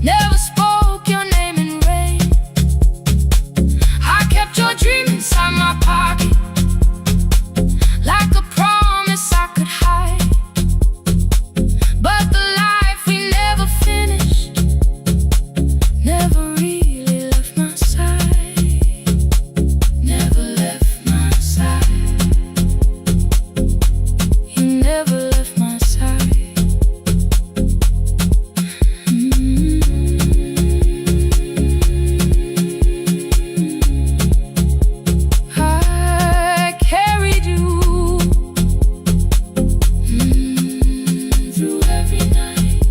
never spoke your name in rain. I kept your dream inside my pocket, like a promise I could hide. But the life we never finished never really left my side, never left my side. You never left my side. I carried you through every night.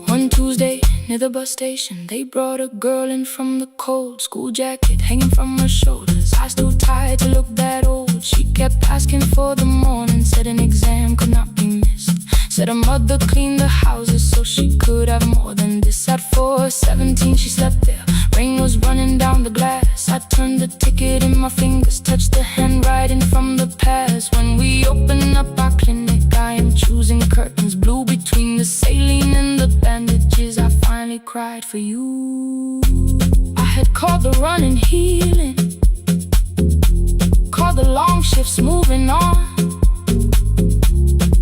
One Tuesday near the bus station, they brought a girl in from the cold, school jacket hanging from her shoulders, eyes too tired to look that old. She kept asking for the morning, said an exam could not be missed, said her mother cleaned the houses so she could have more than this. At 4:17 she slept there, rain was running down the glass. I turned the ticket in my fingers, touched the handwriting from the past. When we open up our clinic, I am choosing curtains blue between the saline and the bandages. I finally cried for you. I had called the running healing, called the long shifts moving on,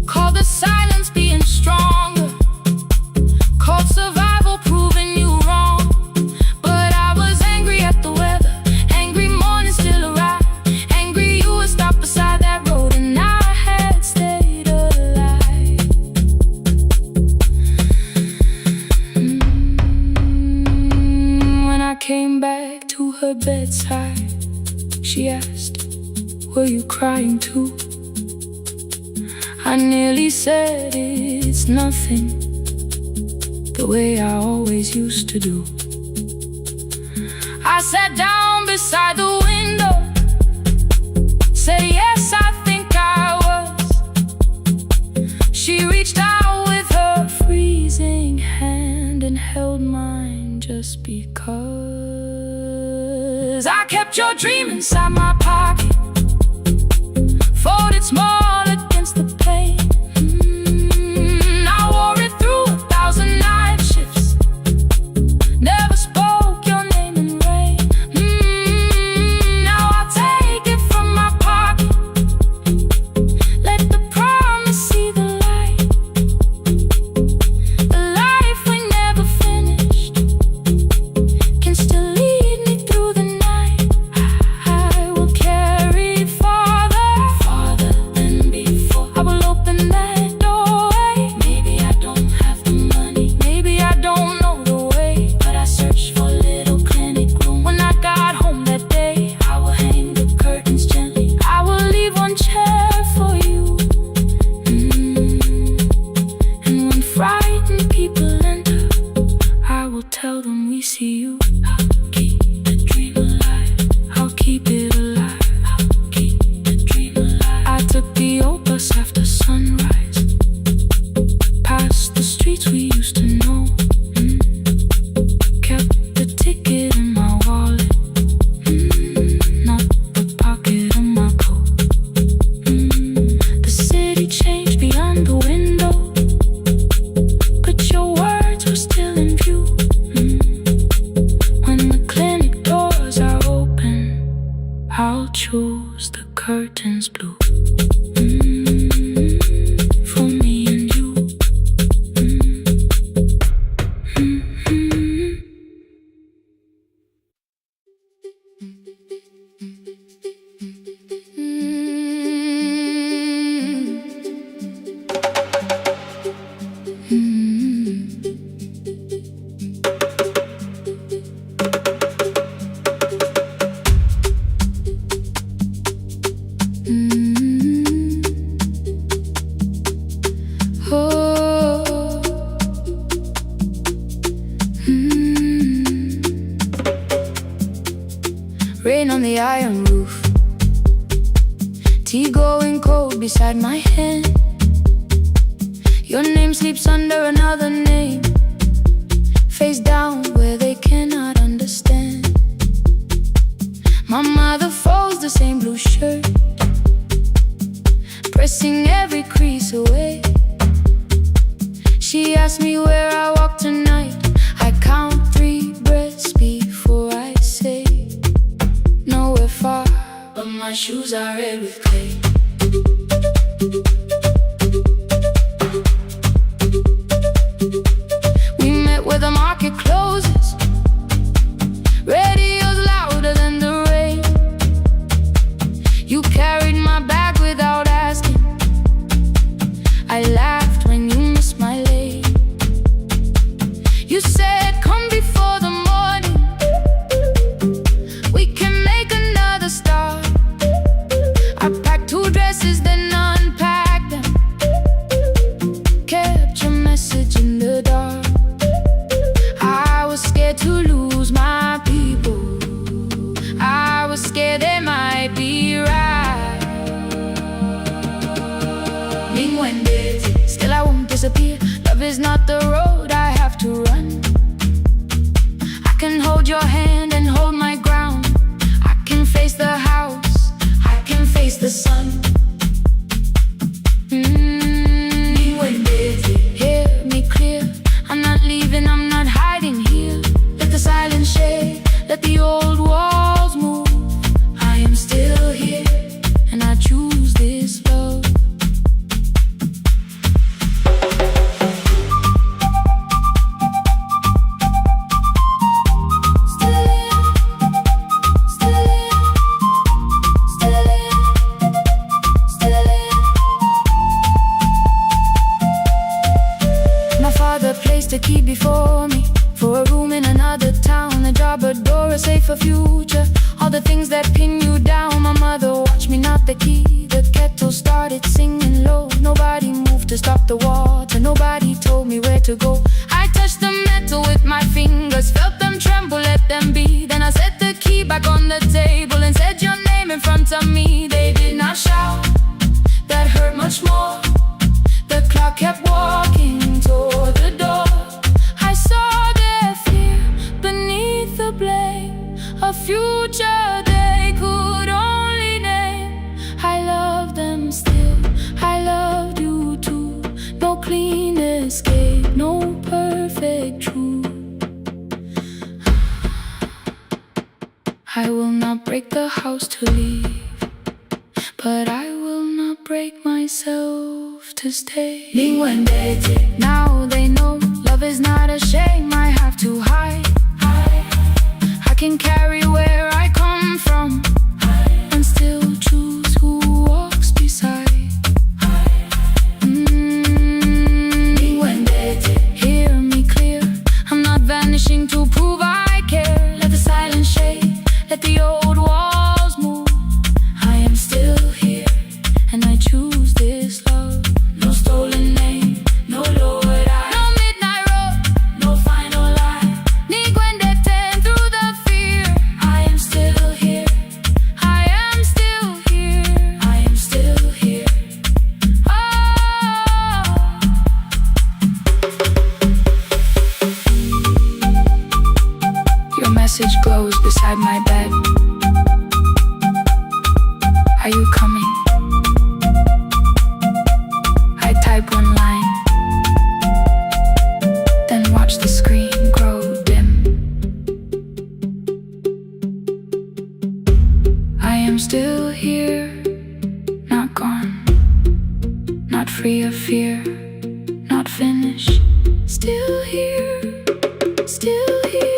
called the silence being stronger, called survival proving you wrong. But I was angry at the weather, angry morning still arrived, angry you were stopped beside that road and I had stayed alive. When I came back to her bedside, she asked, were you crying too? I nearly said it's nothing, the way I always used to do. I sat down beside the window, said yes, I think I was. She reached out with her freezing hand and held mine just because. I kept your dream inside my pocket, folded small against the pain. I wore it through 1,000 night shifts, never spoke your name in rain. Now I'll take it from my pocket, let the promise see the light. The life we never finished can still lead me through the night. I will carry farther than code beside my hand. Your name sleeps under another name, face down where they cannot understand. My mother folds the same blue shirt, pressing every crease away. She asks me where I walk tonight. I count 3 breaths before I say nowhere far, but my shoes are red with clay. We met where the market closes, radio's louder than the rain. You carried my bag without asking. I laughed when you missed my lane. You said come before the morning, we can make another start. I packed 2 dresses then unpacked them, kept your message in the dark. I was scared to lose my people, I was scared they might be right. Still I won't disappear. Love is not the road I have to run. I can hold your hand and hold my ground. I can face the house, I can face the sun. Hear me clear, I'm not leaving, I'm not hiding here. Let the silence shake, let the old walls move. I am still here, and I choose this love. Placed a key before me for a room in another town, a job, a door, a safer future. All the things that pin you down. My mother watched me knock the key. The kettle started singing low. Nobody moved to stop the water. Nobody told me where to go. I touched the metal with my fingers, felt them tremble, let them be. Then I set the key back on the table and said your name in front of me. They did not shout, that hurt much more. The clock kept walking toward the door. I saw their fear beneath the blame, a future they could only name. I love them still, I loved you too. No clean escape, no perfect truth. I will not break the house to leave, but I will not break myself to stay. Now they know love is not a shame I have to hide. I can carry where I come from and still choose who walks beside. Hear me clear, I'm not vanishing to prove I care. Let the silence shake, let the old walls move. I am still here, and I choose this love. No stolen name, no lowered eye, no midnight road, no final lie. Through the fear, I am still here, I am still here, I am still here. Oh, your message glows beside my bed. Are you coming? I type one line, then watch the screen grow dim. I am still here, not gone, not free of fear, not finished. Still here, still here.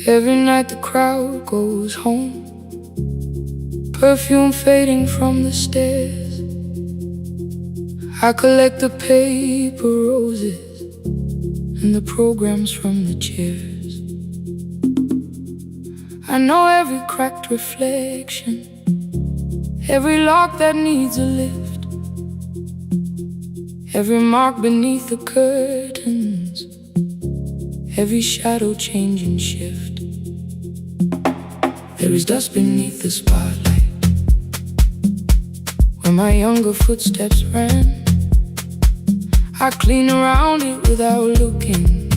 Every night the crowd goes home, perfume fading from the stairs. I collect the paper roses and the programs from the chairs. I know every cracked reflection, every lock that needs a lift, every mark beneath the curtains, every shadow change and shift. There is dust beneath the spotlight where my younger footsteps ran. I clean around it without looking,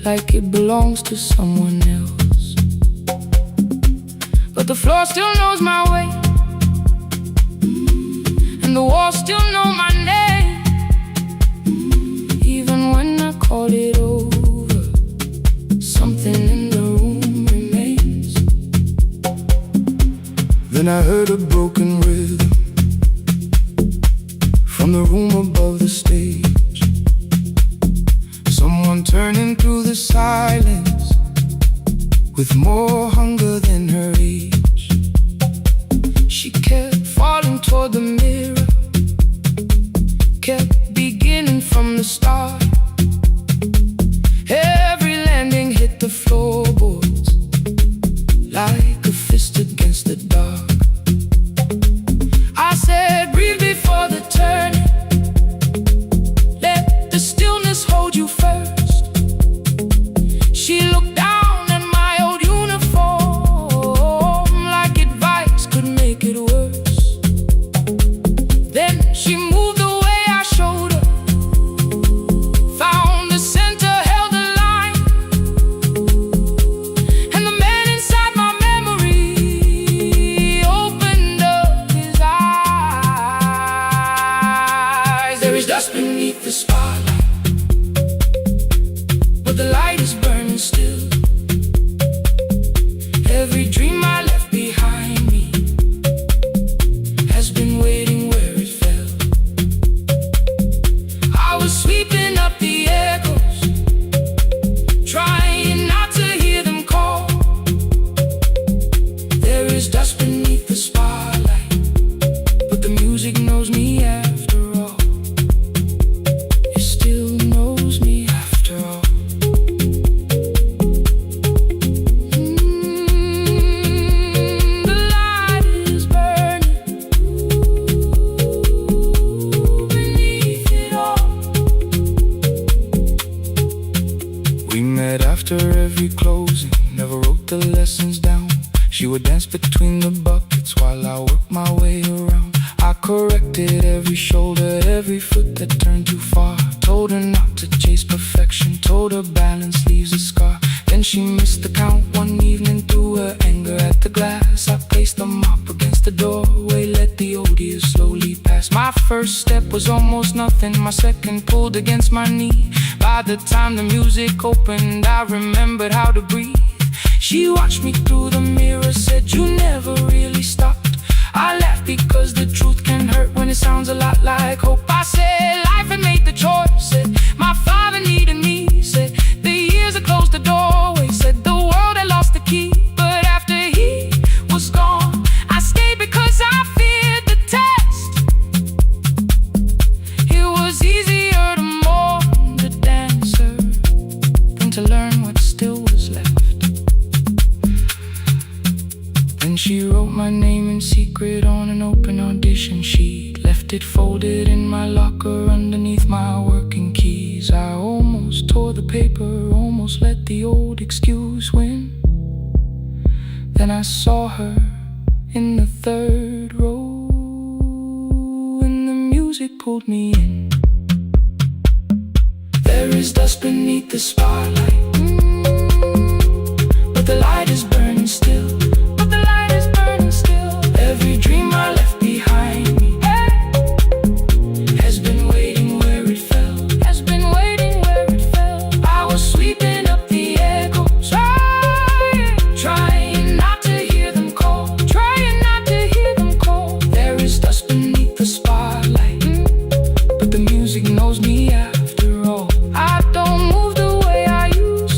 like it belongs to someone else. But the floor still knows my way, and the walls still know my name. Even when I call it over, something in the room remains. Then I heard a broken rhythm from the room above the stage. Someone turning through the silence with more hunger than her age. She kept falling toward the mirror, kept beginning from the start. Every landing hit the floorboards like a fist against the dark. I said, breathe before the turning, let the stillness hold you first. She looked down at my old uniform like advice could make it worse. Then she moved the way I showed her, found the center, held the line, and the man inside my memory opened up his eyes. There is dust beneath the spotlight, but the light is burning still. Every dream I left behind me has been waiting where it fell. I was sweeping up the echoes, trying not to hear them call. There is dust beneath the spotlight, but the music knows me after all. It still knows me after all. The light is burning beneath it all. We met after every closing, never wrote the lessons down. She would dance between the buckets while I worked my way around. I corrected every shoulder, every foot that turned too far. Told her not to chase perfection, told her balance leaves a scar. Then she missed the count one evening, threw her anger at the glass. I placed the mop against the doorway, let the old years slowly pass. My first step was almost nothing, my second pulled against my knee. By the time the music opened, I remembered how to breathe. She watched me through the mirror, said, you never really stopped. I laughed because the truth can hurt when it sounds a lot like hope. I said, life had made the choice, said, my father needed me, said, the years had closed the doorway, said, the world had lost the key. But after he was gone, I stayed because I feared the test. It was easier to mourn the dancer than to learn what still was left. Then she wrote my name in secret on an open audition sheet, left it folded in my locker underneath my working keys. I almost tore the paper, almost let the old excuse win. Then I saw her in the third row, and the music pulled me in. There is dust beneath the spotlight, but the light is burning still. Every dream I left behind me has been waiting where it fell, has been waiting where it fell. I was sweeping up the echoes, trying not to hear them call, trying not to hear them call. There is dust beneath the spotlight, but the music knows me after all. I don't move the way I used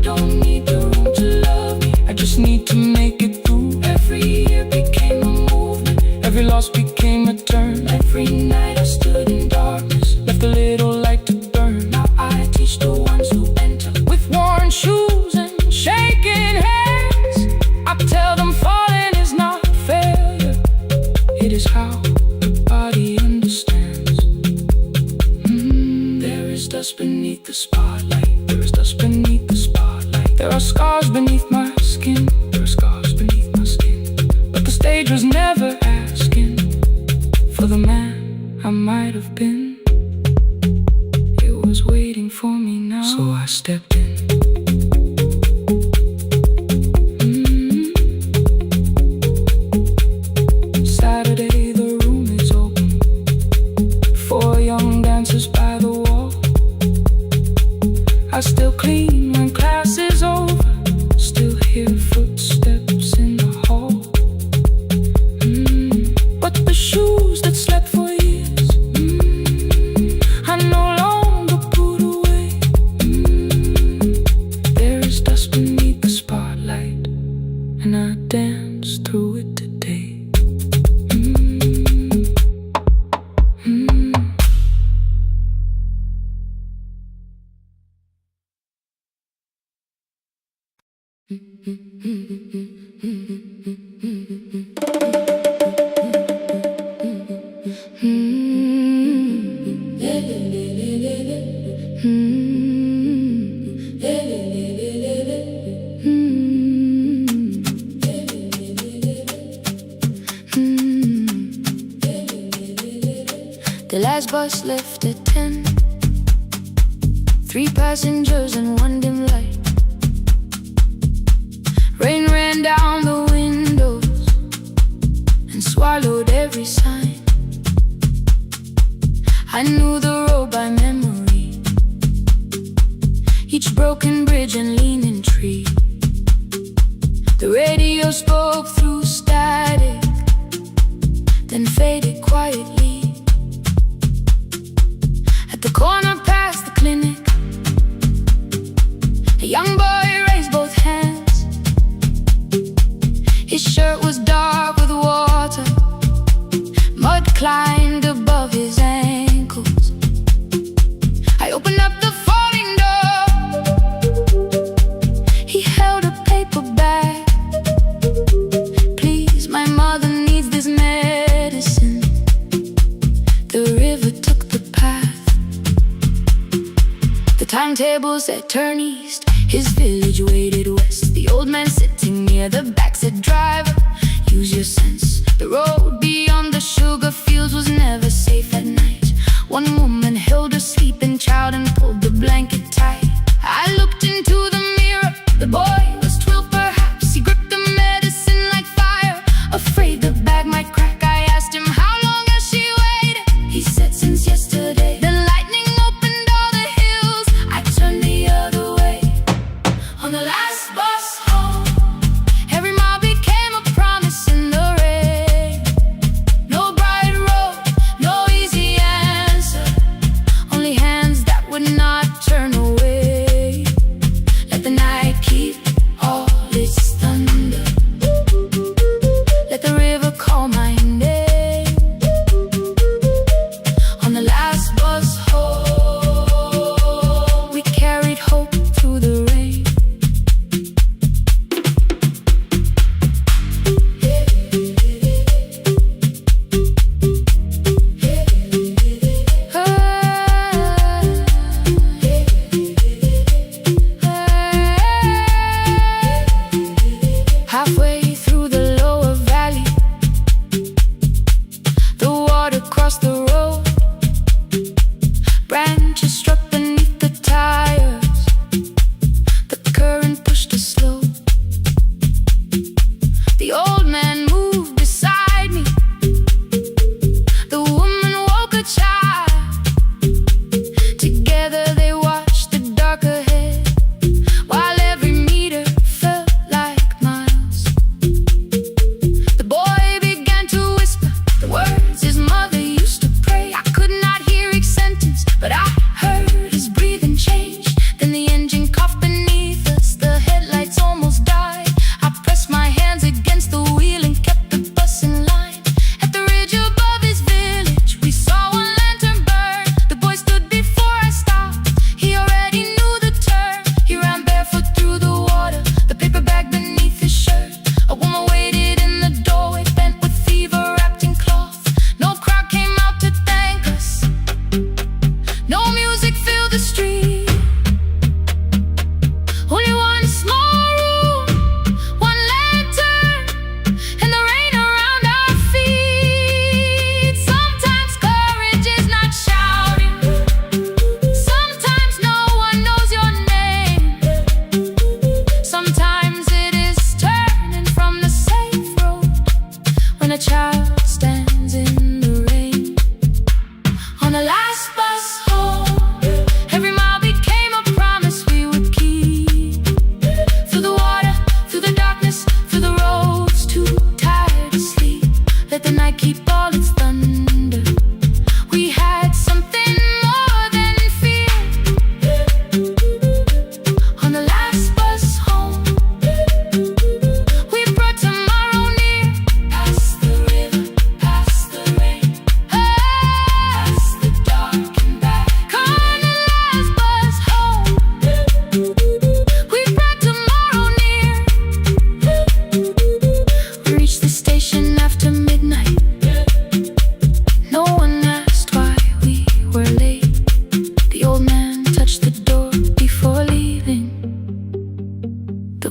don't need the room to love me, I just need to make it through. Every year became a movement, every loss became a turn. Every night I stood in darkness, left a little light to burn. Now I teach the ones who enter with worn shoes and shaking hands. I tell them falling is not failure, it is how the body understands. There is dust beneath the spotlight, there is dust beneath the spotlight. There are scars beneath my skin, there are scars beneath my skin. But the stage was never asking for the man I might have been. It was waiting for me now, so I stepped in. Saturday, the room is open, 4 young dancers by the wall. I still clean when class is over, still hear footsteps in the hall. But the shoes that slept for years, I no longer put away. There is dust beneath the spotlight, and I dance through it today. The last bus left at 10, 3 passengers and 1 dim light. Rain ran down the windows and swallowed every sign. I knew the road by memory, each broken bridge and leaning tree. The radio spoke through static, then faded quietly. At the corner past the clinic, a young boy raised both hands. His shirt was dark with water, mud climbed above his ankles. I opened up the folding door, he held a paper bag. Please, my mother needs this medicine. The river took the path, the timetable said turn east. His village waited west. The old man sitting near the back said, driver, use your sense. The road beyond the sugar fields was never safe at night. One woman held her sleeping child and pulled the blanket tight. I looked into the mirror, the boy was 12 perhaps. He gripped the medicine like fire, afraid the bag might crack. I asked him, how long has she waited? He said, since yesterday. The lightning opened all the hills, I turned the other way. On the last bus home, every mile became a promise in the rain. No bright road, no easy answer, only hands that would not turn away. Let the night keep all its thunder, let the river call my name. On the last bus home, we carried hope through the rain.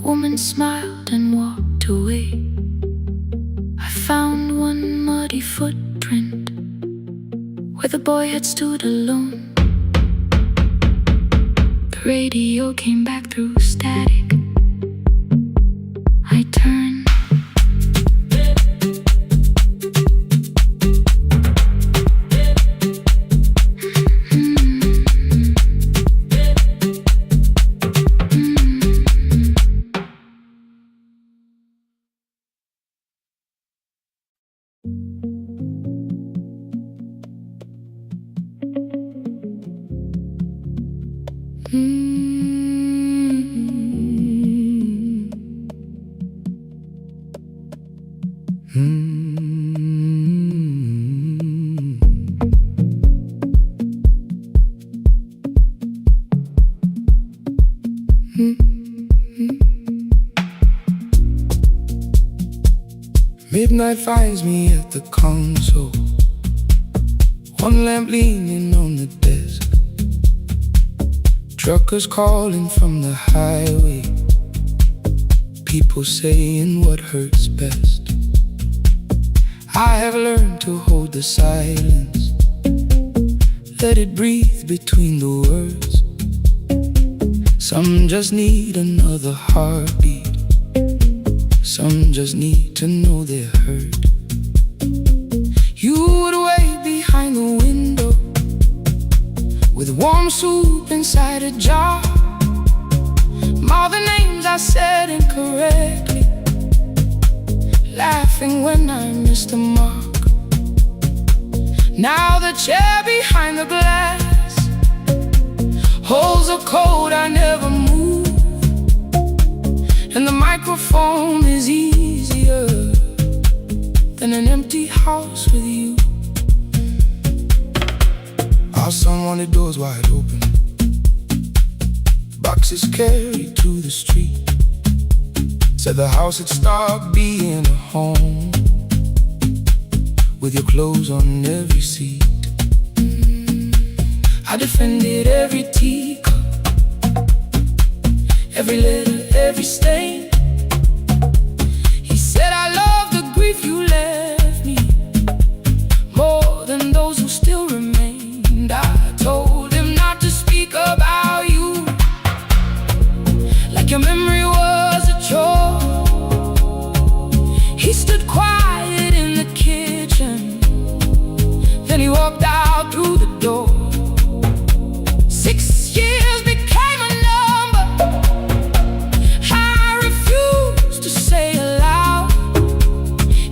woman smiled and walked away. I found one muddy footprint where the boy had stood alone. The radio came back through static. I turned. Midnight finds me at the console, one lamp leaning on the desk. Truckers calling from the highway, people saying what hurts best. I have learned to hold the silence, let it breathe between the words. Some just need another heartbeat, some just need to know they're heard. You would wait behind the window with warm soup inside a jar. All the names I said incorrectly, laughing when I missed the mark. Now the chair behind the glass holds a code I never moved, and the microphone is easier than an empty house with you. Our son wanted doors wide open, boxes carried to the street. Said the house had stopped being a home, with your clothes on every seat. I defended every teacup, every letter, every stain. He said I love the grief you left me more than those who still remained. I told him not to speak about you like your memory was a chore. He stood quiet in the kitchen, then he walked out through the door. 6 years became a number I refused to say aloud.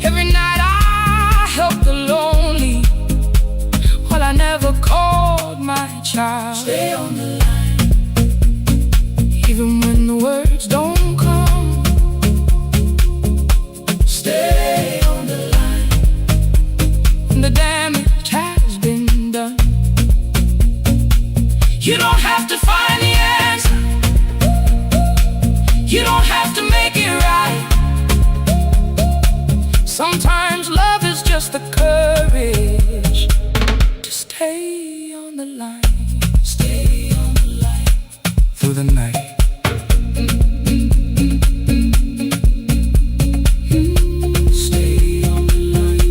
Every night I helped the lonely, while I never called my child. Stay on the line, even when the words don't come. Stay on the line, when the damage has been done. You don't have to find the answer, you don't have to make it right. Sometimes love is just the courage to stay on the line. Stay on the line through the night. Stay on the line.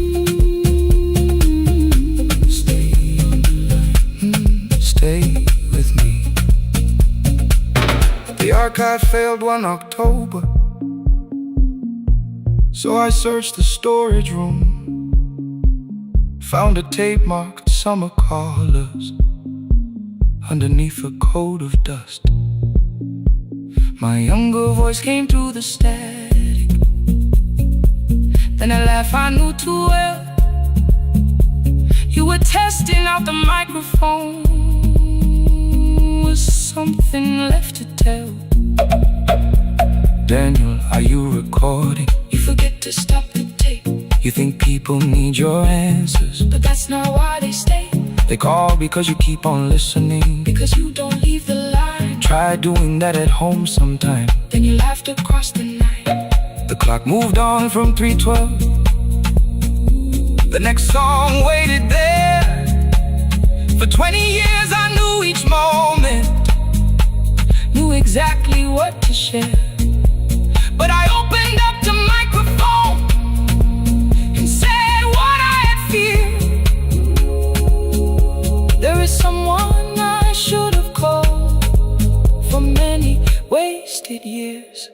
Stay on the line. Stay with me. The archive failed one October, so I searched the storage room, found a tape marked summer callers underneath a coat of dust. My younger voice came through the static, then a laugh I knew too well. You were testing out the microphone, was something left to tell? Daniel, are you recording? You forget to stop the tape. You think people need your answers, but that's not why they stay. They call because you keep on listening, because you don't leave the line. Try doing that at home sometime, then you laughed across the night. The clock moved on from 3:12. The next song waited there. For 20 years I knew each moment, knew exactly what to share. years.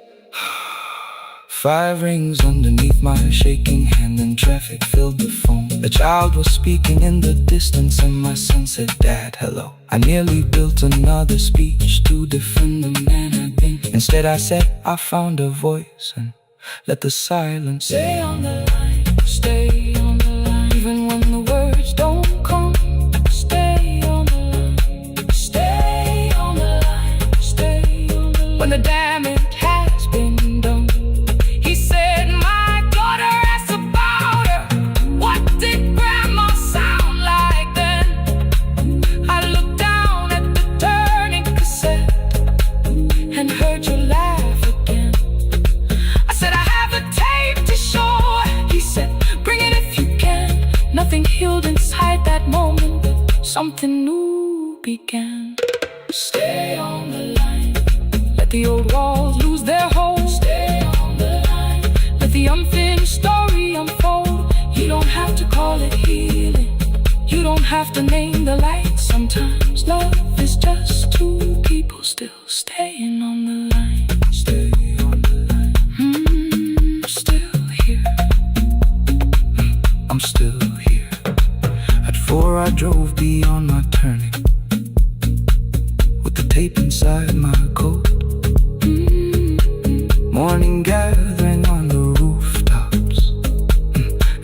5 rings underneath my shaking hand, and traffic filled the phone. A child was speaking in the distance, and my son said, "Dad, hello." I nearly built another speech to defend the man I'd been. Instead I said, "I found a voice," and let the silence stay on the line. Stay on the line, even when the words don't come. Stay on the line. Stay on the line. Stay on the line. When the damage has been done, he said, "My daughter asked about her. What did grandma sound like then?" I looked down at the turning cassette and heard you laugh again. I said, "I have a tape to show." He said, "Bring it if you can." Nothing healed inside that moment, but something new began. Stay on the line. Let the old walls lose their hold. Stay on the line. Let the unfinished story unfold. You don't have to call it healing. You don't have to name the light. Sometimes love is just two people still staying on the line. Stay on the line. Still here. I'm still here. At 4 I drove beyond my turning, with the tape inside my coat. Morning gathering on the rooftops,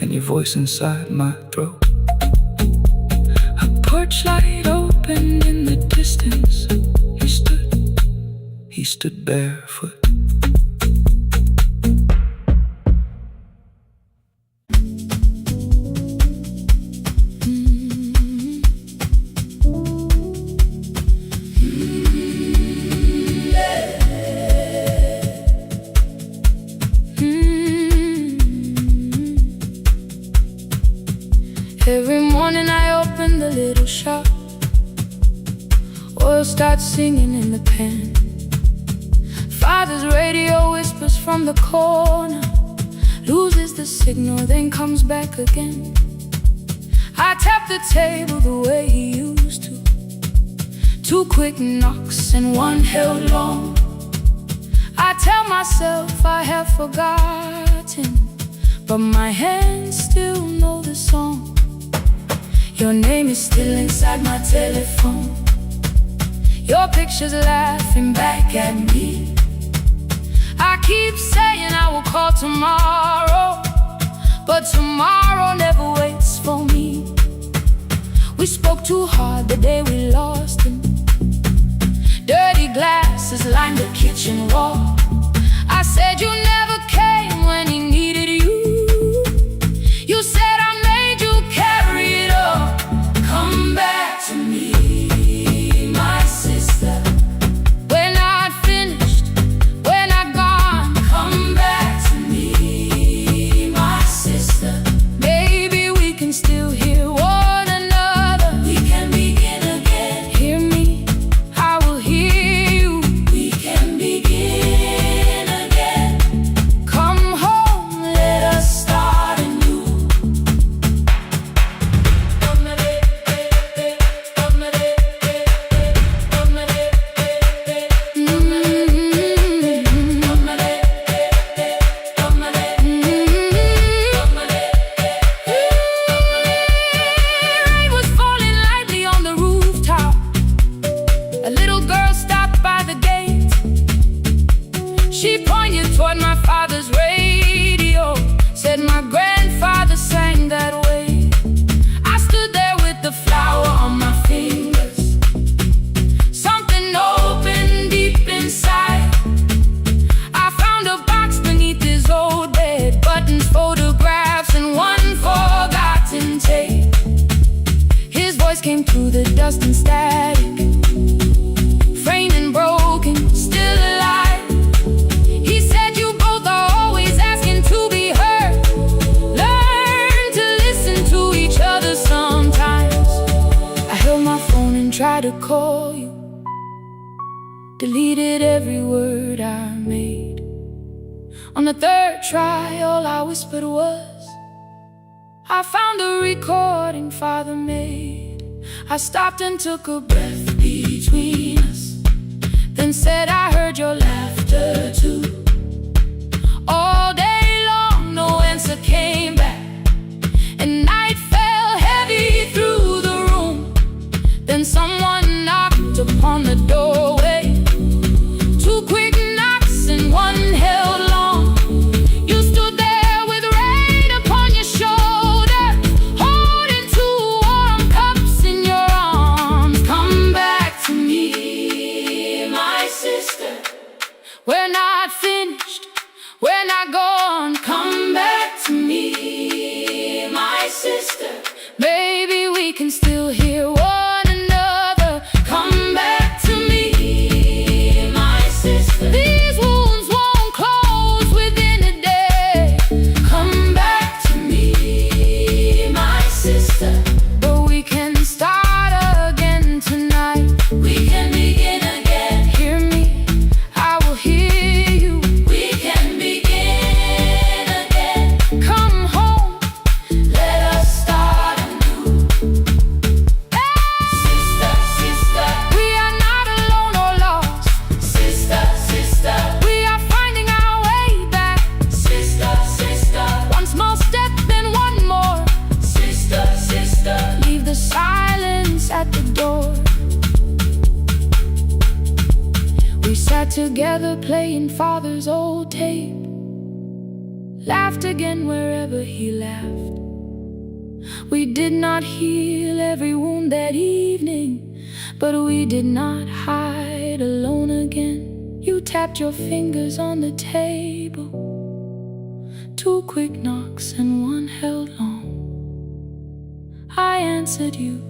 and your voice inside my throat. A porch light opened in the distance. He stood barefoot. Every morning I open the little shop. Oil starts singing in the pan. Father's radio whispers from the corner, loses the signal, then comes back again. I tap the table the way he used to. 2 quick knocks and 1 held long. I tell myself I have forgotten, but my hands still know the song. Your name is still inside my telephone. Your picture's laughing back at me. I keep saying I will call tomorrow, but tomorrow never waits for me. We spoke too hard the day we lost him. Dirty glasses lined the kitchen wall. I said you never came when he needed you. You said I made you carry it all. Come back to me, my sister. We're not finished, we're not gone. Come back to me, my sister. Maybe we can still hear one another. We can begin again. Hear me, I will hear you. We can begin again. Come home, let us start anew. Rain was falling lightly on the rooftop. A little girl stopped by the gate. She pointed toward my father's radio, said my grandfather sang that way. I stood there with the flower on my fingers. Something opened deep inside. I found a box beneath his old bed, buttons, photographs, and 1 forgotten tape. His voice came through the dust and static, framed and broken, still alive. He said you both are always asking to be heard. Learn to listen to each other sometimes. I held my phone and tried to call you, deleted every word I made. On the 3rd try, all I whispered was, I found a recording Father made. I stopped and took a breath between us, then then said I heard your laughter too. All day long no answer came back, and night fell heavy through the room. Then someone knocked upon the doorway. Two quick knocks and one held long. You stood there with rain upon your shoulder, holding two warm cups in your arms. Come back to me, my sister. We're not finished, we're not gone. Come back to me, my sister. Maybe we can still hear one another. Come back to me, my sister. These wounds won't close within a day. Come back to me, my sister. But we can start again tonight. We can begin again. Hear me, I will hear you. We can begin again. Come home, let us start anew. Sister, sister, we are not alone or lost. Sister, sister, we are finding our way back. Sister, sister, one small step then one more. Sister, sister, leave the silence at the door. We sat together playing father's old tape, laughed again wherever he laughed. We did not heal every wound that evening, but we did not hide alone again. You tapped your fingers on the table, two quick knocks and one held long. I answered you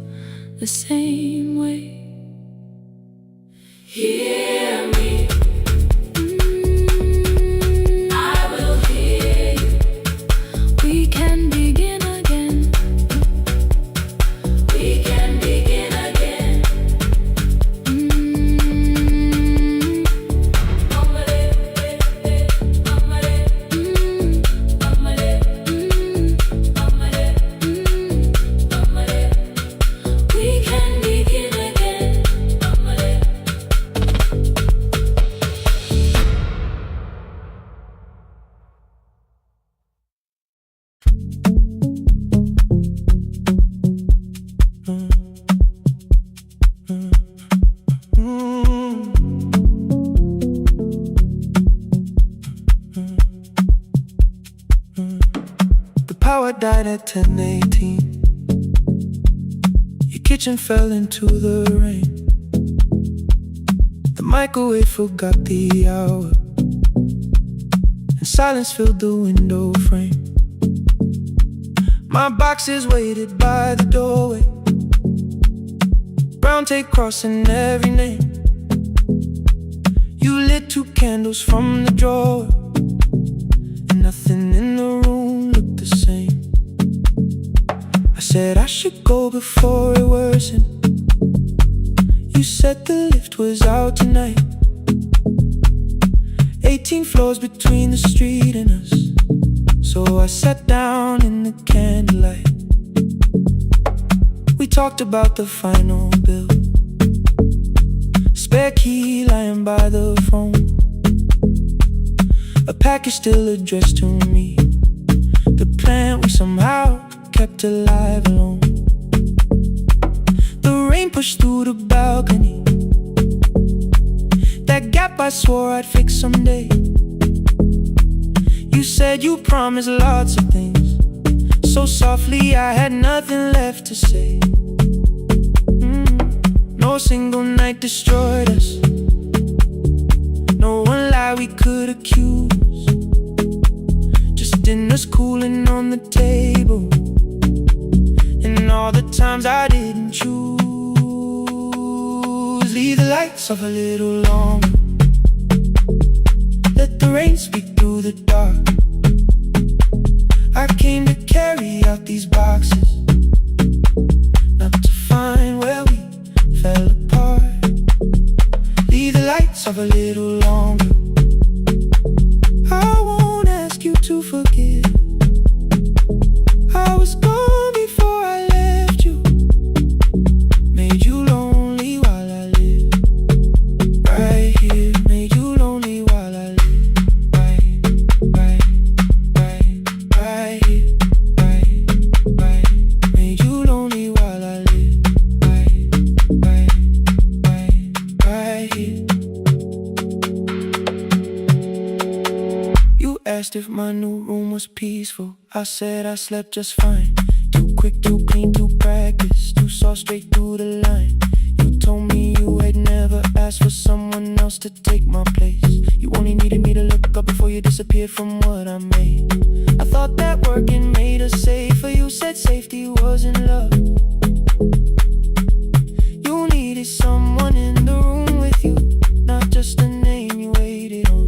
the same way. Hear me, I will hear you. We can begin again. We can begin again. We can begin again. The power died at 10:18. Your kitchen fell into the rain. The microwave forgot the hour, and silence filled the window frame. My boxes waited by the doorway, brown tape crossing every name. You lit two candles from the drawer, and nothing in the room looked the same. I said I should go before it worsened. You said the lift was out tonight. 18 floors between the street and us, so I sat down in the candlelight. We talked about the final bill, spare key lying by the phone, a package still addressed to me, the plant we somehow kept alive alone. The rain pushed through the balcony, that gap I swore I'd fix someday. You said you promised lots of things, so softly I had nothing left to say. No single night destroyed us, no one lie we could accuse, just dinners cooling on the table, and all the times I didn't choose. Leave the lights off a little longer, let the rain speak through the dark. I came to carry out these boxes, not to find where we fell apart. Leave the lights off a little longer. I won't ask you to forgive. I was gone before I left you, made you lonely while I lived right here. asked if my new room was peaceful. I said I slept just fine. Too quick, too clean, too practiced. You saw straight through the line. You told me you had never asked for someone else to take my place. You only needed me to look up before you disappeared from what I made. I thought that working made us safer. You said safety was in love. You needed someone in the room with you, not just a name you waited on.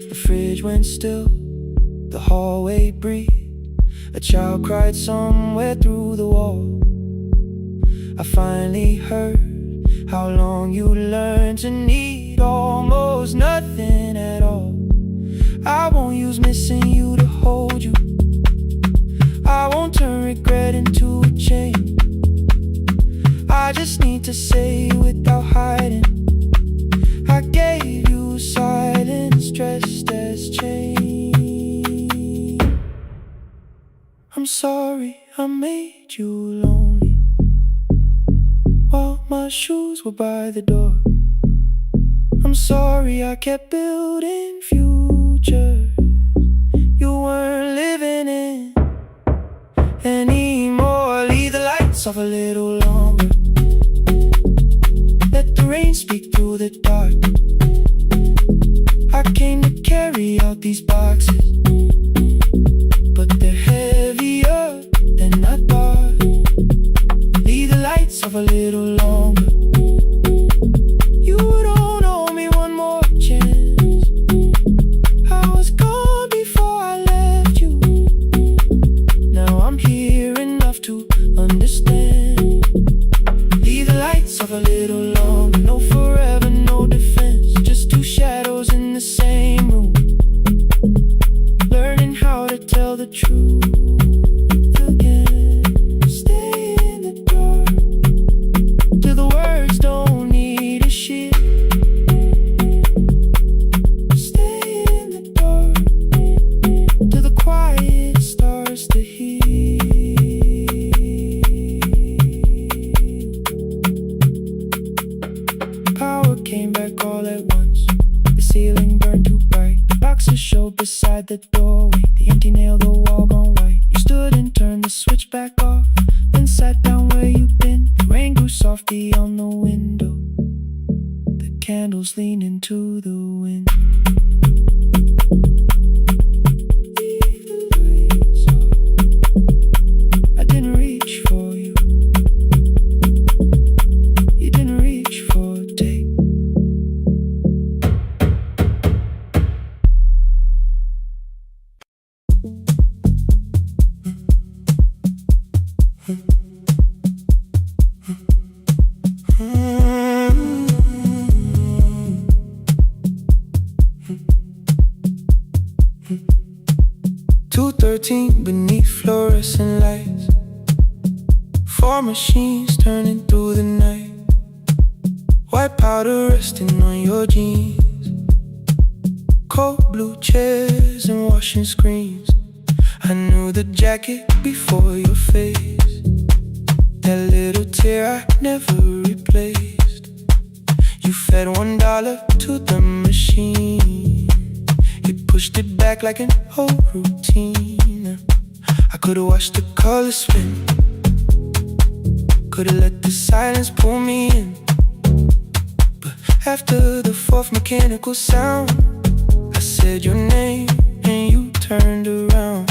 The fridge went still, the hallway breathed. A child cried somewhere through the wall. I finally heard how long you learned to need almost nothing at all. I won't use missing you to hold you. I won't turn regret into a chain. I just need to say without hiding, I gave you silence dressed as change. I'm sorry I made you lonely while my shoes were by the door. I'm sorry I kept building futures you weren't living in anymore. Leave the lights off a little longer. Let the rain speak through the dark. I came to carry out these boxes, but they're heavier than I thought. Leave the lights off a little longer. You don't owe me one more chance. I was gone before I left you. Now I'm here enough to understand. Leave the lights off a little longer. No forever, no defense. Just two shadows in the same room, learning how to tell the truth again. Stay in the dark till the words don't need a shield. Stay in the dark till the quiet starts to heal. Power came back all at once. The ceiling burned too bright. The boxes showed beside the doorway. The empty nail, the wall gone white. You stood and turned the switch back off, then sat down where you'd been. The rain grew softly on the window. The candles leaned into the wind. Leave the lights off. I didn't reach for you. You didn't reach for a take. Beneath fluorescent lights, four machines turning through the night. White powder resting on your jeans, cold blue chairs and washing screens. I knew the jacket before your face, that little tear I never replaced. You fed $1 to the machine. You pushed it back like an old routine. I could've watched the colors spin, could've let the silence pull me in. But after the fourth mechanical sound, I said your name and you turned around.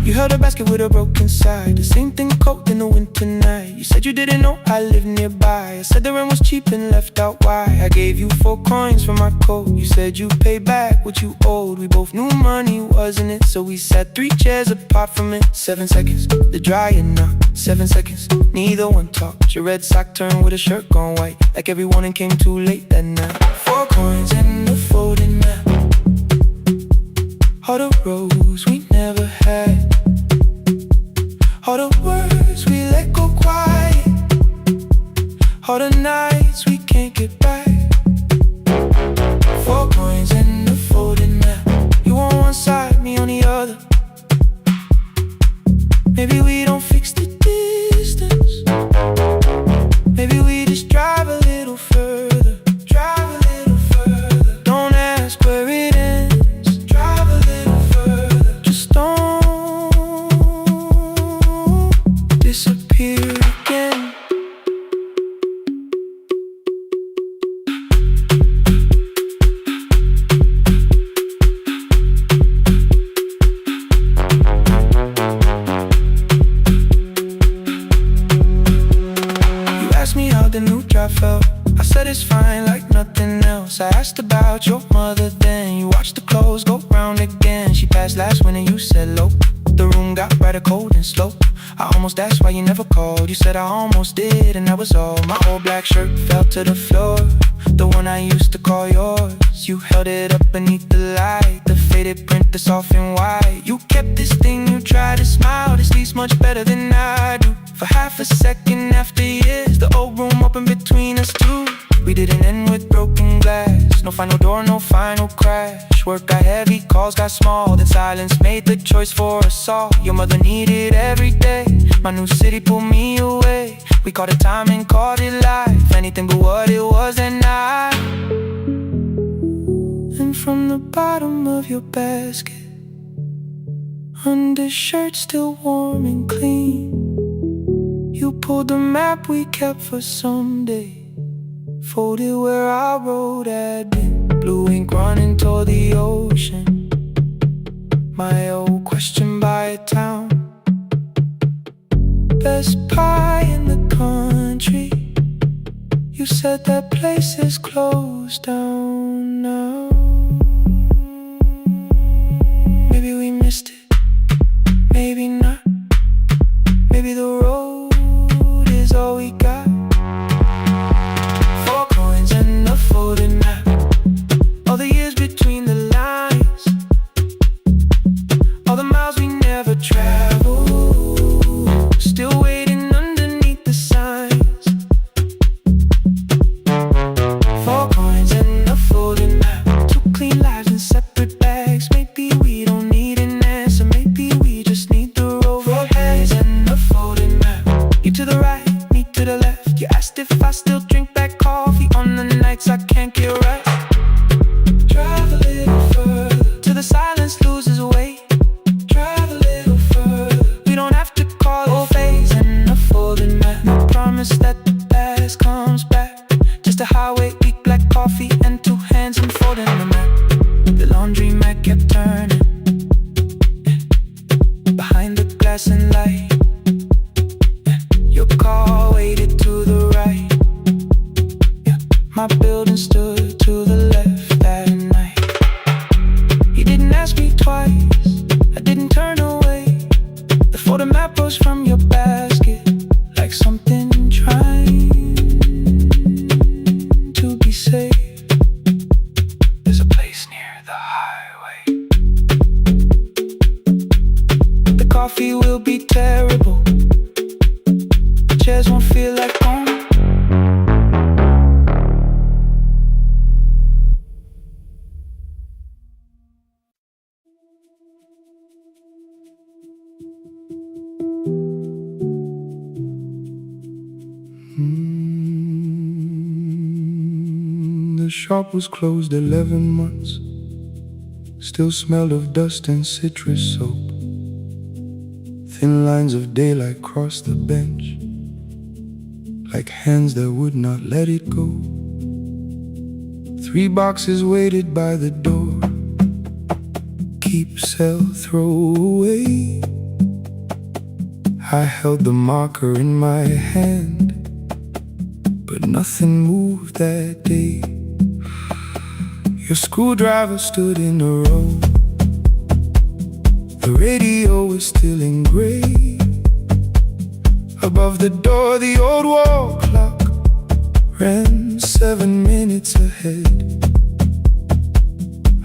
You held a basket with a broken side, the same thing cold in the winter night. You said you didn't know I lived nearby. I said the rent was cheap and left out why. I gave you 4 coins for my coat. You said you'd pay back what you owed. We both knew money wasn't it, so we sat 3 chairs apart from it. 7 seconds, the dryer knocked. 7 seconds, neither one talked. Your red sock turned with a shirt gone white, like every morning came too late that night. 4 coins and a folding map, all the roads we never had, all the words we let go quiet, all the nights we can't get back. 4 coins and a folding map. You on one side, me on the other. Maybe we don't fix the distance. Maybe we just drive a little further. how the new drive felt. I said it's fine like nothing else. I asked about your mother then. You watched the clothes go round again. She passed last winter, you said low. The room got brighter, cold and slow. I almost asked why you never called. You said I almost did and that was all. My old black shirt fell to the floor, the one I used to call yours. You held it up beneath the light, the faded print, the soft and white. You kept this thing, you tried to smile. This leaves much better than I do. For half a second after years, the old room opened between us two. We didn't end with broken glass. No final door, no final crash. Work got heavy, calls got small. Then silence made the choice for us all. Your mother needed every day. My new city pulled me away. We called it time and called it life. Anything but what it was that night. And from the bottom of your basket, undershirt still warm and clean, you pulled the map we kept for someday. Folded where our road had been. Blue ink running toward the ocean. My old question by a town. Best pie in the country. You said that place is closed down now. Maybe we missed it, maybe not. Maybe the road is all we got. Folded map, all the years between the lines, all the miles we never traveled, still waiting underneath the signs. 4 coins and a folded map, 2 clean lives in separate bags. Maybe we don't need an answer, maybe we just need the road. 4 hands and a folded map, you to the right, me to the left. You asked if I still drink that coffee on the nights I can't get right. Drive a little further till the silence loses weight. Drive a little further, we don't have to call it phase and a folded map. I promise that the past comes back. Just a highway, eat black coffee and 2 hands unfolding the map. The laundry mat kept turning behind the glass and light. Your car waited to the right. My building stood to the left that night. You didn't ask me twice, I didn't turn away. The photo map rose from your basket like something trying to be safe. There's a place near the highway. The coffee will be terrible, the chairs won't feel like home. The shop was closed 11 months. Still smelled of dust and citrus soap. Thin lines of daylight crossed the bench, like hands that would not let it go. 3 boxes waited by the door. Keep, sell, throw away. I held the marker in my hand, but nothing moved that day. Your screwdriver stood in a row. The radio was still in gray. Above the door, the old wall clock ran 7 minutes ahead.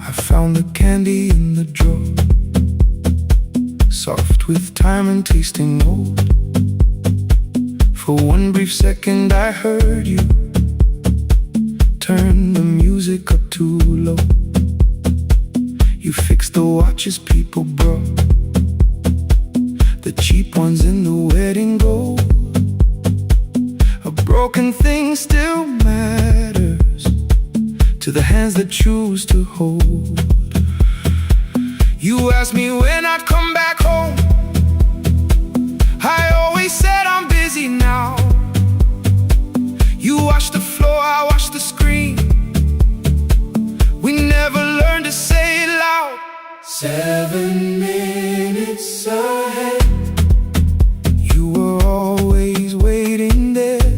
I found the candy in the drawer, soft with time and tasting old. For 1 brief second I heard you turn the music up too low. You fixed the watches people brought, the cheap ones in the wedding gold. A broken thing still matters to the hands that choose to hold. You asked me when I'd come back home. I always said I'm busy now. You washed the floor, I washed the screen. We never learned to say it loud. 7 minutes ahead. You were always waiting there,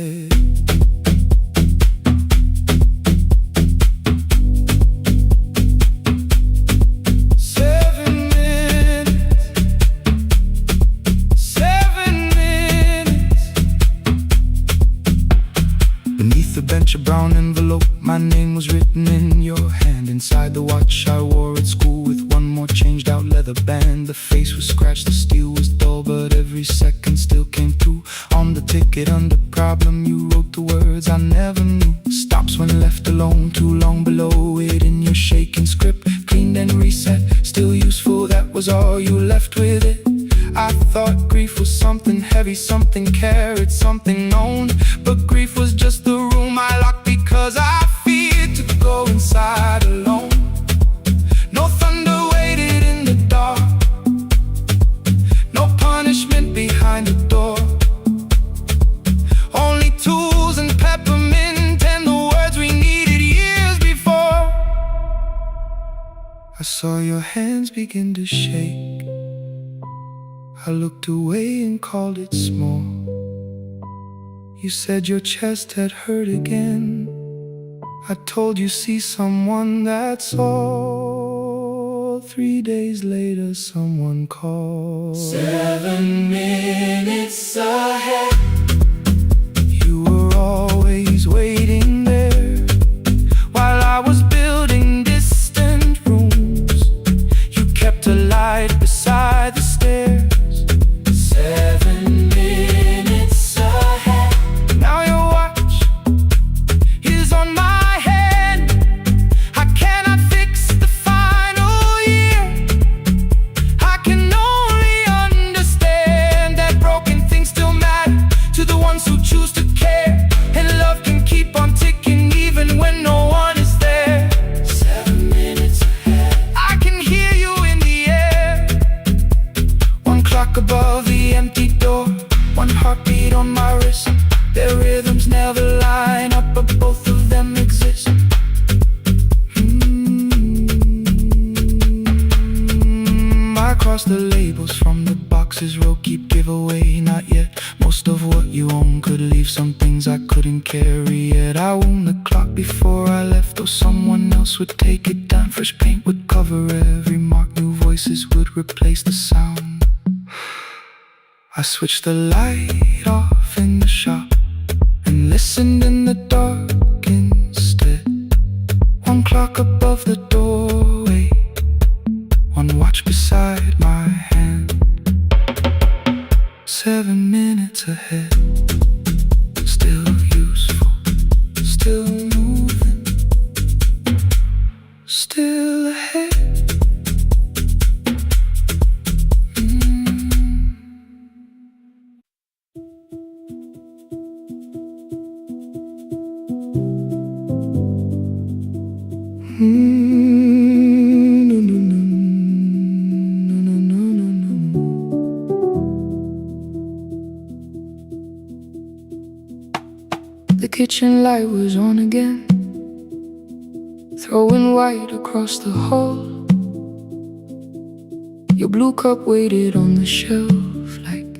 ahead. Beneath the bench, a brown envelope, my name was written in your hand. Inside the watch I wore at school with one more changed out leather band. The face was scratched, the steel was dull, but every second still came through. On the ticket under problem you wrote the words I never knew. Stops when left alone, too long below it in your shaking script. Cleaned and reset, still useful, that was all you left with it. I thought grief was something heavy, something carried, something known. But grief was just the room I locked because I feared to go inside alone. No thunder waited in the dark, no punishment behind the door. Only tools and peppermint and the words we needed years before. I saw your hands begin to shake. I looked away and called it small. You said your chest had hurt again. I told you see someone, that's all. 3 days later someone called. 7 minutes ahead. You were always waiting there while I was building distant rooms. You kept a light beside the stairs. 7 minutes ahead. Now your watch is on my head. I cannot fix the final year. I can only understand that broken things still matter to the ones who choose to care. And love can keep on ticking even when no one is there. 7 minutes ahead. I can hear you in the air. One clock above the empty door, one heartbeat on my wrist. Their rhythms never line up, but both of them exist. I cross the labels from the boxes, row keep giveaway, not yet. Most of what you own could leave some things I couldn't carry yet. I wound the clock before I left, though someone else would take it down. Fresh paint would cover every mark, new voices would replace the sound. I switched the light off in the shop and listened in the dark instead. One clock above the doorway, one watch beside my hand. 7 minutes ahead, still useful, still moving, still ahead. The kitchen light was on again, throwing white across the hall. Your blue cup waited on the shelf like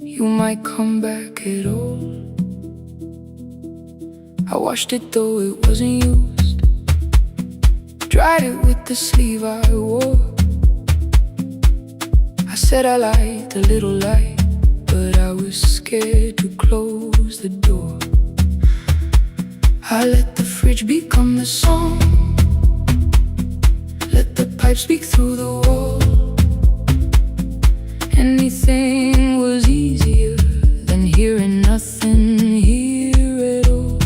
you might come back at all. I washed it though it wasn't used, dried it with the sleeve I wore. I said I liked a little light, but I was scared to close the door. I let the fridge become the song, let the pipe speak through the wall. Anything was easier than hearing nothing here at all.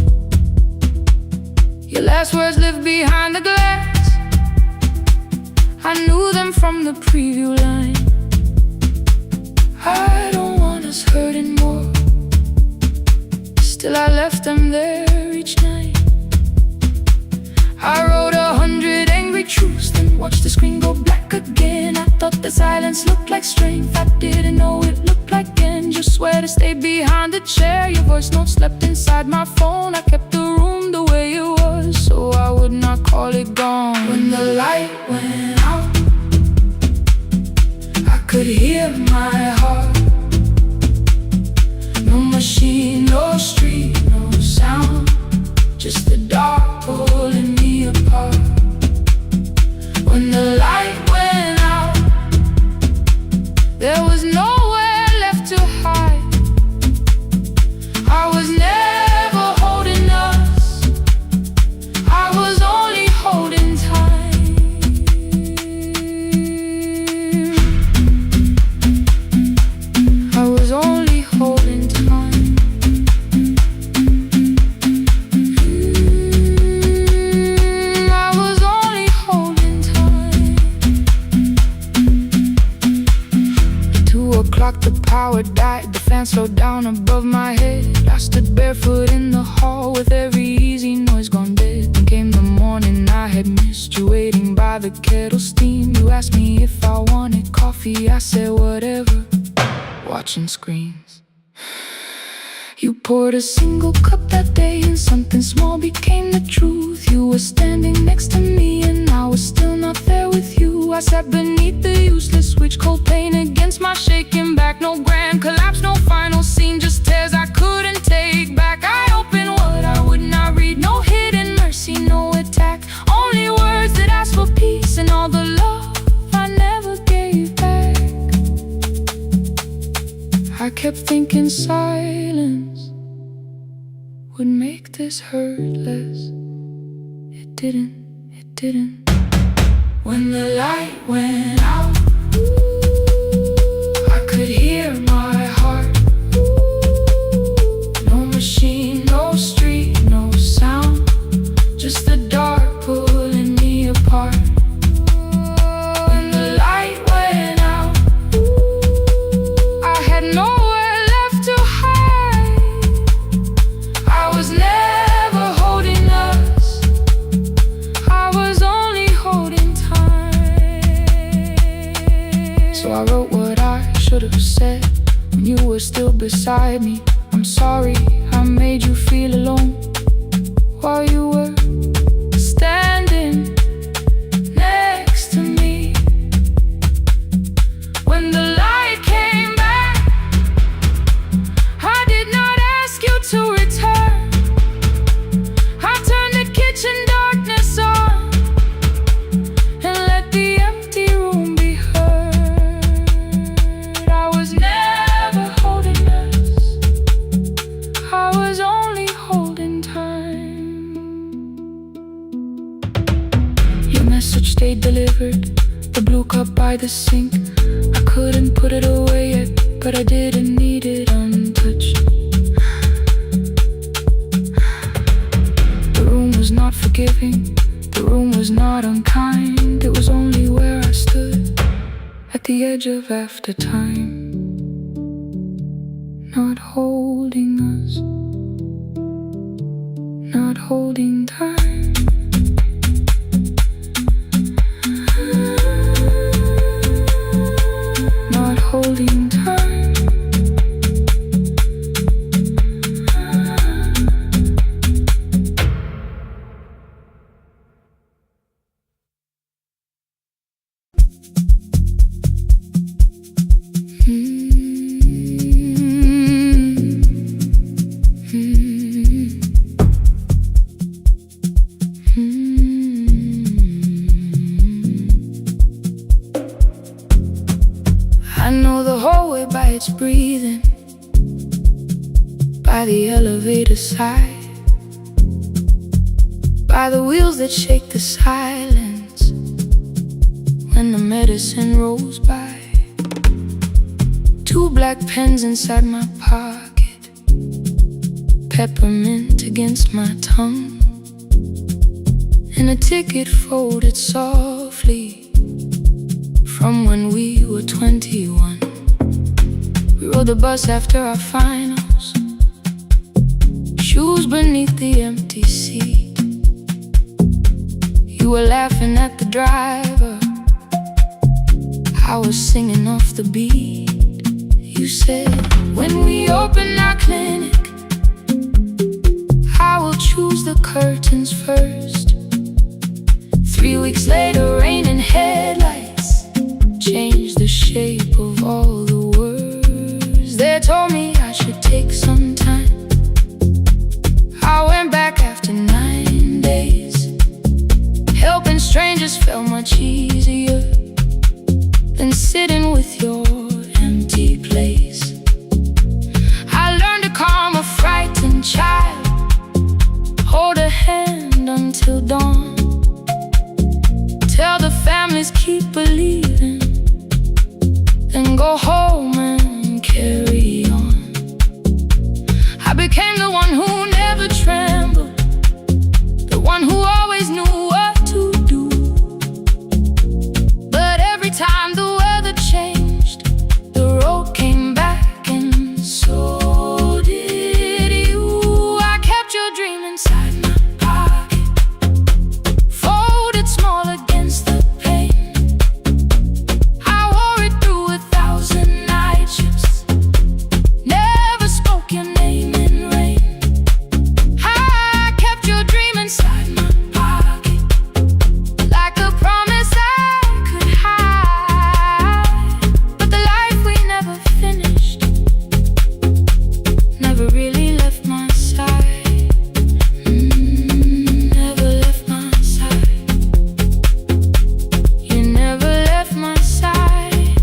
Your last words lived behind the glass, I knew them from the preview line. I don't want us hurting more, still I left them there each night. I wrote 100 angry truths, then watched the screen go black again. I thought the silence looked like strength, I didn't know it looked like end. You swear to stay behind the chair, your voice note slept inside my phone. I kept the room the way it was, so I would not call it gone. When the light went out, I could hear my heart. No machine, no street, no sound, just the dark pulling me apart. When the light went out, there was nowhere left to hide. I was never holding us, I was only holding time. I was only holding time. I was only holding time. 2 o'clock, the power died, the fan slowed down above my head. I stood barefoot in the hall with every easy noise gone dead. Then came the morning, I had missed you waiting by the kettle steam. You asked me if I wanted coffee, I said whatever, watching screens. You poured a single cup that day and something small became the truth. You were standing next to me and I was still not there with you. I sat beneath the useless switch, cold pain against my shaking back. No grand collapse, no final scene, just tears I couldn't take back. I opened what I would not read, no hidden mercy, no attack. Only words that ask for peace and all the love I never gave back. I kept thinking silence would make this hurt less. It didn't, it didn't. When the light went out, I could hear my heart. No machine, no street, no sound, just the dark pulling me apart. When the light went out, I had nowhere left to hide. I was never holding us, I was only holding time. So I wrote what I should have said when you were still beside me. I'm sorry I made you feel alone while you were standing next to me. When the light came back, I did not ask you to return. I turned the kitchen darkness on and let the empty room be heard. I was never holding us, I was only holding time. Your message stayed delivered, the blue cup by the sink. I couldn't put it away yet, but I didn't need it untouched. The room was not forgiving, the room was not unkind. It was only where I stood at the edge of after time, not holding us, not holding time. Not holding time. I know the hallway by its breathing, by the elevator side, by the wheels that shake the silence when the medicine rolls by. 2 black pens inside my pocket, peppermint against my tongue, and a ticket folded softly from when we were 21. We rode the bus after our finals, shoes beneath the empty seat. You were laughing at the driver, I was singing off the beat. You said, when we open our clinic, I will choose the curtains first. 3 weeks later, rain and headlights changed the shape of all the words. They told me I should take some time is keep believing, then go home and carry on. I became the one who never trembled, the one who always knew what to do. But every time the weather changed, the road came back, and so did you. I kept your dream inside my pocket, folded small against the pain. I wore it through 1,000 night shifts, never spoke your name in rain. I kept your dream inside my pocket, like a promise I could hide. But the life we never finished never really left my side. Never left my side. You never left my side.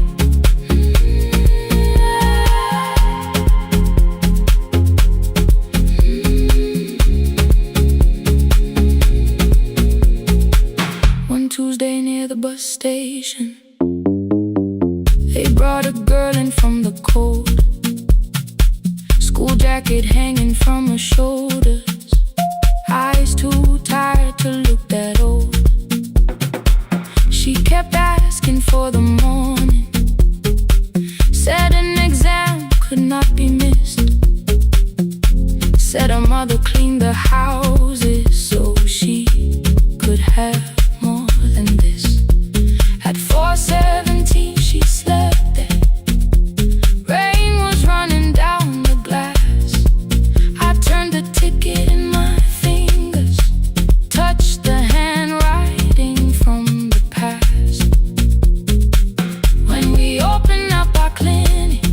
One Tuesday near the bus station, they brought a girl in from the cold, school jacket hanging from her shoulders, eyes too tired to look that old. She kept asking for the morning, said an exam could not be missed, said her mother cleaned the houses so she could have more than this. At 4:17 she slept there, rain was running down the glass. I turned the ticket in my fingers, touched the handwriting from the past. When we open up our clinic,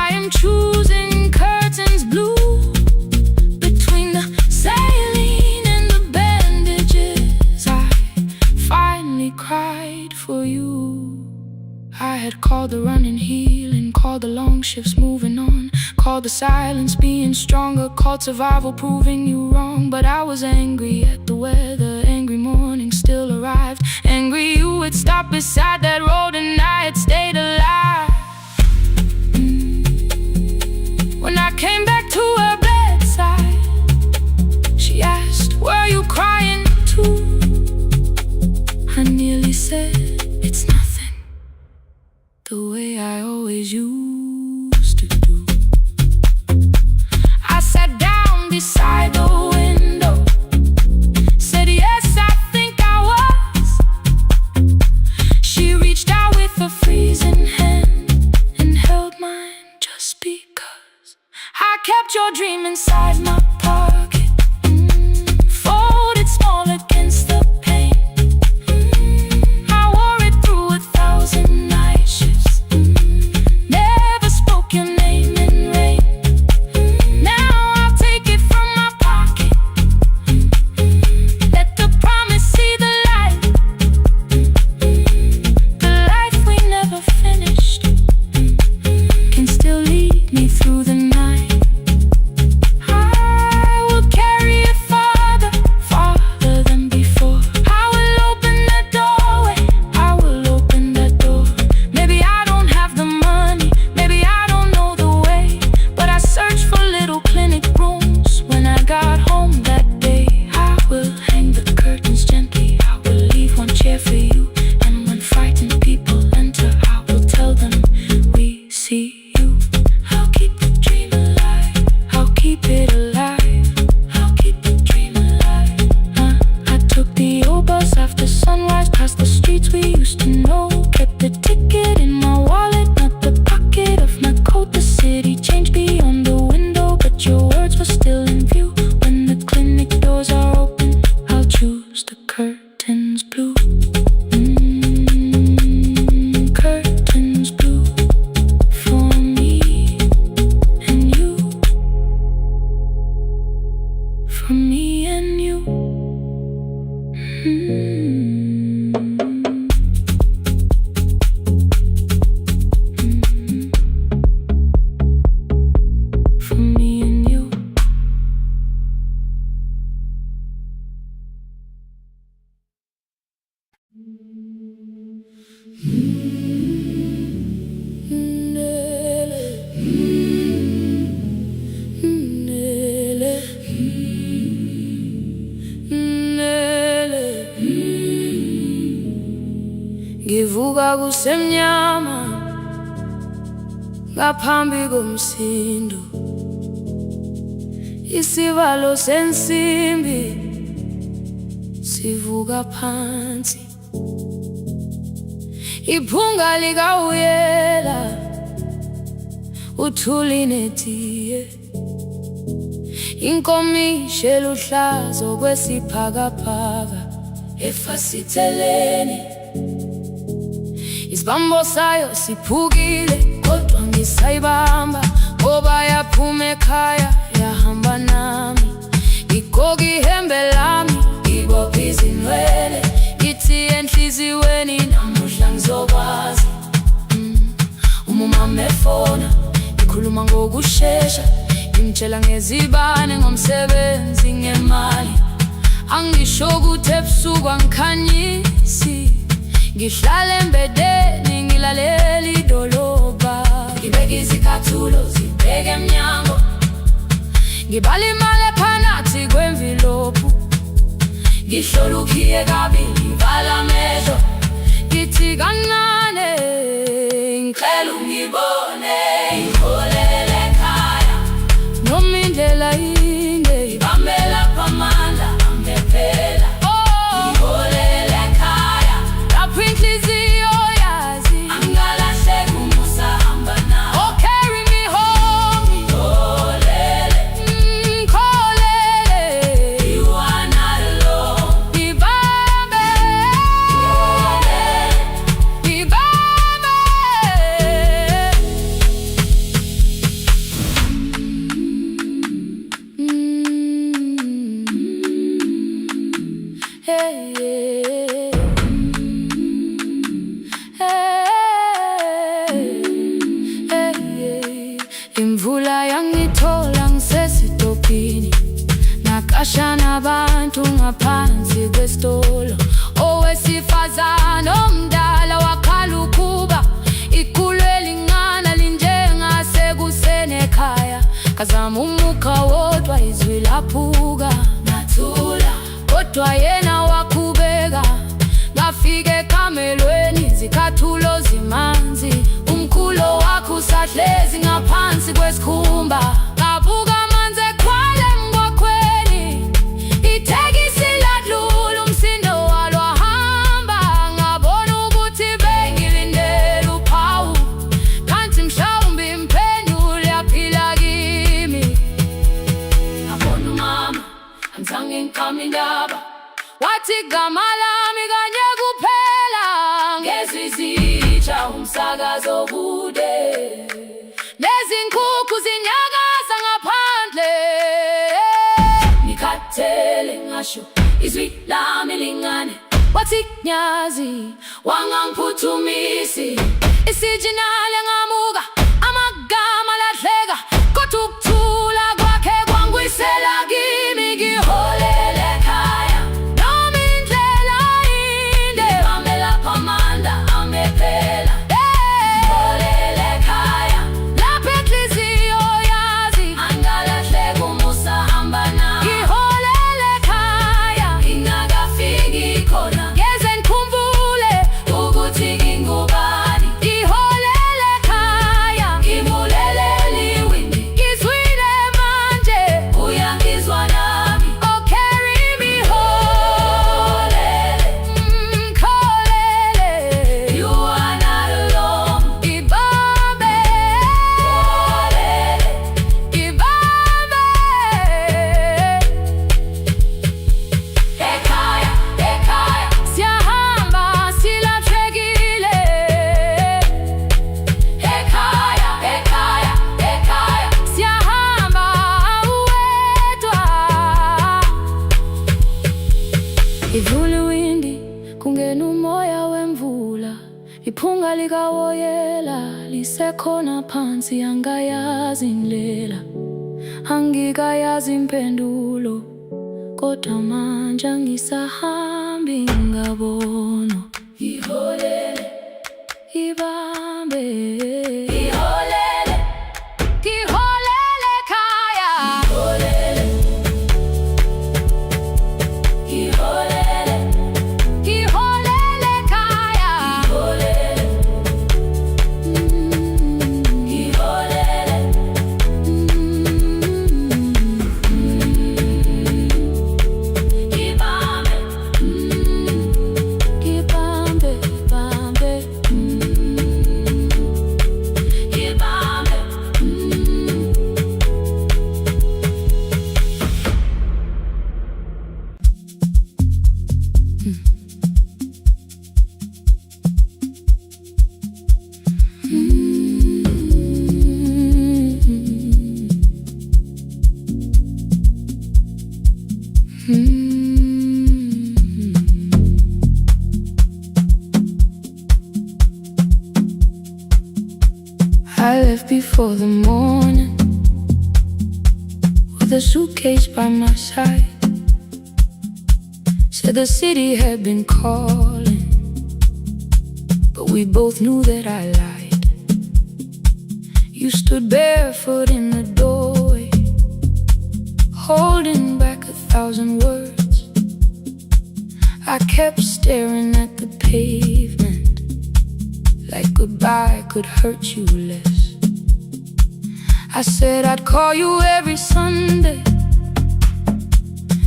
I am choosing curtains blue. Between the saline and the bandages, I finally cried for you. I had called the running healing, called the long shifts moving on, called the silence being stronger, called survival proving you wrong. But I was angry at the weather, angry morning still arrived, angry you had stopped beside that road and I had stayed alive. When I came back to her bedside, she asked, were you crying too? I nearly said, it's nothing, the way I always used to do. I sat down beside the window, said yes, I think I was. She reached out with a freezing hand and held mine just because. I kept your dream inside my pocket, folded small against the pain. I wore it through 1,000 night shifts, never spoke your name in rain. Now I'll take it from my pocket, let the promise see the light. The life we never finished can still lead me through the night. I will carry it farther, farther than before. I will open that doorway, I will open that door. Maybe I don't have the money, maybe I don't know the way, but I searched for little clinic rooms when I got home that day. I will hang the curtains gently, I will leave one chair for you, and when frightened people enter, I will tell them we see you. I'll keep the dream alive, I'll keep it alive, I'll keep the dream alive. I took the old bus after sunrise, past the streets we used to know, kept the ticket in my wallet, not the pocket of my coat. The city changed beyond the window, but your words were still in view. When the clinic doors are open, I'll choose the curtains blue. Curtains blue for me and you, for me and you. For me and you. Ngivuka kusemnyama ngaphambi komsindo, isivalo sensimbi sivuka phansi, iphunga likawuyela uthuli netiye, inkomishi eluhlaza okwesibhakabhaka efasiteleni. Isibambo sayo siphukile kodwa ngisayibamba, ngoba yaphuma ekhaya yahamba nami. Igqoka ihembe lami, ibopha izinwele, ithi enhliziyweni namuhla ngizokwazi. Umama efona, ikhuluma ngokushesha, imtshela ngezibane, ngomsebenzi, ngemali. Angisho ukuthi ebusuku angikhanyisi, ngihlala embedeni ngilalela idolobha. Ngibeka izicathulo zibheke emnyango, ngibala imali ephakathi kwemvilophu, ngihlola ukhiye kabili, ngivala amehlo, ngithi kancane ngicela ungibone. Ngiholele ekhaya noma indlela inde, ngibambela phamandla angephela. Ngiholele ekhaya lapho inhliziyo yazi angalahleki, umusa hamba nawe. Oh, carry me home. Ngiholele, ngiholele, you are not alone. Ngibambe, ngiholele, ngibambe. Hey, hey, hey, hey. Imvula yangithola ngisesitopini, nakasha nabantu ngaphansi kwesitolo. Owesifazane omdala wakhala ukuba ikhulu elingana linjengasekuseni ekhaya. Kazama umukha wodwa, izwi laphuka, ngathula kodwa yena wakhubeka. Ngafika ekamelweni, izicathulo zimanzi, umkhulo wakho usahlezi ngaphansi kwesikhumba. Ngabuka amanzi ekhwale emgwaqweni, itekisi ladlula, umsindo walo wahamba. Ngabona ukuthi bengilindele uphawu, kanti mhlawumbe impendulo yaphila kimi. Ngabona umama angizange ngiqame indaba, wathi igama lami kanye kuphela. Ngezwi zitsha umsakazo kude, nezinkukhu zinyakaza ngaphandle. Ngikhathele ngasho izwi lami lingane, wathi nyazi wangangiphuthumisi. Isijinali ngamuka, amagama lahleka, kodwa ukuthula kwakhe kwangwisela kimi. Ngiholele ekhaya noma indlela inde, ngibambela phamandla angephela. Ngiholele ekhaya lapho inhliziyo yazi angalahleki, umusa hamba nawe. Ngiholele ekhaya ingakafiki khona, ngeze ngikhumbule ukuthi ngingubani. Ngiholele ekhaya ngibulelele iwindi, ngizwile manje uyangizwa nami. Oh, carry me home. Ngikholele, you are not alone. Ngibambe, ngibambe. Ekhaya, ekhaya siyahamba silahlekile. Ekhaya, ekhaya, ekhaya siyahamba awedwa. Idlula iwindi, kungena umoya wemvula, iphunga likawoyela lisekhona phansi. Angayazi indlela, angikayazi impendulo, kodwa manje angisahambi ngabona. Ngiholele, ibambe, ngiholele, ngiholele ekhaya. Ngiholele, ngiholele, ngiholele ekhaya. Ngiholele. I left before the morning, with a suitcase by my side. Said the city had been calling, but we both knew that I lied. You stood barefoot in the doorway, holding back 1,000 words. I kept staring at the pavement, like goodbye could hurt you less. I said I'd call you every Sunday,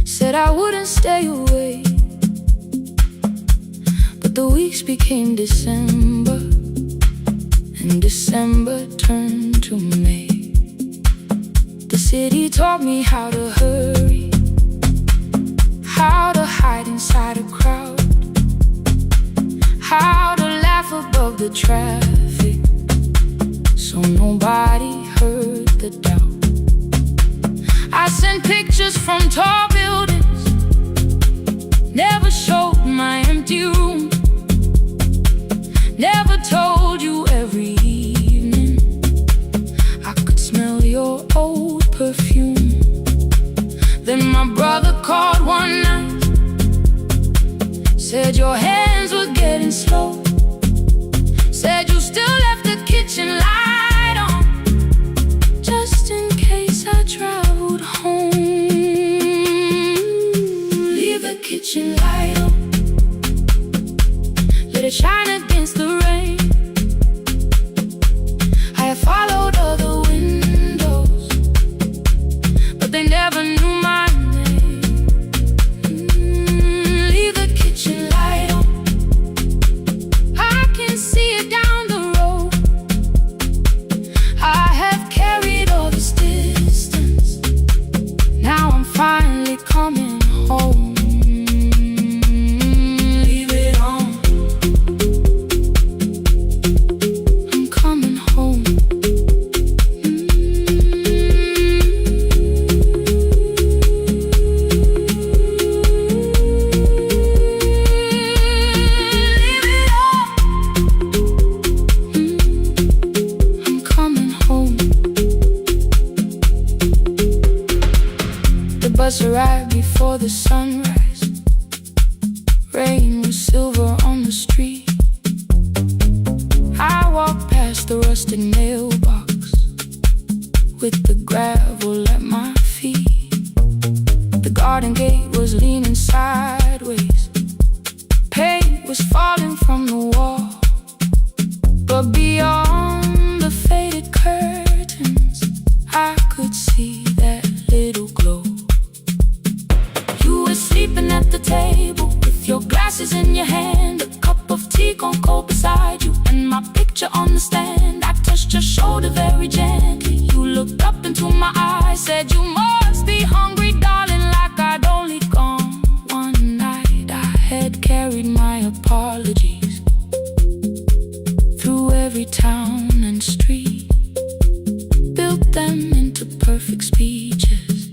said I wouldn't stay away. But the weeks became December, and December turned to May. The city taught me how to hurry, how to hide inside a crowd, how to laugh above the traffic, so nobody heard the doubt. I sent pictures from tall buildings, never showed my empty room, never told you every evening I could smell your old perfume. Then my brother called one night, said your hands were getting slow, said you still left the kitchen light on, just in case I traveled home. Leave the kitchen light on, let it shine against the rain. I have followed other windows, but they never knew my name. Leave the kitchen light on, I can see it down the road. I have carried all this distance, now I'm finally coming home. Leave it on, I'm coming home. Leave it on, I'm coming home. The bus arrived before the sunrise, rain was silver on the street. I walked past the rustic mailbox, with the gravel at my feet. The garden gate was leaning sideways, paint was falling from the wall, but beyond the faded curtains I could see that little glow. You were sleeping at the table, with your glasses in your hand, a cup of tea gone cold beside you, and my picture on the stand. I touched your shoulder very gently, you looked up into my eyes, said you must be hungry, darling, like I'd only gone one night. I had carried my apologies through every town and street, built them into perfect speeches,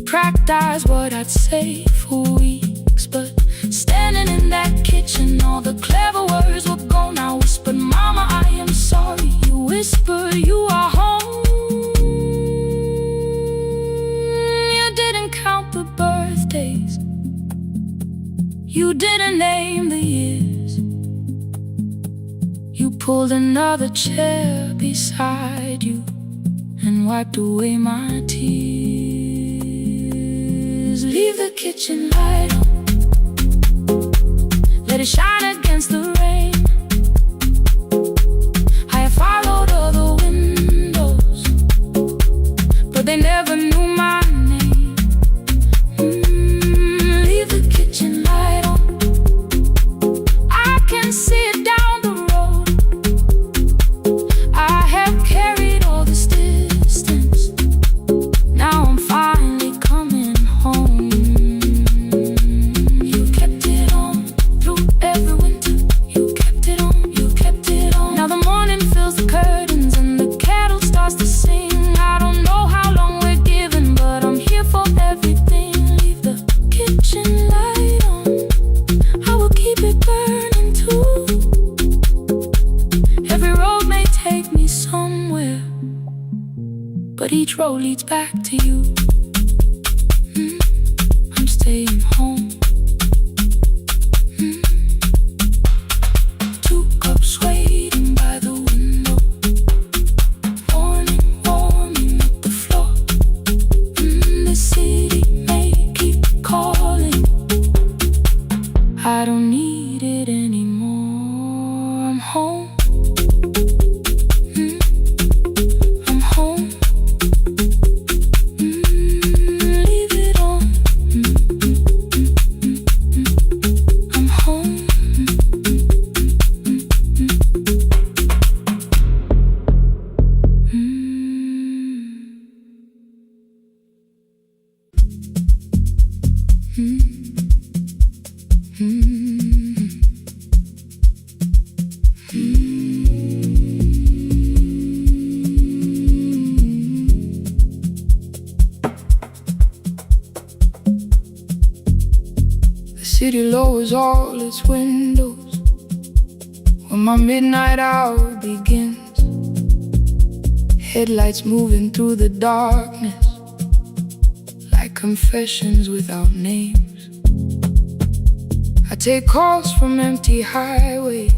practiced what I'd say for weeks. But standing in that kitchen, all the clever words were gone. I whispered, Mama, I am sorry. You whispered, you are home. You didn't count the birthdays, you didn't name the years. You pulled another chair beside you and wiped away my tears. Leave the kitchen light on, let it shine against the rain. I have followed other windows, but they never knew my name. Leave the kitchen light on, I can see it down the road. I have carried all this distance, now I'm finally coming home. You kept it on through every winter, Which road leads back to you? I'm staying home. 2 cups waiting by the window, warming up the floor. The city may keep calling, I don't need it anymore. I'm home. I'm home. Leave it on. I'm home. The city lowers all its windows when my midnight hour begins. Headlights moving through the darkness like confessions without names. I take calls from empty highways,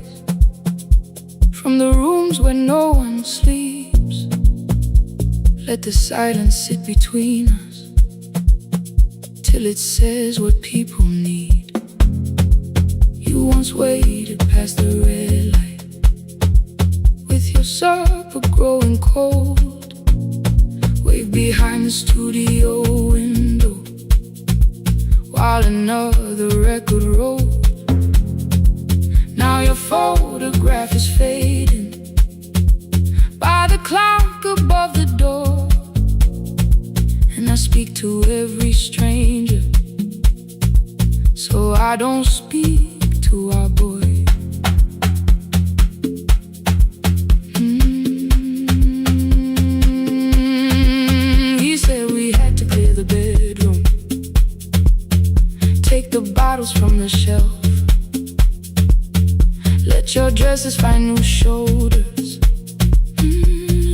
from the rooms where no one sleeps. Let the silence sit between us till it says what people need. You once waited past the red light with your supper growing cold, way behind the studio window while another record rolled. Now your photograph is fading by the clock above the door, and I speak to every stranger, so I don't speak to our boy. He said we had to clear the bedroom, take the bottles from the shelf, let your dresses find new shoulders,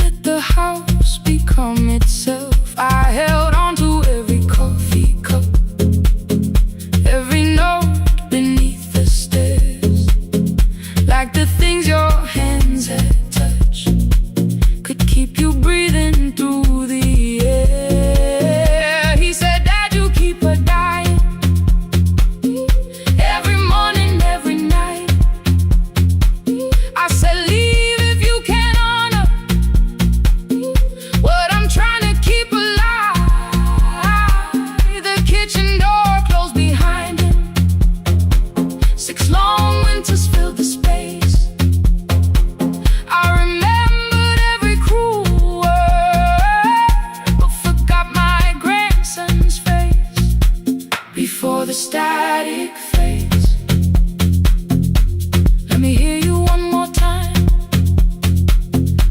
let the house become itself. I held on to every coffee cup, every note beneath the stairs, like the things your hands had touched could keep you breathing through the air. He said, Dad, you keep her dying every morning, every night. I said, leave if you can honor what I'm trying to keep alive. The kitchen door closed behind him, 6 long winters filled the space. I remembered every cruel word, but forgot my grandson's face before the static fades. Let me hear you one more time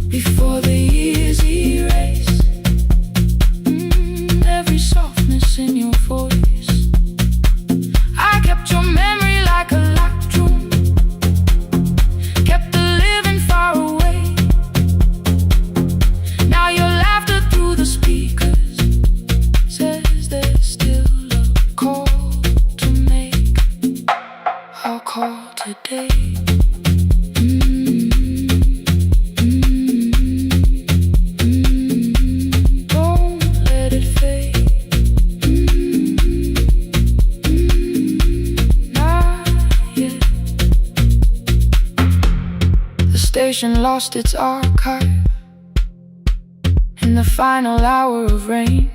before the years erase every softness in your voice. I kept your memory like a locked room, kept the living far away. Now your laughter through the speakers says there's still a call to make. I'll call today. Don't let it fade. Not yet. The station lost its archive in the final hour of rain,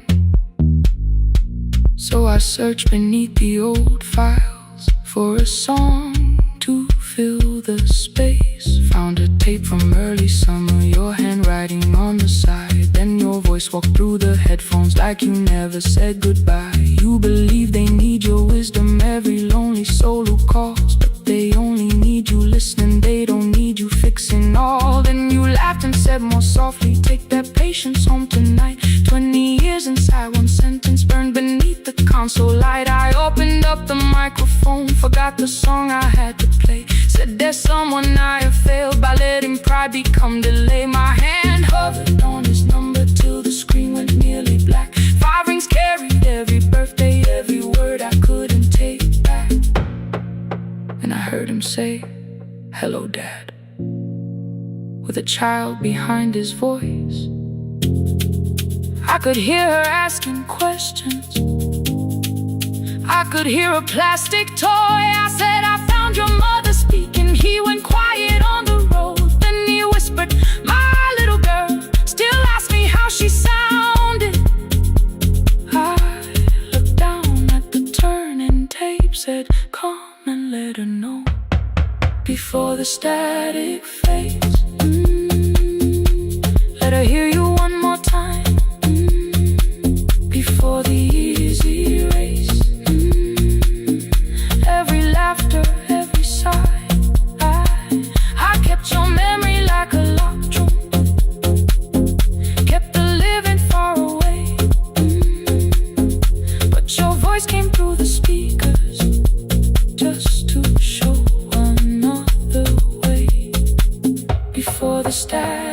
so I searched beneath the old files for a song to fill the space. Found a tape from early summer, your handwriting on the side. Then your voice walked through the headphones like you never said goodbye. You believe they need your wisdom, every lonely soul who calls, but they only need you listening, they don't need you fixing all. Then you laughed and said more softly, take that patience home tonight. 20 years inside one sentence burned beneath the console light. I opened up the microphone, forgot the song I had to play. Said there's someone I have failed by letting pride become delay. My hand hovered on his number till the screen went say, "Hello, Dad," with a child behind his voice. I could hear her asking questions. I could hear a plastic toy. I said, "I found your mother speaking." He went quiet on the road. Then he whispered, "My little girl still asks me how she sounded." I looked down at the turning tape, said, "Come and let her know before the static fades. Let her hear you one more time, before the easy race. Every laughter, every sigh, I kept your memory like a locked room, kept the living far away, but your voice came through the speakers, just to show another way, before the static